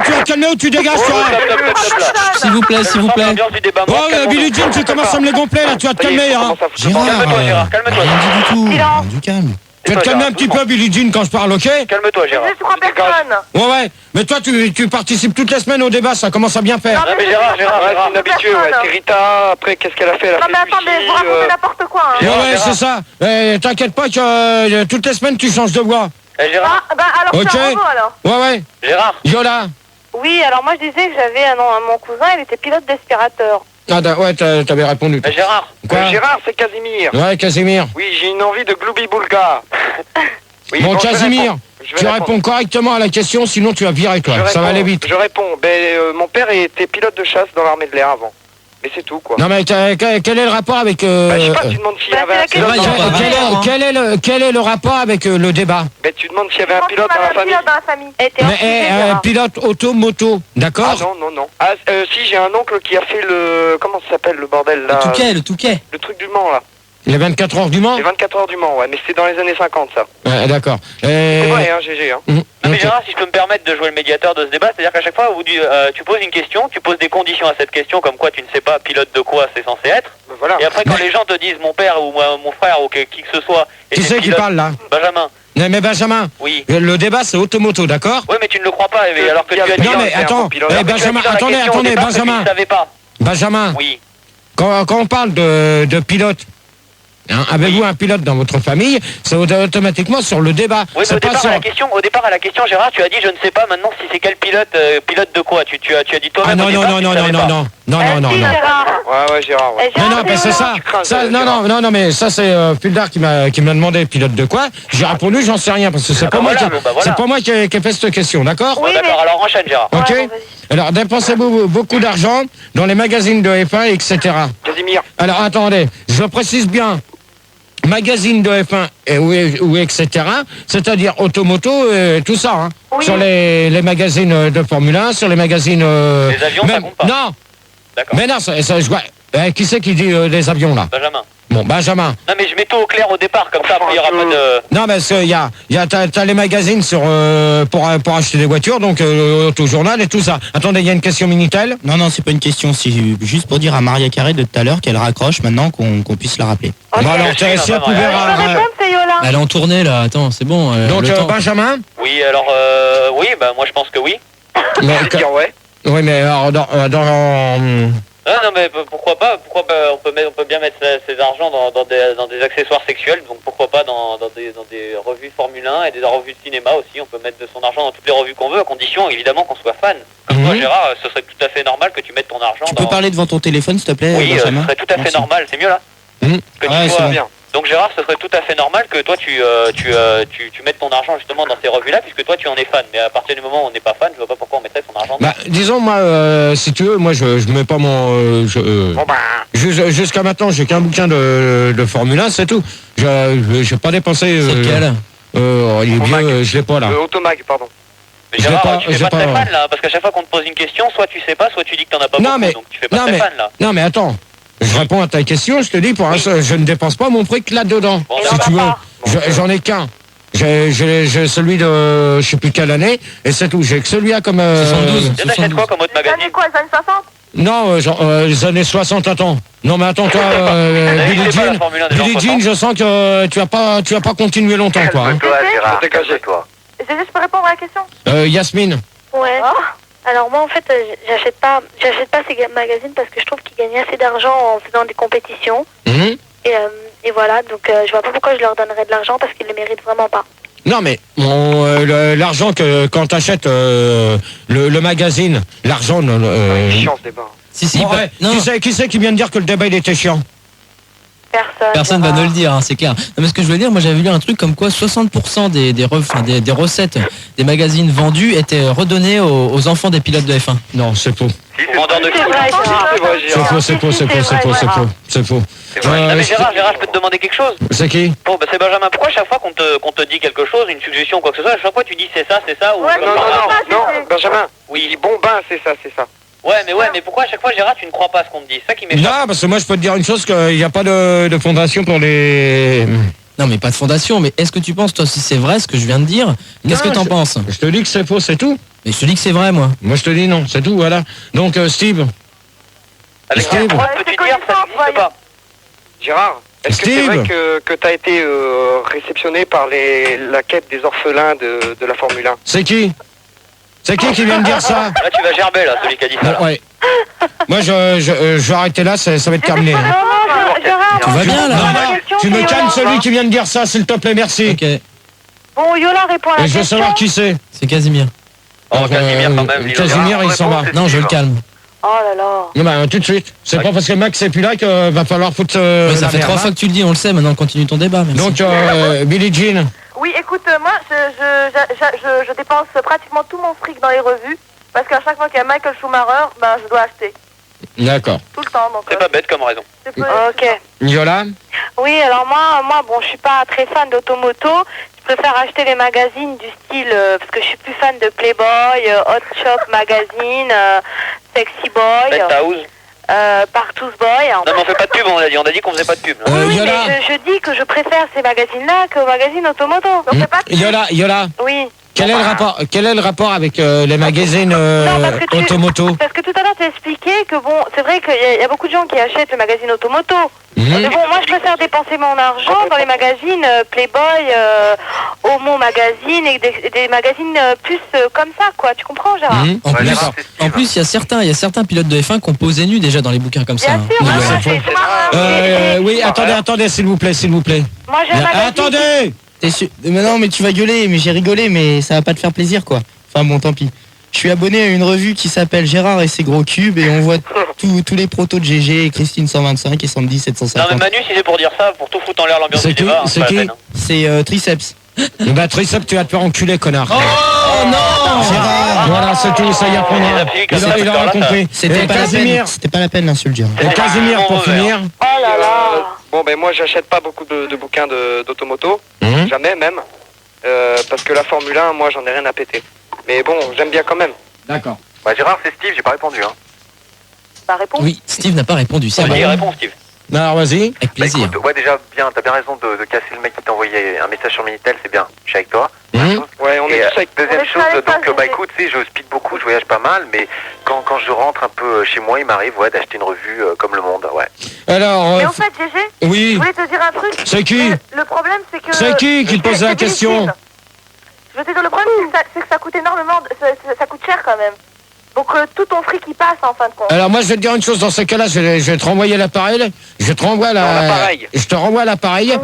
tu vas te calmer ou tu dégages, Oh, toi. stop, stop, stop, stop, là. S'il vous plaît, s'il vous plaît. L'ambiance du débat. Oh, Calmons-nous. Billy Jean, tu commences à me les gonfler, là, tu vas te Ça y est, calmer, on hein. commence à foutre le Gérard, bordel. Calme-toi, Gérard, calme-toi. Rien dit du tout. Silence. Du calme. Tu vas te calmer un petit peu, Billy Jean, quand je parle, ok? Calme-toi, Gérard. Je crois personne. Ouais, mais toi, tu participes toutes les semaines au débat, ça commence à bien faire. Non, mais Gérard, Ouais, c'est une habituée, ouais. C'est Rita, après qu'est-ce qu'elle a fait? Elle a Non fait mais attendez, Lucie, vous racontez n'importe quoi. Hein. Ouais, Gérard. c'est ça. T'inquiète pas que toutes les semaines, tu changes de voix. Eh, Gérard, Ah bah alors Ok. c'est un robot alors. Ouais. Gérard, Yola. Oui, alors moi je disais que j'avais mon cousin, il était pilote d'aspirateur. Ah, ouais, t'avais répondu. eh, Gérard. Quoi? Gérard, c'est Casimir. Ouais, Casimir. Oui, j'ai une envie de Gloubi Boulga. Oui, Bon, je vais Casimir, répondre. Je vais tu répondre. réponds correctement à la question, sinon tu vas virer, toi. Je Ça va réponds, aller vite. Je réponds. Mon père était pilote de chasse dans l'armée de l'air avant. Mais c'est tout, quoi. Non, mais quel est le rapport avec... Bah, je sais pas, tu demandes s'il y bah, avait un c'est la pilote question. dans la famille. quel est le rapport avec le débat? Bah, tu demandes s'il y avait un pilote dans la famille. Pilote dans la famille. Et t'es Mais enculé, Gérard. pilote auto-moto, d'accord? Ah non. Ah, si, j'ai un oncle qui a fait le... Comment ça s'appelle, le bordel, là? Le Touquet. Le truc du Mans, là. Les 24 heures du Mans? Les 24 heures du Mans, ouais. Mais c'était dans les années 50, ça. Ouais, d'accord. C'est vrai, hein, GG, hein. Non, mais Ok. Gérard, si je peux me permettre de jouer le médiateur de ce débat, c'est-à-dire qu'à chaque fois où tu poses une question, tu poses des conditions à cette question, comme quoi tu ne sais pas pilote de quoi c'est censé être. Bah, voilà. Et après, quand les gens te disent mon père ou moi, mon frère ou qui que ce soit, Qui était c'est qui pilote- parle, là? Benjamin. Non, mais Benjamin, Oui. le débat, c'est automoto, d'accord? Oui, mais tu ne le crois pas, mais alors que tu as dit. Non, mais attends, Benjamin, attendez, Benjamin. Tu ne savais pas. Benjamin, Oui. quand on parle de pilote, Hein, avez-vous un pilote dans votre famille? C'est automatiquement sur le débat. Oui, mais C'est au pas départ, sur... à la question, Gérard, tu as dit je ne sais pas maintenant si c'est quel pilote, pilote de quoi? Tu as dit Ah toi-même. non, au non, départ, non, tu non, savais non, pas. non, non, non, non, non, non. Ouais, Gérard, ouais. Non, non, mais c'est ça. Non, mais ça c'est Fuldar qui m'a demandé pilote de quoi. J'ai répondu, j'en sais rien parce que c'est pas moi c'est pas moi qui ai fait cette question, d'accord? Bon, d'accord, alors enchaîne, Gérard. Ok. Alors dépensez-vous beaucoup d'argent dans les magazines de F1, etc. Casimir. Alors attendez, je précise bien. Magazine de F1 ou etc. C'est-à-dire automoto, tout ça. Hein. Oui. Sur les magazines de Formule 1, sur les magazines. Les avions, ça compte pas. Non. D'accord. Mais non, ça je vois. Qui c'est qui dit les avions là? Benjamin. Bon, Benjamin. Non, mais je mets tout au clair au départ, comme ça, après, il n'y aura pas de... Non, mais t'as les magazines pour acheter des voitures, donc Autojournal et tout ça. Attendez, il y a une question Minitel. Non, non, c'est pas une question, c'est juste pour dire à Maria Carré de tout à l'heure qu'elle raccroche maintenant qu'on puisse la rappeler. Bon, alors, si elle pouvait... c'est Yola. Elle est en tournée là, attends, c'est bon. Donc, le temps. Benjamin. Oui, alors, oui, bah, moi, je pense que oui. Ouais. Oui, mais alors, Non, mais pourquoi pas on peut bien mettre ses argent dans des accessoires sexuels, donc pourquoi pas dans des revues Formule 1 et des revues de cinéma aussi, on peut mettre de son argent dans toutes les revues qu'on veut, à condition évidemment qu'on soit fan. Comme toi, Gérard, ce serait tout à fait normal que tu mettes ton argent Tu peux parler devant ton téléphone, s'il te plaît, Oui, ce Benjamin? serait tout à fait Merci. normal, c'est mieux là que tu Ouais, sois c'est bon. bien. Donc Gérard, ce serait tout à fait normal que toi tu mettes ton argent justement dans ces revues-là, puisque toi tu en es fan. Mais à partir du moment où on n'est pas fan, je vois pas pourquoi on mettrait son argent. Bah, disons, moi, si tu veux, moi, je mets pas mon... jusqu'à maintenant, j'ai qu'un bouquin de Formule 1, c'est tout. J'ai pas dépensé... C'est lequel? Il est vieux, je l'ai pas là. Automag, pardon. Mais Gérard, tu fais pas très fan là, parce qu'à chaque fois qu'on te pose une question, soit tu sais pas, soit tu dis que t'en as pas beaucoup, donc tu fais pas très fan là. Non, mais attends. Je réponds à ta question, je te dis, pour l'instant, je ne dépense pas mon fric là-dedans. Bon, si tu veux, j'en ai qu'un. J'ai celui de, je sais plus quelle année, et c'est tout. J'ai que celui-là comme... 72. Tu t'achètes quoi comme autre Les magazine? années quoi, les années 60? Non, les années 60, attends. Non, mais attends, toi, Billie Jean, je sens que tu vas pas continuer longtemps, quoi. Hein. Toi, Gérard, dégagez-toi. Je peux répondre à la question? Yasmine. Ouais. Alors moi en fait j'achète pas ces magazines parce que je trouve qu'ils gagnent assez d'argent en faisant des compétitions. Et voilà, donc je vois pas pourquoi je leur donnerais de l'argent parce qu'ils le méritent vraiment pas. Non, mais l'argent que quand t'achètes le magazine, l'argent... Chiant ce débat. Si, Bon, ouais, non. Qui c'est qui vient de dire que le débat il était chiant? Personne. Va nous le dire, hein, c'est clair. Non, mais ce que je veux dire, moi j'avais lu un truc comme quoi 60% des recettes des magazines vendus étaient redonnées aux enfants des pilotes de F1. Non, c'est faux. Vendeur de C'est vrai, Gérard. C'est faux. Non mais Gérard, je peux te demander quelque chose? C'est qui? Bon, bah c'est Benjamin, pourquoi à chaque fois qu'on te dit quelque chose, une suggestion, quoi que ce soit, à chaque fois tu dis c'est ça ou... Ouais, Non, Benjamin. Oui. Il dit bon c'est ça. Ouais, mais pourquoi à chaque fois, Gérard, tu ne crois pas à ce qu'on te dit? C'est ça qui m'échappe. Non, parce que moi je peux te dire une chose, qu'il n'y a pas de fondation pour les... Non mais pas de fondation, mais est-ce que tu penses toi si c'est vrai ce que je viens de dire? Qu'est-ce que t'en penses? Je te dis que c'est faux, c'est tout. Mais je te dis que c'est vrai moi. Moi je te dis non, c'est tout, voilà. Donc Steve. Avec Steve. quelle preuve peux-tu dire ça n'existe pas? Gérard, est-ce que c'est vrai que tu as été réceptionné par la quête des orphelins de la Formule 1? C'est qui? C'est qui vient de dire ça? Là tu vas gerber là, celui qui a dit ça. Ouais. Moi je vais arrêter là, ça va être terminé. Gérard, Tout va bien là. Tu me calmes celui qui vient de dire ça, s'il te plaît, merci. Ok. Bon, Yola répond à la Et je veux question. savoir qui c'est. C'est Casimir. Oh, Casimir quand même. Casimir, il s'en va. Non, je le calme. Oh là là. Non, bah, tout de suite. C'est pas parce que Max est plus là qu'il va falloir foutre. Ouais, ça la fait merde, 3 hein. fois que tu le dis, on le sait, maintenant continue ton débat. Merci. Donc, Billie Jean. Oui, écoute, moi, je dépense pratiquement tout mon fric dans les revues, parce qu'à chaque fois qu'il y a Michael Schumacher, ben, je dois acheter. D'accord. Tout le temps, donc... C'est pas bête comme raison. Ok. Yola. Oui, alors moi, bon, je suis pas très fan d'automoto. Je préfère acheter les magazines du style, parce que je suis plus fan de Playboy, Hot Shop Magazine, Sexy Boy, Penthouse. Partous Boy. Non mais on fait pas de pub, on a dit qu'on faisait pas de pub. Oui, mais je dis que je préfère ces magazines-là qu'aux magazines automoto. Donc c'est pas de pub. Yola. Oui. Quel est le rapport avec les magazines automoto? Parce que tout à l'heure, tu as expliqué que bon, c'est vrai qu'il y a beaucoup de gens qui achètent le magazine Automoto. Mais bon, moi, je préfère dépenser mon argent dans les magazines Playboy, Homo Magazine et des magazines plus comme ça, quoi. Tu comprends, Gérard? En plus, il y a certains pilotes de F1 qui ont posé nu déjà dans les bouquins comme ça. Bien sûr, oui, attendez, s'il vous plaît. Moi, j'ai un magazine. Attendez! T'es sûr? Mais non, mais tu vas gueuler, mais j'ai rigolé, mais ça va pas te faire plaisir, quoi. Enfin bon, tant pis. Je suis abonné à une revue qui s'appelle Gérard et ses gros cubes et on voit tous les protos de GG, Christine 125 et Sandy 750. Non mais Manu, si c'est pour dire ça, pour tout foutre en l'air l'ambiance du débat, c'est qui? C'est Triceps. Bah Triceps, tu vas te faire enculer, connard. Oh non, Gérard. Voilà, c'est tout, ça y apprendra. Il aura compris. C'était pas la peine l'insulte, Gérard. Et Casimir, pour finir. Oh là là. Bon, ben moi, j'achète pas beaucoup de bouquins d'automoto. Jamais, même. Parce que la Formule 1, moi, j'en ai rien à péter. Mais bon, j'aime bien quand même. D'accord. Bah Gérard, c'est Steve, j'ai pas répondu. Hein. Bah, réponds. Oui, Steve n'a pas répondu, c'est Vas-y, vrai. réponds Steve. Alors vas-y. Avec plaisir. Bah, écoute, ouais, déjà, bien, t'as bien raison de casser le mec qui t'a envoyé un message sur Minitel, c'est bien, je suis avec toi. Ouais, on est tous avec. Deuxième On est chose, tous avec donc, toi, bah GG. écoute, tu sais, je speed beaucoup, je voyage pas mal, mais quand je rentre un peu chez moi, il m'arrive, d'acheter une revue comme Le Monde, ouais. Alors, Mais en fait, GG, oui. je voulais te dire un truc. C'est qui? Le problème, c'est que... C'est qui te pose la question? Je veux te dire, le problème, c'est que ça coûte énormément, ça coûte cher quand même. Donc tout ton fric qui passe en fin de compte. Alors moi je vais te dire une chose, dans ces cas-là, je vais te renvoyer l'appareil, je te renvoie l'appareil.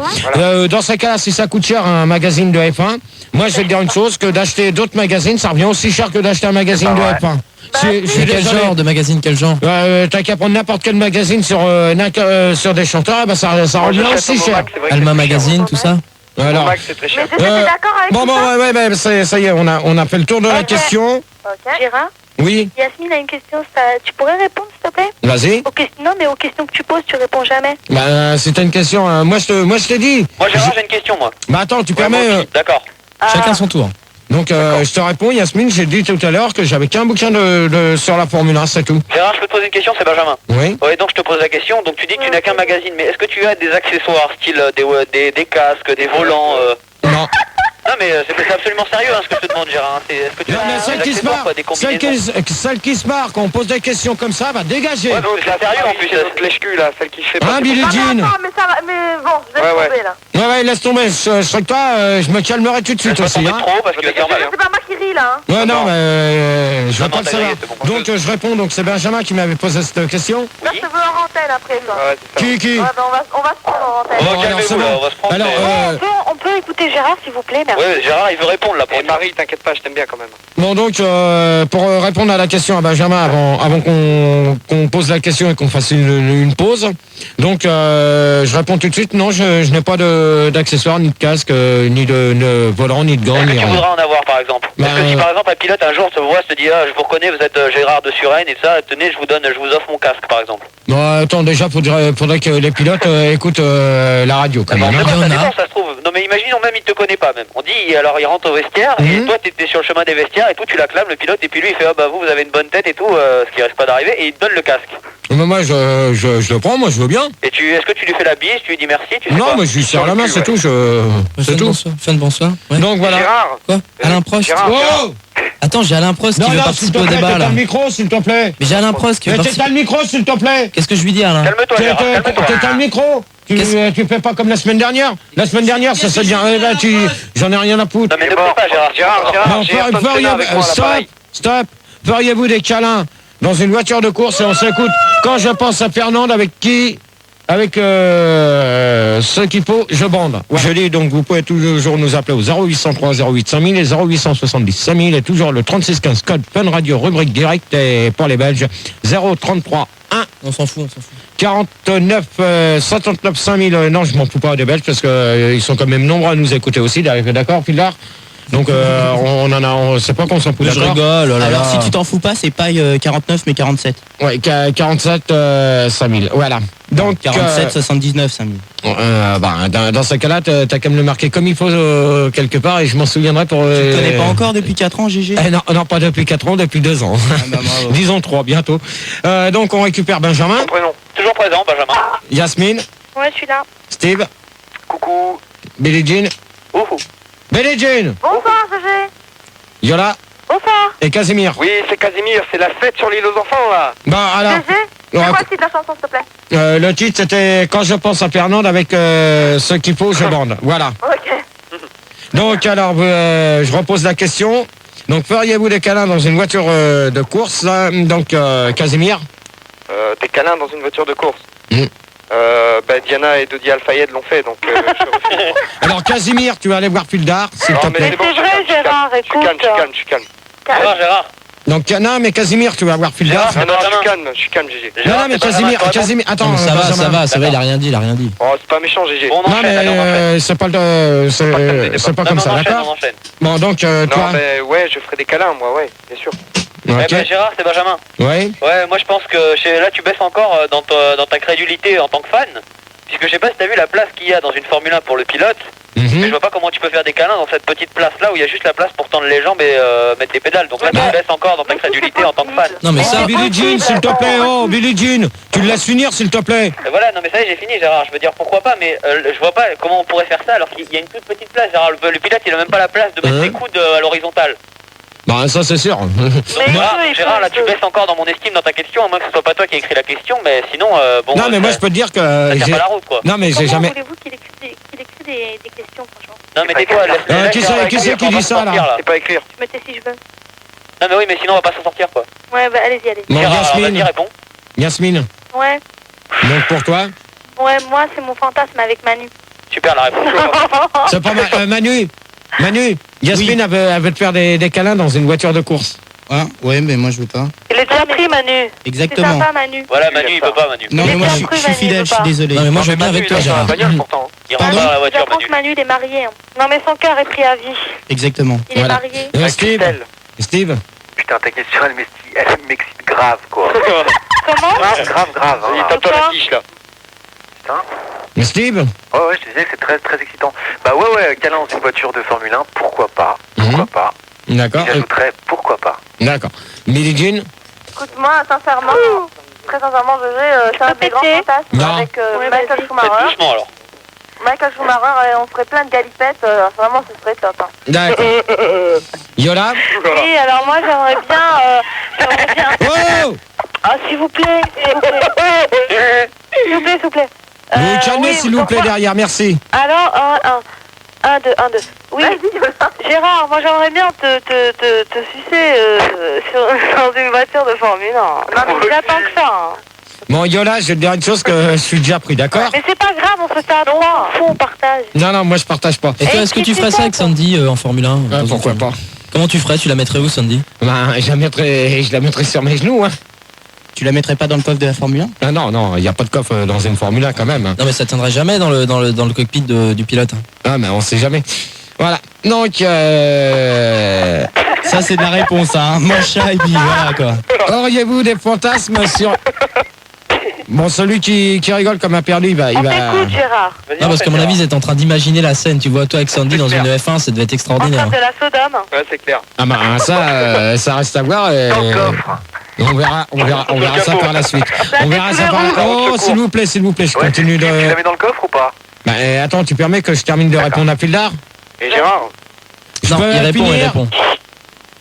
Dans ces cas-là, si ça coûte cher un magazine de F1, moi je vais te dire une chose, que d'acheter d'autres magazines, ça revient aussi cher que d'acheter un magazine de F1. Quel genre de magazine, quel genre? T'as qu'à prendre n'importe quel magazine sur des chanteurs, bah ça revient aussi cher. Alma Magazine, tout ça? Alors, c'est très cher. Mais t'es d'accord avec bon, tout ça? ouais, ça y est, on a fait le tour de la question. Ok. Gérard, Oui, Yasmine a une question, tu pourrais répondre s'il te plaît? vas-y. Non, mais aux questions que tu poses, tu réponds jamais. Bah, c'était une question, moi je t'ai dit. Moi Gérard, j'ai une question moi. Bah attends, tu permets... D'accord. Chacun son tour. Donc je te réponds, Yasmine, j'ai dit tout à l'heure que j'avais qu'un bouquin sur la Formule 1, c'est tout. Gérard, je peux te poser une question, c'est Benjamin. Oui. Ouais, donc je te pose la question, donc tu dis que tu n'as qu'un magazine, mais est-ce que tu as des accessoires, style des casques, des volants Non. Non mais c'est absolument sérieux ce que je te demande Gérard. Est-ce que tu Non, mais as celle des qui se accessoires, marre, quoi, des combinaisons? celle qui se marre, quand on pose des questions comme ça, va dégager. Ouais, donc c'est sérieux en plus. Notre lèche-cul, là, celle qui fait pas. Hein, Billie Ah, mais Jean? attends, mais ça va, mais bon, je vais tomber là. Ouais, laisse tomber, je serai que toi, je me calmerai tout de suite Pas aussi. tomber Hein. trop parce qu'il va faire mal. C'est pas moi qui ris là. Hein. Ouais, non, mais je vais pas le t'as savoir. grillé, c'est bon. Donc je réponds, donc c'est Benjamin qui m'avait posé cette question. Là, je te veux en antenne après, toi. Ouais, c'est ça. Qui Ouais, bah, on va se prendre en antenne. Oh, alors, calmez-vous, c'est bon. là, on va se prendre. Alors, On peut écouter Gérard, s'il vous plaît, merci. Ouais, Gérard, il veut répondre là pour Et Marie, t'inquiète pas, je t'aime bien quand même. Bon donc pour répondre à la question à Benjamin avant qu'on pose la question et qu'on fasse une pause. Donc je réponds tout de suite, non, je n'ai pas d'accessoires, ni de casque, ni de volant, ni de gants, Est-ce ni que tu rien. voudras en avoir par exemple? Bah, Est-ce que si par exemple un pilote un jour te voit, te dit ah je vous reconnais, vous êtes Gérard de Suresnes et ça, tenez, je vous offre mon casque par exemple. Bon, attends, déjà faudrait que les pilotes écoutent la radio quand Bon, même. c'est Hein. pas, ça dépend, ça se trouve. Non mais imaginons même il te connaît pas même. On dit alors il rentre au vestiaire et toi t'étais sur le chemin des vestiaires et tout, tu l'acclames le pilote et puis lui il fait ah bah vous avez une bonne tête et tout, ce qui risque pas d'arriver et il te donne le casque. Mais moi je le prends, moi je veux bien. Et est-ce que tu lui fais la bise, tu lui dis merci, tu sais Non, quoi? mais je lui serre la main, c'est tout. C'est tout. Fin de bonsoir. Ouais. Donc voilà. Gérard, Quoi? Alain Prost? Gérard, Oh Attends, j'ai Alain Prost qui veut s'il participer te au plaît, débat t'as là. le micro, s'il te plaît. Mais j'ai Alain Prost qui veut Mais participer. t'as le micro, s'il te plaît. Qu'est-ce que je lui dis, Alain? Calme-toi Gérard, calme-toi. T'as le micro. Tu fais pas comme la semaine dernière. La semaine dernière, ça s'est bien. Là, j'en ai rien à foutre. Non mais ne pleure pas Gérard. Non, stop. Feriez-vous des câlins dans une voiture de course et on s'écoute. Quand je pense à Fernande, avec ce qu'il faut, je bande. Ouais. Je dis donc, vous pouvez toujours nous appeler au 0803 08 5000 et 0870 5000 et toujours le 3615 code Fun Radio rubrique direct et pour les Belges 033 1. On s'en fout. 49 59 5000. Non, je m'en fous pas des Belges parce que ils sont quand même nombreux à nous écouter aussi. D'accord, Pilar? Donc c'est pas qu'on s'en fout. Je rigole. Oh là Alors là. si tu t'en fous pas, c'est pas 49 mais 47. Ouais, 47 5000. Voilà. Donc 47 79 5000. dans ce cas-là, t'as quand même le marqué comme il faut quelque part et je m'en souviendrai pour. Tu connais pas encore depuis 4 ans, GG? Non, pas depuis 4 ans, depuis 2 ans. Bravo. Disons 3 bientôt. Donc on récupère Benjamin, Toujours présent Benjamin. Yasmine, Ouais, je suis là. Steve, coucou. Billie Jean. Ouhou. Billie Jean. Bonsoir, GG. Yola Bonsoir. et Casimir. Oui, c'est Casimir, c'est la fête sur l'île aux enfants, là. Bah alors, GG, c'est quoi le titre de la chanson, s'il te plaît? le titre c'était Quand je pense à Fernande avec ce qu'il faut, je bande. Voilà. Ok. Donc alors, je repose la question. Donc feriez-vous des câlins dans une voiture de course là? Donc Casimir. Des câlins dans une voiture de course. Mm. Diana et Dodi Al-Fayed l'ont fait, donc je refuse. Alors Casimir, tu vas aller voir Fildar, s'il te Non, mais plaît. c'est bon, c'est vrai, Gérard, je suis calme, je suis calme. Gérard. Donc non, mais Casimir, tu vas voir Fildar. Non, je suis calme, GG. Non, mais Casimir, attends, Non, ça Benjamin. va, il a rien dit. Oh, c'est pas méchant, GG. On Non, enchaîne, allez, on enchaîne. mais c'est pas c'est pas comme ça, on d'accord? enchaîne. Bon, donc Non, toi. mais ouais, je ferai des câlins, moi, ouais, bien sûr. Ok. Gérard, c'est Benjamin. Ouais. Ouais, moi je pense que là tu baisses encore dans ta crédulité en tant que fan. Puisque je sais pas si t'as vu la place qu'il y a dans une Formule 1 pour le pilote. Mais je vois pas comment tu peux faire des câlins dans cette petite place là où il y a juste la place pour tendre les jambes et mettre les pédales. Donc là tu baisses encore dans ta crédulité en tant que fan. Non, mais ça, Billie Jean, s'il te plaît, oh, Billie Jean, tu le laisses finir, s'il te plaît. Et voilà, non mais ça y est, j'ai fini Gérard, je veux dire pourquoi pas, mais je vois pas comment on pourrait faire ça alors qu'il y a une toute petite place. Gérard, le pilote il a même pas la place de mettre ses coudes à l'horizontale. Bah ça c'est sûr. Gérard, là tu baisses encore dans mon estime dans ta question, à moins que ce soit pas toi qui ai écrit la question, mais sinon bon. Non mais moi je peux te dire que ça tient pas la route quoi. Non mais j'ai Comment jamais. voulez-vous qu'il écrit des questions, franchement? Non mais tais-toi, laisse-le. Qui c'est qui dit ça là? C'est pas écrire. Je me tais si je veux. Non mais oui, mais sinon on va pas s'en sortir quoi. Ouais, bah allez-y, allez-y. Bon, Gérard, alors, Yasmine. vas-y, réponds. Yasmine. Ouais. Donc pour toi, Ouais, moi, c'est mon fantasme avec Manu. Super la réponse. c'est pas Manu. Yasmine elle veut te faire des câlins dans une voiture de course. Ah, ouais, mais moi je veux pas. Il est déjà pris, Manu. C'est Exactement. sympa, Manu. Voilà, Manu il peut pas, Manu. Non, mais moi je Manu, suis fidèle, il je suis veut pas. désolé. Non, mais moi je veux bien avec toi, Dans la Gérard. bagnole, pourtant. Il rentre Pardon dans la Je voiture, pense Manu. que Manu, il est marié. Hein. Non, mais son cœur est pris à vie. Exactement. Il est Voilà. marié. Steve. Steve. Putain, ta question, elle m'excite grave, quoi. Comment? Grave, Il hein. tape la fiche, là. Putain. Steve. Ouais, je te disais que c'est très, très excitant. Bah ouais, câlin dans une voiture de Formule 1, pourquoi pas. Pourquoi pas. D'accord. J'ajouterais pourquoi pas. D'accord. Billie Jean. Écoute-moi, sincèrement, très sincèrement, GG, c'est un des grands fantasmes Non. avec Ouais, Michael vas-y. Faites Schumacher. doucement alors. Michael Schumacher, on ferait plein de galipettes, vraiment, ce serait top. Hein. D'accord. Yola. Oui, alors moi, j'aimerais bien... Oh. Ah, s'il vous plaît, s'il vous plaît. S'il vous plaît, s'il vous plaît. Vous vous calmez oui, s'il vous plaît pourquoi- derrière, merci. Alors, 1, 2. Oui, Gérard, moi j'aimerais bien te sucer dans une voiture de Formule 1. Non, mais j'attends que ça. Hein. Bon Yola, je vais te dire une chose que je suis déjà pris, d'accord? Mais c'est pas grave, on se fait à 3. Faut on partage. Non, moi je partage pas. Et toi, est-ce que tu ferais ça avec Sandy en Formule 1? Ah, pourquoi pas? Comment tu ferais? Tu la mettrais où, Sandy? Ben, je la mettrai sur mes genoux, hein. Tu la mettrais pas dans le coffre de la Formule 1? Ah non, il n'y a pas de coffre dans une Formule 1 quand même. Hein. Non, mais ça tiendrait jamais dans le cockpit du pilote. Ah, mais on sait jamais. Voilà. Donc, Ça c'est de la réponse, hein. Mon chat et puis voilà quoi. auriez-vous des fantasmes sur... Bon, celui qui rigole comme un perdu, il va... On t'écoute, Gérard. Non, parce qu'à mon avis, ils étaient en train d'imaginer la scène. Tu vois, toi avec Sandy dans une F1, ça devait être En extraordinaire. train de la Sodome. Ouais, c'est clair. Ah bah ça reste à voir. Dans le coffre. On verra ça par la suite. On verra ça par la... Oh, s'il vous plaît, je Ouais, continue tu la de... mets dans le coffre ou pas? Bah, attends, tu permets que je termine de répondre à Fildar? Et Gérard? Je Non, peux il répond.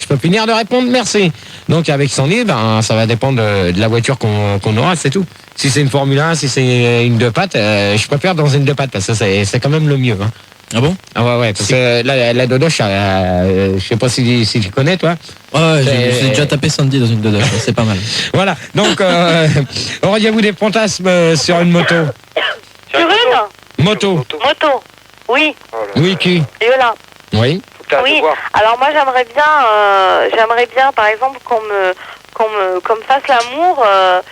Je peux finir de répondre, merci. Donc avec Sandy, ben, ça va dépendre de la voiture qu'on aura, c'est tout. Si c'est une Formule 1, si c'est une 2 pattes, je préfère dans une 2 pattes parce que c'est quand même le mieux. Hein. Ah bon? Ah ouais, parce que la Dodoche, je sais pas si tu connais, toi. Ouais, j'ai déjà tapé Sandy dans une Dodoche, c'est pas mal. Voilà, donc auriez-vous des fantasmes sur une moto? Sur une Moto. Oui. Oui, qui? Yola. Oui. Faut que t'arrêtes Oui. de voir. Alors moi j'aimerais bien par exemple qu'on me fasse l'amour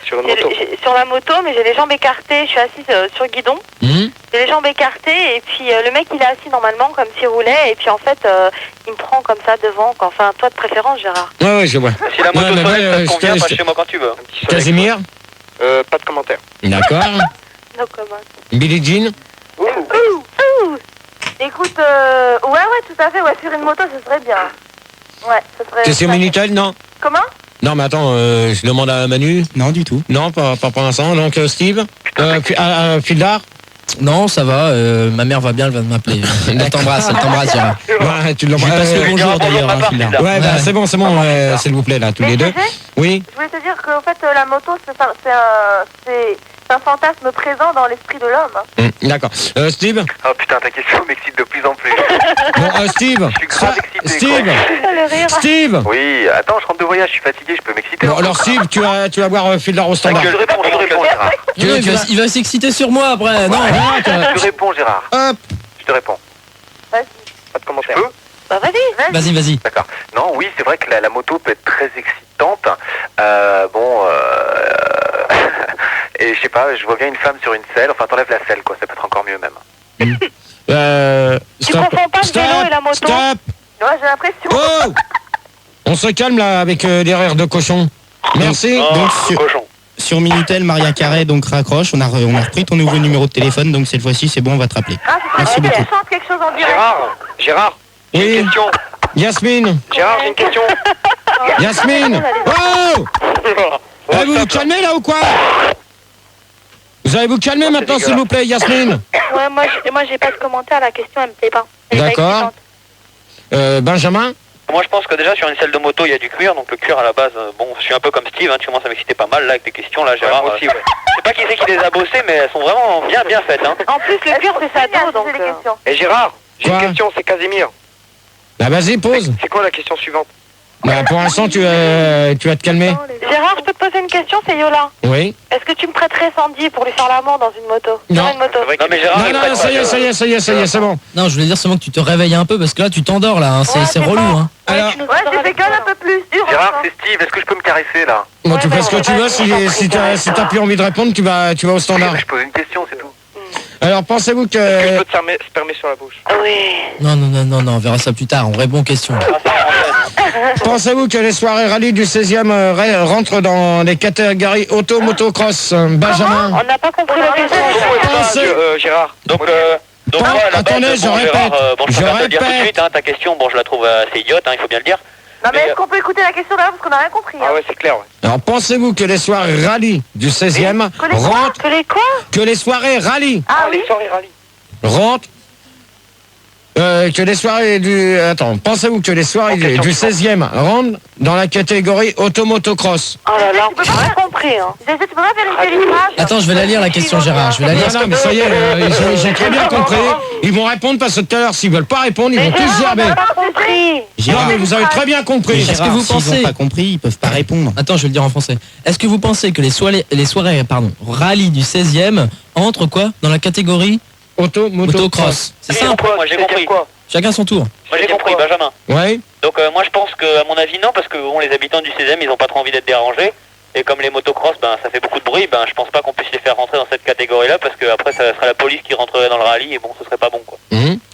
Sur une moto. sur la moto, mais j'ai les jambes écartées, je suis assise sur le guidon, Mhm. j'ai les jambes écartées et puis le mec il est assis normalement comme s'il roulait et puis en fait il me prend comme ça devant, quoi. Enfin toi de préférence Gérard. Ouais, je vois. Si la moto Ouais, mais soleil, moi, ça te convient, je passe te- chez moi quand tu veux. Un petit soleil. Casimir. Pas de commentaire. D'accord. Donc comment Billie Jean. Écoute, ouais tout à fait, ouais sur une moto ce serait bien. Ouais, ce serait. T'es sur Minitel, non? Comment? Non, mais attends, je demande à Manu. Non du tout. Non, pas pour l'instant. Donc Steve, Fildar. Non, ça va. Ma mère va bien, elle va m'appeler. Elle t'embrasse, Gérard. Ouais, tu Je lui passe le bonjour d'ailleurs. hein, Phil. Ouais, bah, c'est bon, s'il vous plaît, là, tous les deux. Oui. Je voulais te dire qu'en fait, la moto, c'est un fantasme présent dans l'esprit de l'homme. D'accord. Steve. Oh putain, ta question m'excite de plus en plus. Bon, Steve. Je suis grave excité. Steve. Le rire. Steve. Oui, attends, je rentre de voyage, je suis fatigué, je peux m'exciter. Bon, alors Steve, tu vas voir Fiddler au standard. Je réponds, Gérard. Non, il va s'exciter sur moi après. Non, Je réponds, Gérard. Hop. Je te réponds. Vas-y. Pas de commentaire. Je peux? Bah vas-y. Vas-y. D'accord. Non, oui, c'est vrai que la moto peut être très excitante. Et je sais pas, je vois bien une femme sur une selle. Enfin, t'enlèves la selle, quoi. Ça peut être encore mieux, même. Tu confonds pas le vélo et la moto? Stop. Ouais, j'ai l'impression. Oh. On se calme là avec des rires de cochon. Merci. Donc sur Minitel, Maria Carré donc raccroche. On a repris ton nouveau numéro de téléphone, donc cette fois-ci c'est bon, on va te rappeler. Ah, Merci c'est beaucoup. elle chante quelque chose en direct. Gérard, j'ai Oui. une question. Yasmine. Gérard, j'ai une question. Yasmine. Oh. Vous vous calmez là ou quoi? Vous allez vous calmer maintenant s'il vous plaît, Yasmine. Ouais, moi j'ai pas de commentaire, la question elle me plaît pas. Elle est pas D'accord. excitante. Benjamin. Moi je pense que déjà sur une selle de moto il y a du cuir, donc le cuir à la base, bon je suis un peu comme Steve, hein, tu commences à m'exciter pas mal là avec tes questions là Gérard. moi aussi, ouais. Je sais pas qui c'est qui les a bossées mais elles sont vraiment bien faites. Hein. En plus, le cuir, c'est sa dos, donc... Et Gérard, j'ai Quoi une question, c'est Casimir. Bah vas-y, pose. C'est quoi la question suivante? Bah pour l'instant tu vas te calmer. Gérard, je peux te poser une question, c'est Yola. Oui. Est-ce que tu me prêterais Sandy pour lui faire l'amour dans une moto? Non. Sur une moto. Non mais Gérard, il Non, prête ça y pas, est, c'est bon. Non, je voulais dire seulement que tu te réveilles un peu parce que là tu t'endors là. Hein. C'est relou. Hein. Alors, Ouais, j'ai fait gueule un peu plus dur. Gérard, c'est Steve, est-ce que je peux me caresser, là? bon, tu fais ce que tu veux. Si t'as plus envie de répondre, tu vas au standard. Je pose une question, c'est tout. Alors pensez-vous Est-ce que je que... peux te spermer sur la bouche? Oui. Non, on verra ça plus tard. On répond aux questions. Pensez-vous que les soirées rallye du 16e rentrent dans les catégories auto-motocross? Benjamin. On n'a pas compris la question. Gérard. Donc quoi, à la Attendez, base, je bon, répète. Gérard, bon, je préfère te le dire tout de répète. suite, hein, ta question, bon je la trouve assez idiote, hein, il faut bien le dire. Non, mais est-ce qu'on peut écouter la question d'avant parce qu'on n'a rien compris? Ah ouais, c'est clair, ouais. Alors pensez-vous que les soirées rallye du 16e Que les quoi? rentrent... Que les quoi? Que les soirées rallye Ah oui. Les soirées rallye. rentrent... que les soirées du... Attends, pensez-vous que les soirées du 16e rentrent dans la catégorie auto-motocross? Oh là là, tu peux pas rien compris. Hein. Tu peux pas vérifier l'image? Attends, je vais la lire la question, Gérard. Je vais la lire. Non, mais ça y est, ils ont très bien compris. Ils vont répondre parce que tout à l'heure, s'ils veulent pas répondre, ils vont tous gerber. On n'a pas compris. Non, mais vous avez très bien compris. Est-ce que vous S'ils pensez... n'ont pas compris, ils peuvent pas répondre. Attends, je vais le dire en français. Est-ce que vous pensez que les soirées rallye du 16e entrent quoi? Dans la catégorie motocross? C'est ça? Moi j'ai compris. Chacun son tour. Moi j'ai compris, Benjamin. Ouais. Donc moi je pense que à mon avis non, parce que bon, les habitants du 16e ils ont pas trop envie d'être dérangés. Et comme les motocross, ben ça fait beaucoup de bruit, ben je pense pas qu'on puisse les faire rentrer dans cette catégorie-là, parce que après ça serait la police qui rentrerait dans le rallye et bon ce serait pas bon quoi.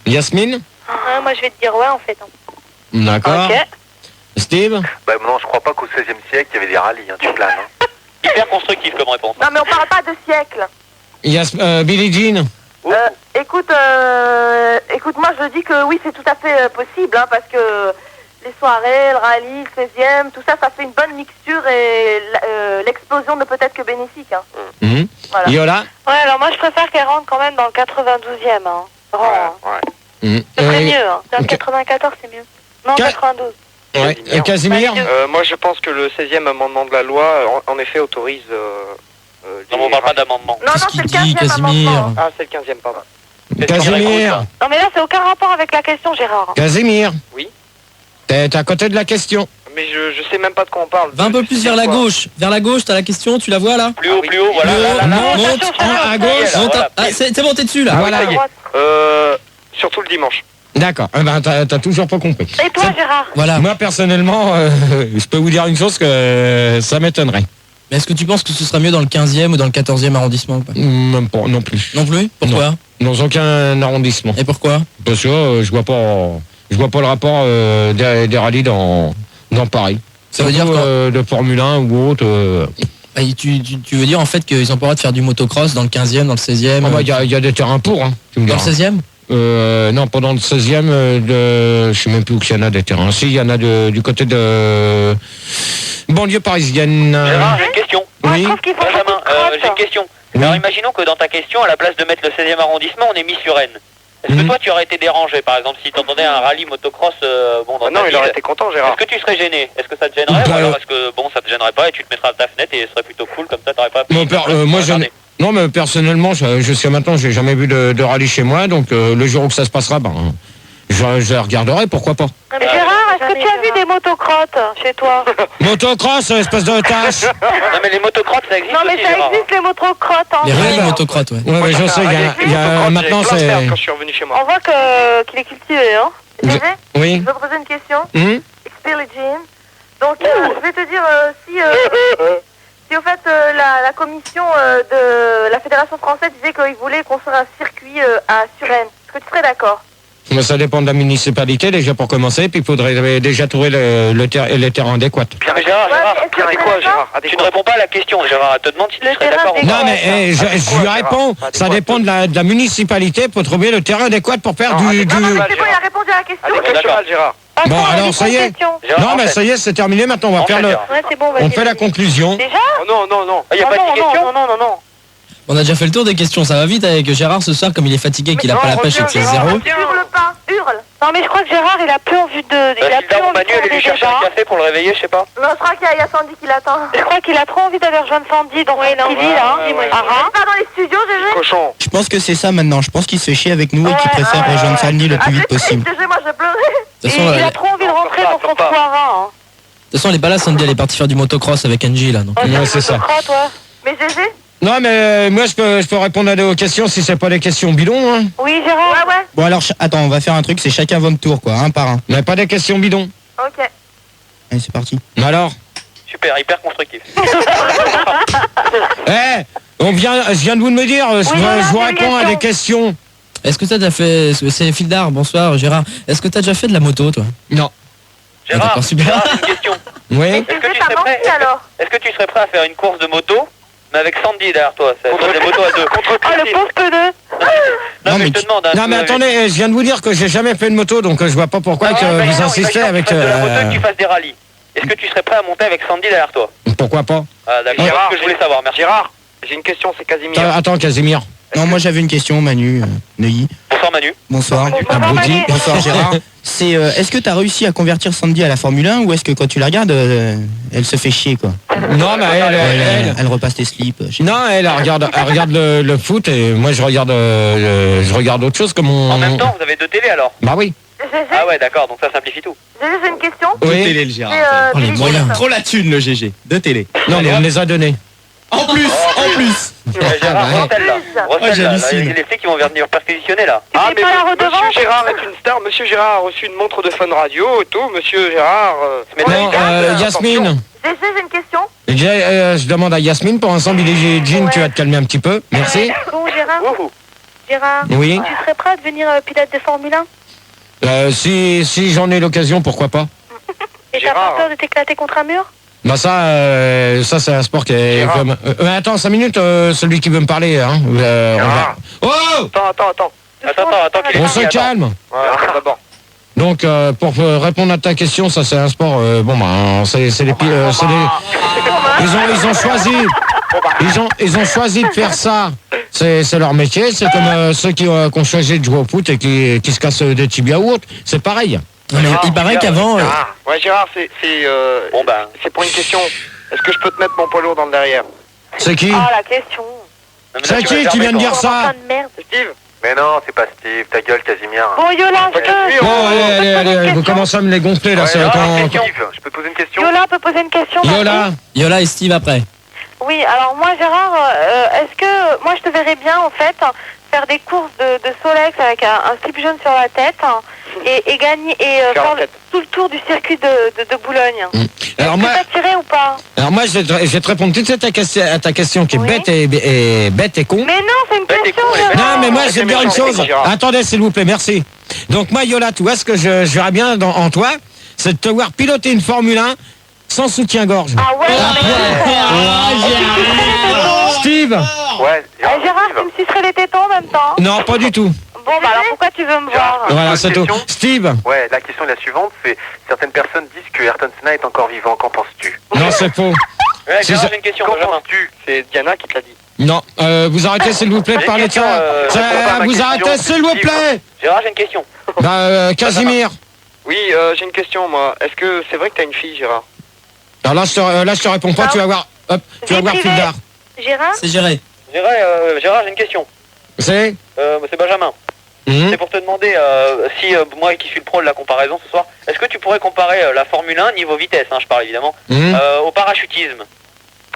Yasmine. Ouais, moi je vais te dire ouais en fait. Hein. D'accord. Ok. Steve. Bah non, je crois pas qu'au 16e siècle, il y avait des rallyes, hein, tu planes. Hein. Hyper constructif comme réponse. Non, mais on parle pas de siècle. Billie Jean. Écoute, moi je dis que oui, c'est tout à fait possible, hein, parce que les soirées, le rallye, le 16e, tout ça, ça fait une bonne mixture et l'explosion ne peut être que bénéfique. Hein. Voilà. Yola. Ouais, alors moi je préfère qu'elle rentre quand même dans le 92e. Hein. Ouais. Ce serait mieux. Hein. Dans le 94 c'est mieux. Non, Ca- 92. Ouais. Casimir. Moi je pense que le 16e amendement de la loi en effet autorise... Non, on parle pas d'amendement. Non, Qu'est-ce c'est qu'il le dit, 15e Casimir? amendement. Ah, c'est le 15e, pardon. Casimir. Non, mais là, c'est aucun rapport avec la question, Gérard. Casimir. Oui. T'es à côté de la question. Mais je sais même pas de quoi on parle. Va un peu plus vers la gauche. Vers la gauche, t'as la question, tu la vois là? Plus haut, voilà. Monte à gauche. Monte à... Ah, c'est bon, t'es dessus là. Voilà. Surtout le dimanche. D'accord. Ben, t'as toujours pas compris. Et toi, Gérard? Voilà. Moi, personnellement, je peux vous dire une chose que ça m'étonnerait. Mais est-ce que tu penses que ce sera mieux dans le 15e ou dans le 14e arrondissement ou pas? Même pas, non plus. Non plus? Pourquoi? Dans aucun arrondissement. Et pourquoi? Parce que je vois pas le rapport des rallyes dans Paris. Ça veut dire quoi de Formule 1 ou autre. Bah, tu veux dire en fait qu'ils ont pas le droit de faire du motocross dans le 15e, dans le 16e? Il y a des terrains pour. Hein, tu me dans le diras. 16e? Non, pas dans le 16e. Je sais même plus où il y en a des terrains. Si, il y en a du côté de banlieue parisienne. Gérard, j'ai une question. Oui. Benjamin, j'ai une question. Alors imaginons que dans ta question, à la place de mettre le 16e arrondissement, on est mis sur Rennes. Est-ce que toi tu aurais été dérangé, par exemple, si tu entendais un rallye motocross dans ta Non, il ville, aurait été content, Gérard. est-ce que tu serais gêné? Est-ce que ça te gênerait ou alors est-ce que ça te gênerait pas et tu te mettras à ta fenêtre et ce serait plutôt cool, comme ça t'aurais pas... Moi, non, mais personnellement, jusqu'à maintenant, j'ai jamais vu de rallye chez moi, donc le jour où ça se passera, je regarderai, pourquoi pas. Mais Gérard, est-ce que tu as vu des motocrottes chez toi? Motocross, espèce de tasse. Non mais les motocrottes ça existe Non mais aussi, ça Gérard. existe les motocrottes. Hein. Les rallyes motocrottes, ouais. Ouais, mais je sais, il y a maintenant, c'est... Quand je suis revenu chez moi. On voit qu'il est cultivé, hein. Gégé, Oui. je veux poser une question. It's Billie Jean. Donc, je vais te dire si au fait la commission de la Fédération française disait qu'ils voulaient construire un circuit à Suresnes, est-ce que tu serais d'accord? Mais ça dépend de la municipalité, déjà pour commencer, puis il faudrait déjà trouver les terrains adéquats. Mais Gérard, Bien et quoi, Gérard? tu ne réponds pas à la question, Gérard. Elle te demande si tu serais d'accord ou Non, pas. mais je lui réponds, ça dépend de la municipalité pour trouver le terrain adéquat pour faire du... Non, mais c'est bon, il a répondu à la question. D'accord. Gérard. Bon, alors ça y est. Non, mais ça y est, c'est terminé, maintenant on va faire le... Ouais, c'est bon, On fait la conclusion. Déjà? Oh non, non, non. Il n'y a pas de question? Non. On a déjà fait le tour des questions, ça va vite avec Gérard ce soir, comme il est fatigué, qu'il a pas la pêche et que c'est zéro. Hurle pas, hurle. Non mais je crois que Gérard il a plus envie de... Il a plus envie Manu, elle lui chercher un café pour le réveiller, je sais pas. Non, je crois qu'il y a Sandy qui l'attend. Je crois qu'il a trop envie d'aller rejoindre Sandy dans son TV là. Pas dans les studios, Gégé. Cochon. Je pense que c'est ça maintenant. Je pense qu'il se fait chier avec nous et qu'il préfère rejoindre Sandy le plus vite possible. Gégé, moi je pleurais. De toute façon, Il a trop envie de rentrer dans son foire. De toute façon, elle est pas là, Sandy, elle est partie faire du motocross avec Angie là. Donc. Ouais, c'est ça. Mais Gégé? Non, mais moi, je peux répondre à vos questions si c'est pas des questions bidons, hein. Oui, Gérard. Ouais. Bon alors, attends, on va faire un truc, c'est chacun votre tour, quoi, un par un. Mais pas des questions bidons. Ok. Allez, c'est parti. Alors Super, hyper constructif. je viens de vous me dire, je vous réponds à des questions. Est-ce que t'as déjà fait... C'est Fildar, bonsoir Gérard. Est-ce que t'as déjà fait de la moto, toi? Non. Gérard, d'accord, super. Gérard, une question. Oui. Est-ce que tu serais prêt à faire une course de moto, mais avec Sandy derrière toi? C'est des motos à deux. Oh, le pauvre pneu. Non, mais je te demande. Non, mais attendez, je viens de vous dire que j'ai jamais fait de moto, donc je vois pas pourquoi vous insistez avec... de la moto et que tu fasses des rallyes. Est-ce que tu serais prêt à monter avec Sandy derrière toi? Pourquoi pas? Ah d'accord, c'est ce que je voulais savoir, merci. Gérard, j'ai une question, c'est Casimir. Attends, Casimir. Non, moi j'avais une question, Manu, Neuilly. Bonsoir Manu. Bonsoir. Abruti. Bonsoir Gérard. C'est, est-ce que t'as réussi à convertir Sandy à la Formule 1 ou est-ce que quand tu la regardes, elle se fait chier, quoi? Non, mais Elle repasse tes slips. Non, elle regarde le foot et moi je regarde autre chose comme on... En même temps, vous avez deux télés alors? Bah oui. Ah ouais, d'accord, donc ça simplifie tout. J'ai une question. Oui. Deux télé, le Gérard. Oh, les moyens. Trop la thune, le GG. Deux télé. Non, mais on les a donnés. En plus. Gérard, recèle là. Recèle là. j'hallucine. Les flics qui vont venir perquisitionner là. Ah, mais pas la redevance? Monsieur Gérard est une star. Monsieur Gérard a reçu une montre de Fun Radio et tout. Monsieur Gérard... Non, Yasmine. J'ai une question. Je demande à Yasmine, pour l'instant, Billie Jean, tu vas te calmer un petit peu. Merci. Bon, Gérard. Gérard, Oui. tu serais prêt à devenir pilote de Formule 1? Si j'en ai l'occasion, pourquoi pas? Et t'as pas peur de t'éclater contre un mur? Bah ça c'est un sport qui est comme... attends, 5 minutes, celui qui veut me parler, hein. Oh! Attends. On se calme. D'abord. Donc, pour répondre à ta question, ça c'est un sport... Ils ont choisi de faire ça. C'est leur métier. C'est comme ceux qui ont choisi de jouer au foot et qui se cassent des tibias ou autre. C'est pareil. Mais il paraît qu'avant... Ouais, Gérard, c'est pour une question. Est-ce que je peux te mettre mon poids lourd dans le derrière? C'est qui? Ah, la question. C'est qui vient de dire ça? C'est Steve. Mais non, c'est pas Steve, ta gueule, Casimir. Bon, Yola, Bon, allez, vous commencez à me les gonfler là. Steve, je peux te poser une question? Yola peut poser une question. Yola et Steve après. Oui, alors moi, Gérard, est-ce que... Moi, je te verrais bien, en fait, faire des courses de Solex avec un slip jaune sur la tête et gagner et faire tout le tour du circuit de Boulogne. Alors moi, t'as tiré ou pas? Alors moi, je vais te répondre tout de suite à ta question qui est bête et con. Mais non, c'est une question. Non, mais moi, je vais te dire une chose. Attendez, s'il vous plaît, merci. Donc moi, Yola, tu vois ce que je verrais bien en toi, c'est de te voir piloter une Formule 1 sans soutien-gorge. Ah ouais. Steve. Ouais. Gérard, tu me sucerais les tétons en même temps? Non, pas du tout. Bon, bah alors pourquoi tu veux me voir? Voilà, c'est tout. Steve. Ouais, la question est la suivante, c'est certaines personnes disent que Ayrton Senna est encore vivant. Qu'en penses-tu? Non, c'est faux. Ouais, Gérard, j'ai une question, Qu'en Benjamin. penses-tu? C'est Diana qui te l'a dit. Non, vous arrêtez s'il vous plaît de parler de ça. Vous arrêtez s'il vous plaît. Gérard, j'ai une question. Casimir. Oui, j'ai une question, moi. Est-ce que c'est vrai que t'as une fille, Gérard? Alors là, je te réponds pas, tu vas voir. Hop, tu vas voir Fildar. Gérard? C'est géré. Gérard, j'ai une question. C'est Benjamin. C'est pour te demander si moi qui suis le pro de la comparaison ce soir, est-ce que tu pourrais comparer la Formule 1 niveau vitesse, je parle évidemment, au parachutisme.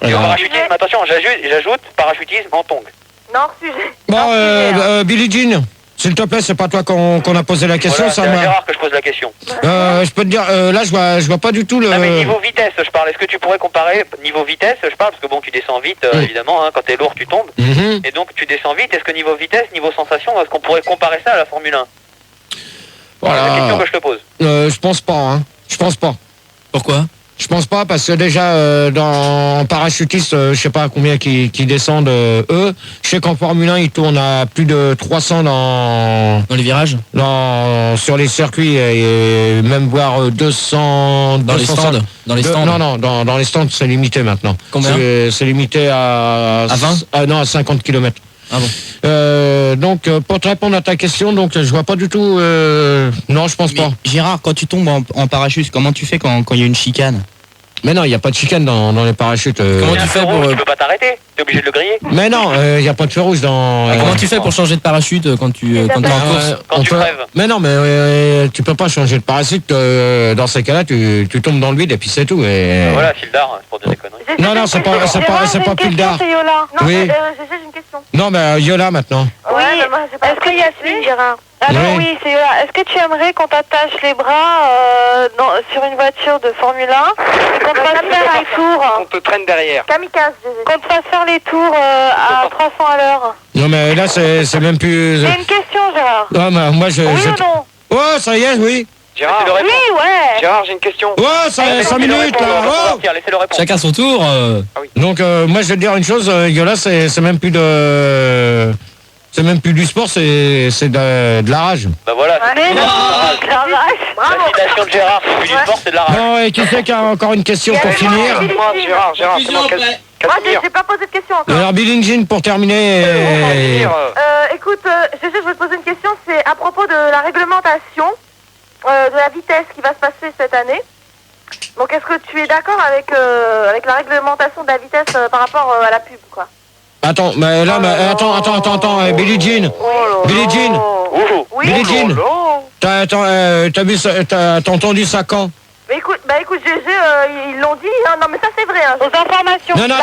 Et au parachutisme, attention, j'ajoute parachutisme en tongue. Non, sujet. Bon, Billie Jean, s'il te plaît, c'est pas toi qu'on a posé la question, Voilà, ça c'est à m'a... Gérard que je pose la question. Je peux te dire, là, je vois pas du tout le... Non mais niveau vitesse, je parle. Est-ce que tu pourrais comparer niveau vitesse, je parle, parce que bon, tu descends vite, évidemment, quand t'es lourd, tu tombes. Et donc, tu descends vite. Est-ce que niveau vitesse, niveau sensation, est-ce qu'on pourrait comparer ça à la Formule 1? Voilà. C'est la question que je te pose. Je pense pas, hein. Je pense pas. Pourquoi? Je pense pas, parce que déjà, en parachutiste, je sais pas combien qui descendent, eux. Je sais qu'en Formule 1, ils tournent à plus de 300 dans les virages, sur les circuits, et même voire 200... Dans les stands. Dans les stands. Non, dans les stands, c'est limité maintenant. Combien? C'est limité à 20 non, à 50 km. Ah bon. Donc, pour te répondre à ta question, donc je vois pas du tout... non, je pense pas. Gérard, quand tu tombes en parachute, comment tu fais quand il y a une chicane? Mais non, il n'y a pas de chicane dans les parachutes. Comment tu fais pour... Tu peux pas t'arrêter, t'es obligé de le griller. Mais non, il n'y a pas de feu rouge dans... Comment tu fais pour changer de parachute quand tu es en course? Quand tu crèves. Mais non, mais tu peux pas changer de parachute. Dans ces cas-là, tu tombes dans le vide et puis c'est tout. Et... Voilà, Fildar, c'est pour dire des conneries. Non, c'est pas Fildar. Oui. J'ai une question. Non, mais Yola maintenant. Oui, Est-ce que Yasmine, Gérard? Alors Oui. oui, c'est Yola. Est-ce que tu aimerais qu'on t'attache les bras sur une voiture de Formule 1 et qu'on te fasse faire un tour? On te traîne derrière. Kamikaze, qu'on te fasse faire les tours à 300 à l'heure. Non, mais là, c'est même plus... J'ai une question, Gérard. Non, mais moi, je... Oui ou non? Oh, ça y est, oui. Gérard, Oui, ouais. Gérard, j'ai une question. Oh, ça y est, 5 minutes, là. Oh. Laissez-le répondre. Chacun son tour. Donc, moi, je vais te dire une chose, Yola, c'est même plus de... C'est même plus du sport, c'est de la rage. Bah voilà, Mais non, la citation de Gérard, c'est plus du sport, c'est de la rage. Bon, et qui c'est qui a encore une question pour finir? Moi, Gérard, c'est moi, Moi, Casimir. j'ai pas posé de question encore. Alors, Billie Jean, pour terminer... Écoute, Gégé, je veux te poser une question, c'est à propos de la réglementation de la vitesse qui va se passer cette année. Donc, est-ce que tu es d'accord avec la réglementation de la vitesse par rapport à la pub, quoi? Attends, mais là, attends, Billie Jean. Billie Jean. Oui. Billie Jean. T'as vu ça, t'as entendu ça quand? Mais écoute, Gégé, ils l'ont dit, hein. Non mais ça c'est vrai, hein. Aux informations. Non,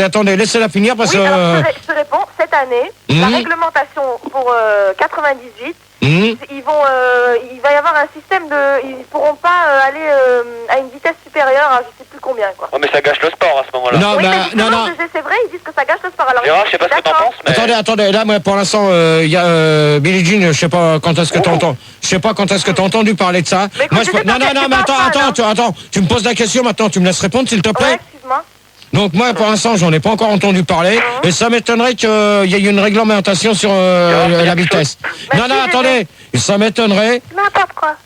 attendez, laissez-la finir parce que... Oui, alors je te réponds, cette année, la réglementation pour 98, il va y avoir un système ils pourront pas aller à une vitesse supérieure à je sais plus combien, quoi. Oh mais ça gâche le sport à ce moment-là. Non, Oui, bah, mais justement, non. Gégé, c'est vrai, ils disent que ça gâche le sport. Alors, Gérard, je sais pas ce que t'en d'accord. penses, mais... Attendez, là, moi, pour l'instant, il y a Billie Jean, je sais pas quand est-ce que t'entends. Je sais pas quand est-ce que t'as entendu parler de ça. Mais écoute, Moi, non, mais attends, tu me poses la question maintenant, tu me laisses répondre, s'il te plaît. Ouais, excuse-moi. Donc moi, pour l'instant, j'en ai pas encore entendu parler, et ça m'étonnerait qu'il y ait une réglementation sur la vitesse. Mais Non, si, attendez, ça m'étonnerait. N'importe quoi.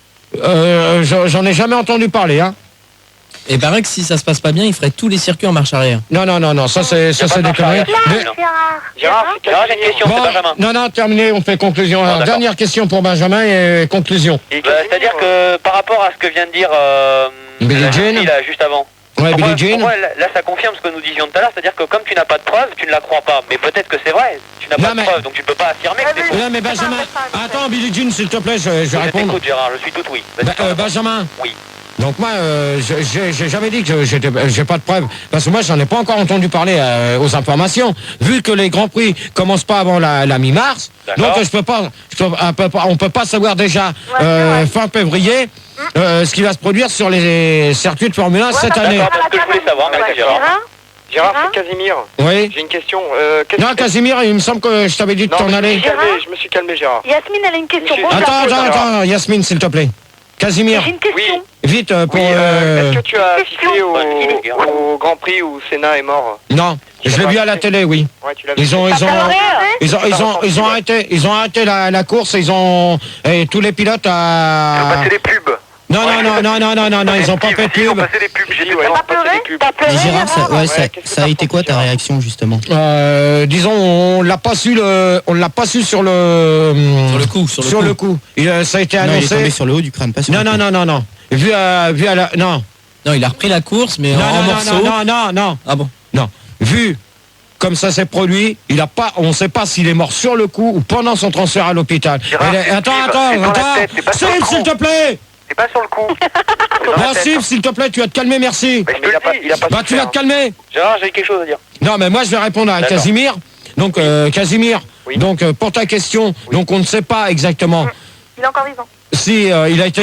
J'en ai jamais entendu parler, hein. Et paraît que si ça se passe pas bien, il ferait tous les circuits en marche arrière. Non, ça c'est des conneries. Mais- Gérard, j'ai une question, c'est Benjamin. non, terminé, on fait conclusion. Alors, d'accord. dernière question pour Benjamin et conclusion. C'est-à-dire que par rapport à ce que vient de dire Billie la Jean. fille, là, juste avant. Ouais, Pour moi, Billie Jean. là, ça confirme ce que nous disions tout à l'heure, c'est-à-dire que comme tu n'as pas de preuves, tu ne la crois pas. Mais peut-être que c'est vrai, tu n'as pas de preuves, donc tu ne peux pas affirmer que c'est faux. Non, mais Benjamin, attends, Billie Jean, s'il te plaît, je vais Je répondre. t'écoute, Gérard, je suis tout oui. Vas-y, Benjamin. Oui. Donc moi, j'ai jamais dit que j'ai pas de preuves, parce que moi j'en ai pas encore entendu parler aux informations. Vu que les grands prix commencent pas avant la mi-mars, donc on peut pas savoir déjà fin février ce qui va se produire sur les circuits de Formule 1 cette année. D'accord, parce que je voulais savoir, merci Gérard. Gérard, c'est Casimir. Oui. J'ai une question. Non, Casimir, il me semble que je t'avais dit de t'en aller. Je me suis calmé, Gérard. Yasmine, elle a une question. Attends, Yasmine, s'il te plaît. Casimir, J'ai une question. vite pour... Est-ce que tu as assisté au Grand Prix où Senna est mort? Non, je l'ai vu à la télé, oui. Ouais, tu l'as vu. Ils ont arrêté la course, et tous les pilotes Ils ont passé les pubs. Non, ils ont pas fait de Ils ont pub. passé des pubs, j'ai dit, ouais. T'as pas pleuré? T'as pleuré? Et Gérard, qu'est-ce que ça a été quoi ta réaction justement? Disons, on l'a pas su sur le Sur le coup. Ça a été Non, il est annoncé. tombé sur le haut du crâne, pas sur le cou. Non. Vu à la non. Non, il a repris la course, mais en morceaux. Non. Ah bon? Non. Vu comme ça s'est produit, on ne sait pas s'il est mort sur le coup ou pendant son transfert à l'hôpital. Gérard, Attends. Steve, s'il te plaît. C'est pas sur le coup. Bon, Steve, s'il te plaît, tu vas te calmer, merci. Mais il a pas Bah, tu vas te calmer. Gérard, j'ai quelque chose à dire. Non, mais moi, je vais répondre à D'accord. Casimir. Donc, Casimir, Oui. donc pour ta question, donc on ne sait pas exactement Il est encore vivant. si il a été,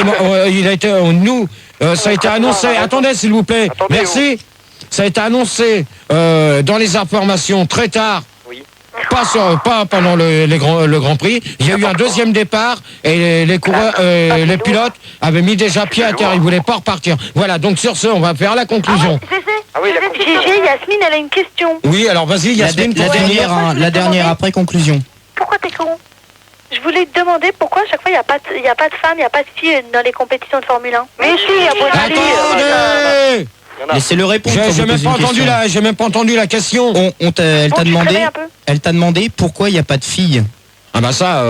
ça a été annoncé. Attendez, s'il vous plaît. Attendez, Merci. Ça a été annoncé dans les informations très tard. Oui. Pas pendant le Grand Prix. Il y a eu un deuxième départ et les coureurs, les pilotes avaient mis déjà pied à terre. Ils voulaient pas repartir. Voilà. Donc sur ce, on va faire la conclusion. Ah oui, la conclusion. Gégé, Yasmine, elle a une question. Oui. Alors vas-y, Yasmine. La dernière après conclusion. Pourquoi t'es con? Je voulais te demander pourquoi à chaque fois il n'y a pas de femmes, il n'y a pas de filles dans les compétitions de Formule 1. Mais si, il y a beau aller. Attendez. Laissez-le répondre. quand J'ai vous même posez pas une entendu question. j'ai même pas entendu la question. Elle t'a demandé pourquoi il n'y a pas de filles. Ah bah ça,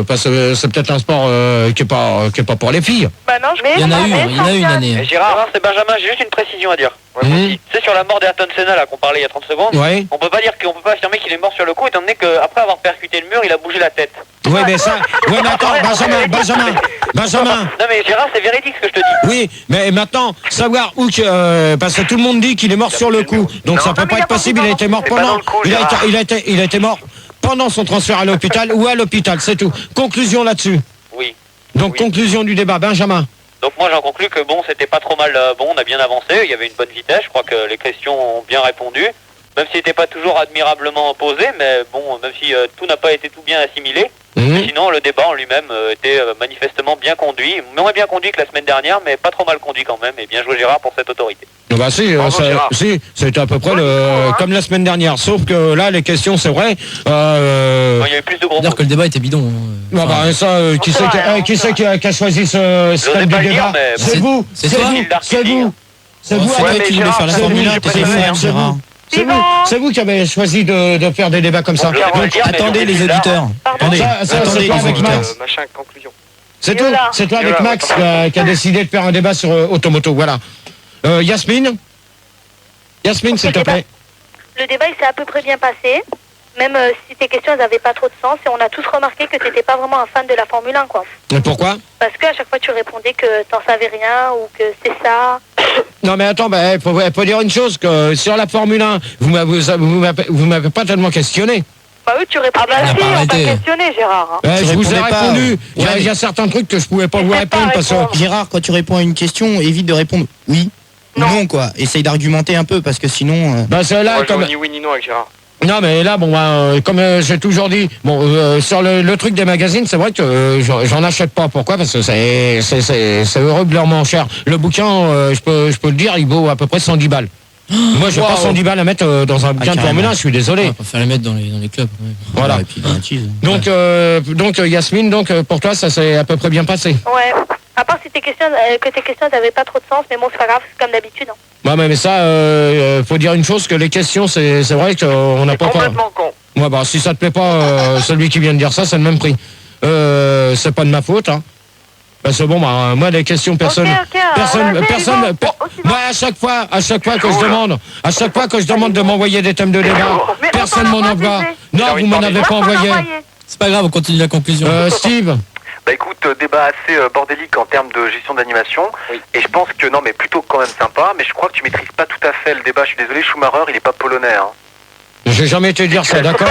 parce que c'est peut-être un sport qui est pas pour les filles. Bah non, je Il y en a eu une année. Et Gérard, c'est Benjamin, j'ai juste une précision à dire. Ouais, moi aussi. Tu sais, sur la mort d'Ayrton Senna, là, qu'on parlait il y a 30 secondes, Ouais. on peut pas affirmer qu'il est mort sur le coup, étant donné qu'après avoir percuté le mur, il a bougé la tête. Ouais, mais ça. Ouais, mais attends, Benjamin. Non mais Gérard, c'est véridique ce que je te dis. Oui, mais maintenant, savoir où que, parce que tout le monde dit qu'il est mort sur le coup. Donc ça peut pas être possible. Il a été mort pendant. Il a été mort pendant son transfert à l'hôpital ou à l'hôpital, c'est tout. Conclusion là-dessus. Oui. Donc conclusion du débat, Benjamin. Donc moi j'en conclus que bon, c'était pas trop mal, on a bien avancé, il y avait une bonne vitesse, je crois que les questions ont bien répondu, même s'il n'était pas toujours admirablement posé, mais bon, même si tout n'a pas été tout bien assimilé, sinon le débat en lui-même était manifestement bien conduit, moins bien conduit que la semaine dernière, mais pas trop mal conduit quand même, et bien joué Gérard pour cette autorité. Bah si, c'était à peu près comme la semaine dernière, sauf que là les questions c'est vrai. Il y a eu plus de gros Dire mots. que le débat était bidon. Bah, ça, qui c'est qui a choisi ce thème du pas le dire, débat? mais C'est vous, c'est toi. c'est vous. C'est vous, C'est toi qui voulais faire la Formule 1, t'es fan, Gérard. c'est vous qui avez choisi de faire des débats comme ça. Je vais pas le dire, mais Attendez je les suis là. auditeurs. Attendez c'est les toi avec auditeurs. Max. Machin, conclusion. C'est tout. Yola. C'est toi avec Yola, Max qui a décidé de faire un débat sur Automoto. Voilà. Yasmine, s'il te plaît. Le débat il s'est à peu près bien passé, même si tes questions elles n'avaient pas trop de sens, et on a tous remarqué que tu n'étais pas vraiment un fan de la Formule 1 quoi. Et pourquoi? Parce qu'à chaque fois tu répondais que t'en savais rien ou que c'est ça. Non mais attends, faut dire une chose, que sur la Formule 1, vous m'avez pas tellement questionné. Bah oui, tu réponds. Ah bah On a si, pas on t'a arrêté. questionné, Gérard. hein. Je vous ai répondais pas. répondu. Il Ouais. y a certains trucs que je pouvais pas vous sais répondre pas parce que... répondre. Gérard, quand tu réponds à une question, évite de répondre oui ou non quoi. Essaye d'argumenter un peu parce que sinon. Bah c'est là Moi, je comme... joue ni oui ni non avec Gérard. Non mais là comme j'ai toujours dit, sur le truc des magazines, c'est vrai que j'en achète pas. Pourquoi? Parce que c'est horriblement cher. Le bouquin, je peux le dire, il vaut à peu près 110 balles. Moi j'ai pas 110 balles à mettre dans un bouquin de Formule 1, je suis désolé. On va faire les mettre dans les clubs. Ouais. Voilà. Et puis dans la cheese. Donc Yasmine, pour toi ça s'est à peu près bien passé. Ouais. À part si tes questions n'avaient pas trop de sens, mais bon c'est pas grave, c'est comme d'habitude. Hein. Ouais, mais ça, faut dire une chose, que les questions, c'est vrai qu'on n'a pas... Complètement con. Ouais, bah si ça te plaît pas, celui qui vient de dire ça, c'est le même prix. C'est pas de ma faute, hein. Parce que bon, moi, les questions, personne... Moi, à chaque fois que je demande de m'envoyer des thèmes de débat, personne m'en envoie. Non, vous m'en avez pas envoyé. C'est pas grave, on continue la conclusion. Steve? Bah écoute, débat assez bordélique en termes de gestion d'animation. Et je pense que, non mais plutôt quand même sympa, mais je crois que tu maîtrises pas tout à fait le débat. Je suis désolé, Schumacher, il est pas polonais. Hein. J'ai jamais été dire ça, d'accord?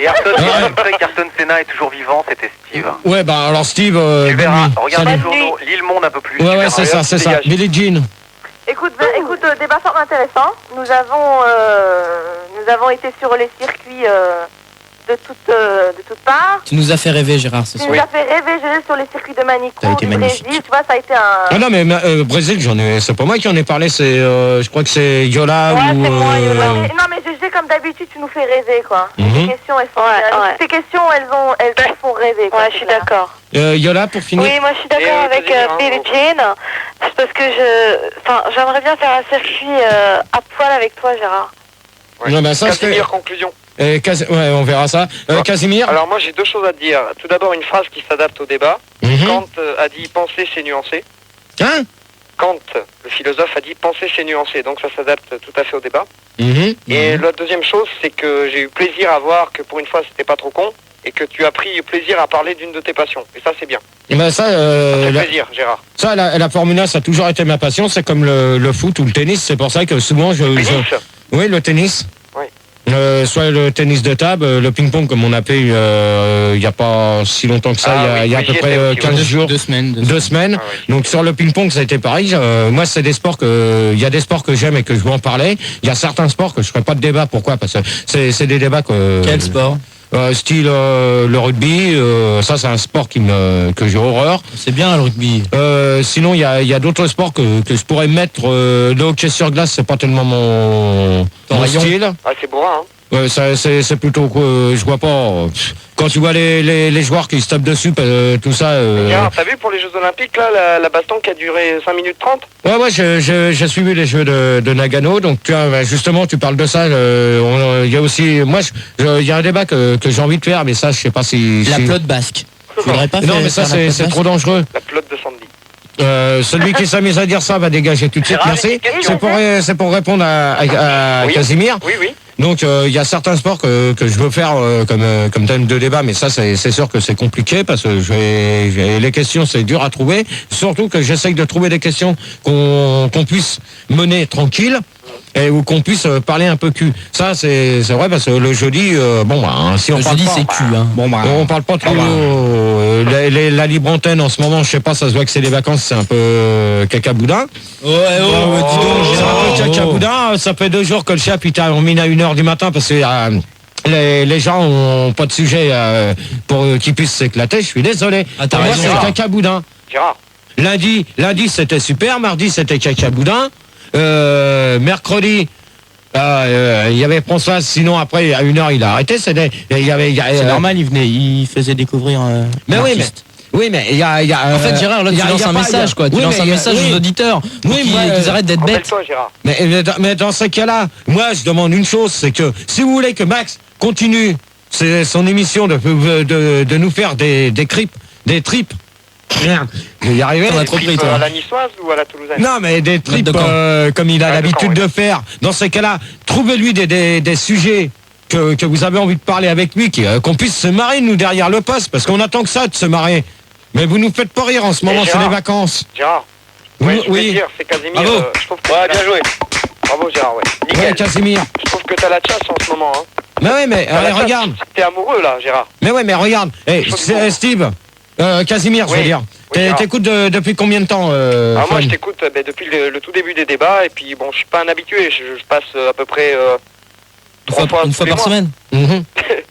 Et Ayrton Senna est toujours vivant, c'était Steve. Ouais, bah alors Steve... Tu verras, regarde salut. les journaux, lis le monde un peu plus. Ouais, tu ouais, verras. c'est ça. Billie Jean. Écoute, débat fort intéressant. Nous avons été sur les circuits de toutes parts. Tu nous as fait rêver, Gérard, ce Tu soir. nous as fait rêver, je sur les circuits de Manico, Ça a été du magnifique. Brésil. Tu vois, ça a été un... Ah non mais Brésil, c'est pas moi qui en ai parlé, c'est je crois que c'est Yola Ouais, ou c'est moi, Yola. Non, mais GG, comme d'habitude, tu nous fais rêver, quoi. Mhm. Tes questions, elles sont Tes questions, elles te font rêver, quoi. Ouais, je suis d'accord. Yola, pour finir. Oui, moi je suis d'accord avec Billie Jean. C'est parce que j'aimerais bien faire un circuit à poil avec toi, Gérard. Ouais. Non, bah, ça, Casimir, conclusion. ouais, on verra ça. Casimir. Alors moi j'ai deux choses à te dire. Tout d'abord une phrase qui s'adapte au débat. Mhm. Kant a dit penser c'est nuancé. Hein? Kant, le philosophe, a dit penser c'est nuancé. Donc ça s'adapte tout à fait au débat. Mhm. Et la deuxième chose, c'est que j'ai eu plaisir à voir que pour une fois c'était pas trop con et que tu as pris plaisir à parler d'une de tes passions. Et ça c'est bien. Et ben ça, Ça fait plaisir, Gérard. Ça, la Formule 1, ça a toujours été ma passion. C'est comme le foot ou le tennis. C'est pour ça que souvent oui, le tennis. Oui. Soit le tennis de table, le ping-pong comme on a fait il n'y a pas si longtemps que ça, il y a à peu près 15 jours. 2 semaines. 2 semaines. Ah oui. Donc sur le ping-pong, ça a été pareil. Moi, c'est des sports il y a des sports que j'aime et que je veux en parler. Il y a certains sports que je ferai pas de débat. Pourquoi? Parce que c'est des débats que... Quel sport? Style le rugby, ça c'est un sport que j'ai horreur. C'est bien le rugby. Sinon il y a d'autres sports que je pourrais mettre. Le hockey sur glace, c'est pas tellement mon style. Ah c'est bourrin, hein. Ouais, c'est plutôt que je vois pas. Quand tu vois les joueurs qui se tapent dessus, tout ça. Gérard, t'as vu pour les Jeux Olympiques là la baston qui a duré 5 minutes 30? Ouais, j'ai suivi les jeux de Nagano, donc justement tu parles de ça. Il y a aussi, moi, il y a un débat que j'ai envie de faire, mais ça je sais pas si. La pelote basque. Faudrait pas Non, faire mais ça faire la c'est pelote trop dangereux. La pelote de Sandy. Celui qui s'amuse à dire ça va dégager tout de suite. Gérard, Merci. j'ai une question. C'est pour répondre à Oui. Casimir. Oui, oui. Donc il y a certains sports que je veux faire comme thème de débat, mais ça c'est sûr que c'est compliqué parce que les questions c'est dur à trouver. Surtout que j'essaye de trouver des questions qu'on puisse mener tranquille et où qu'on puisse parler un peu cul. Ça c'est vrai parce que le jeudi si on Le parle jeudi, pas, c'est cul, hein. on parle pas trop. La libre antenne en ce moment, je sais pas, ça se voit que c'est les vacances, c'est un peu cacaboudin. Dis donc, C'est Gérard. un peu cacaboudin. Ça fait 2 jours que le chef il termine à 1h du matin parce que les gens ont pas de sujet pour qu'ils puissent s'éclater. Je suis désolé. Ah, t'as Pour moi, raison, c'est Gérard. cacaboudin. Gérard. Lundi c'était super. Mardi c'était cacaboudin. Mercredi. Il y avait Françoise, sinon après à 1h il a arrêté. C'est normal, il faisait découvrir. Mais oui, mais il y a. En fait, Gérard, là, tu lances un message, quoi. Tu lances un message aux auditeurs pour qu'ils arrêtent d'être bêtes. Rappelle-toi, Gérard. Mais dans ce cas-là, moi je demande une chose, c'est que si vous voulez que Max continue son émission de nous faire des tripes. Merde, je vais y arriver. On a trop pris, toi. À la niçoise ou à la toulousaine? Non, mais des tripes de camp. comme il a l'habitude de camp, de faire. Dans ces cas-là, trouvez-lui des sujets que vous avez envie de parler avec lui, qu'on puisse se marrer, nous, derrière le poste, parce qu'on attend que ça, de se marrer. Mais vous nous faites pas rire en ce moment, c'est Gérard. les vacances. Gérard. Oui, Ouais, je voulais oui. dire, c'est Casimir. Bravo. Je trouve que Ouais, bien joué. Bravo, Gérard, ouais. Ouais, Nickel. Casimir. Je trouve que t'as la chasse en ce moment, hein. Mais ouais, mais T'as la chasse. regarde. T'es amoureux, là, Gérard. Mais ouais, mais regarde. Steve. Casimir, je veux Oui. dire. Oui, Gérard. T'écoutes depuis combien de temps Alors moi, Fun je t'écoute depuis le tout début des débats, et puis bon, je suis pas un habitué. Je passe à peu près 3 fois Une tous fois les par mois. semaine. Mhm.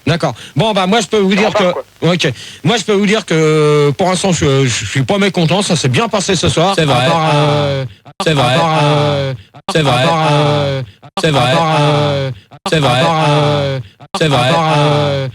D'accord. Bon, bah moi je peux vous dire que... remarque, Ok. Moi je peux vous dire que pour l'instant je suis pas mécontent, ça s'est bien passé ce soir. C'est vrai. C'est vrai. C'est vrai. C'est vrai. C'est vrai. C'est vrai.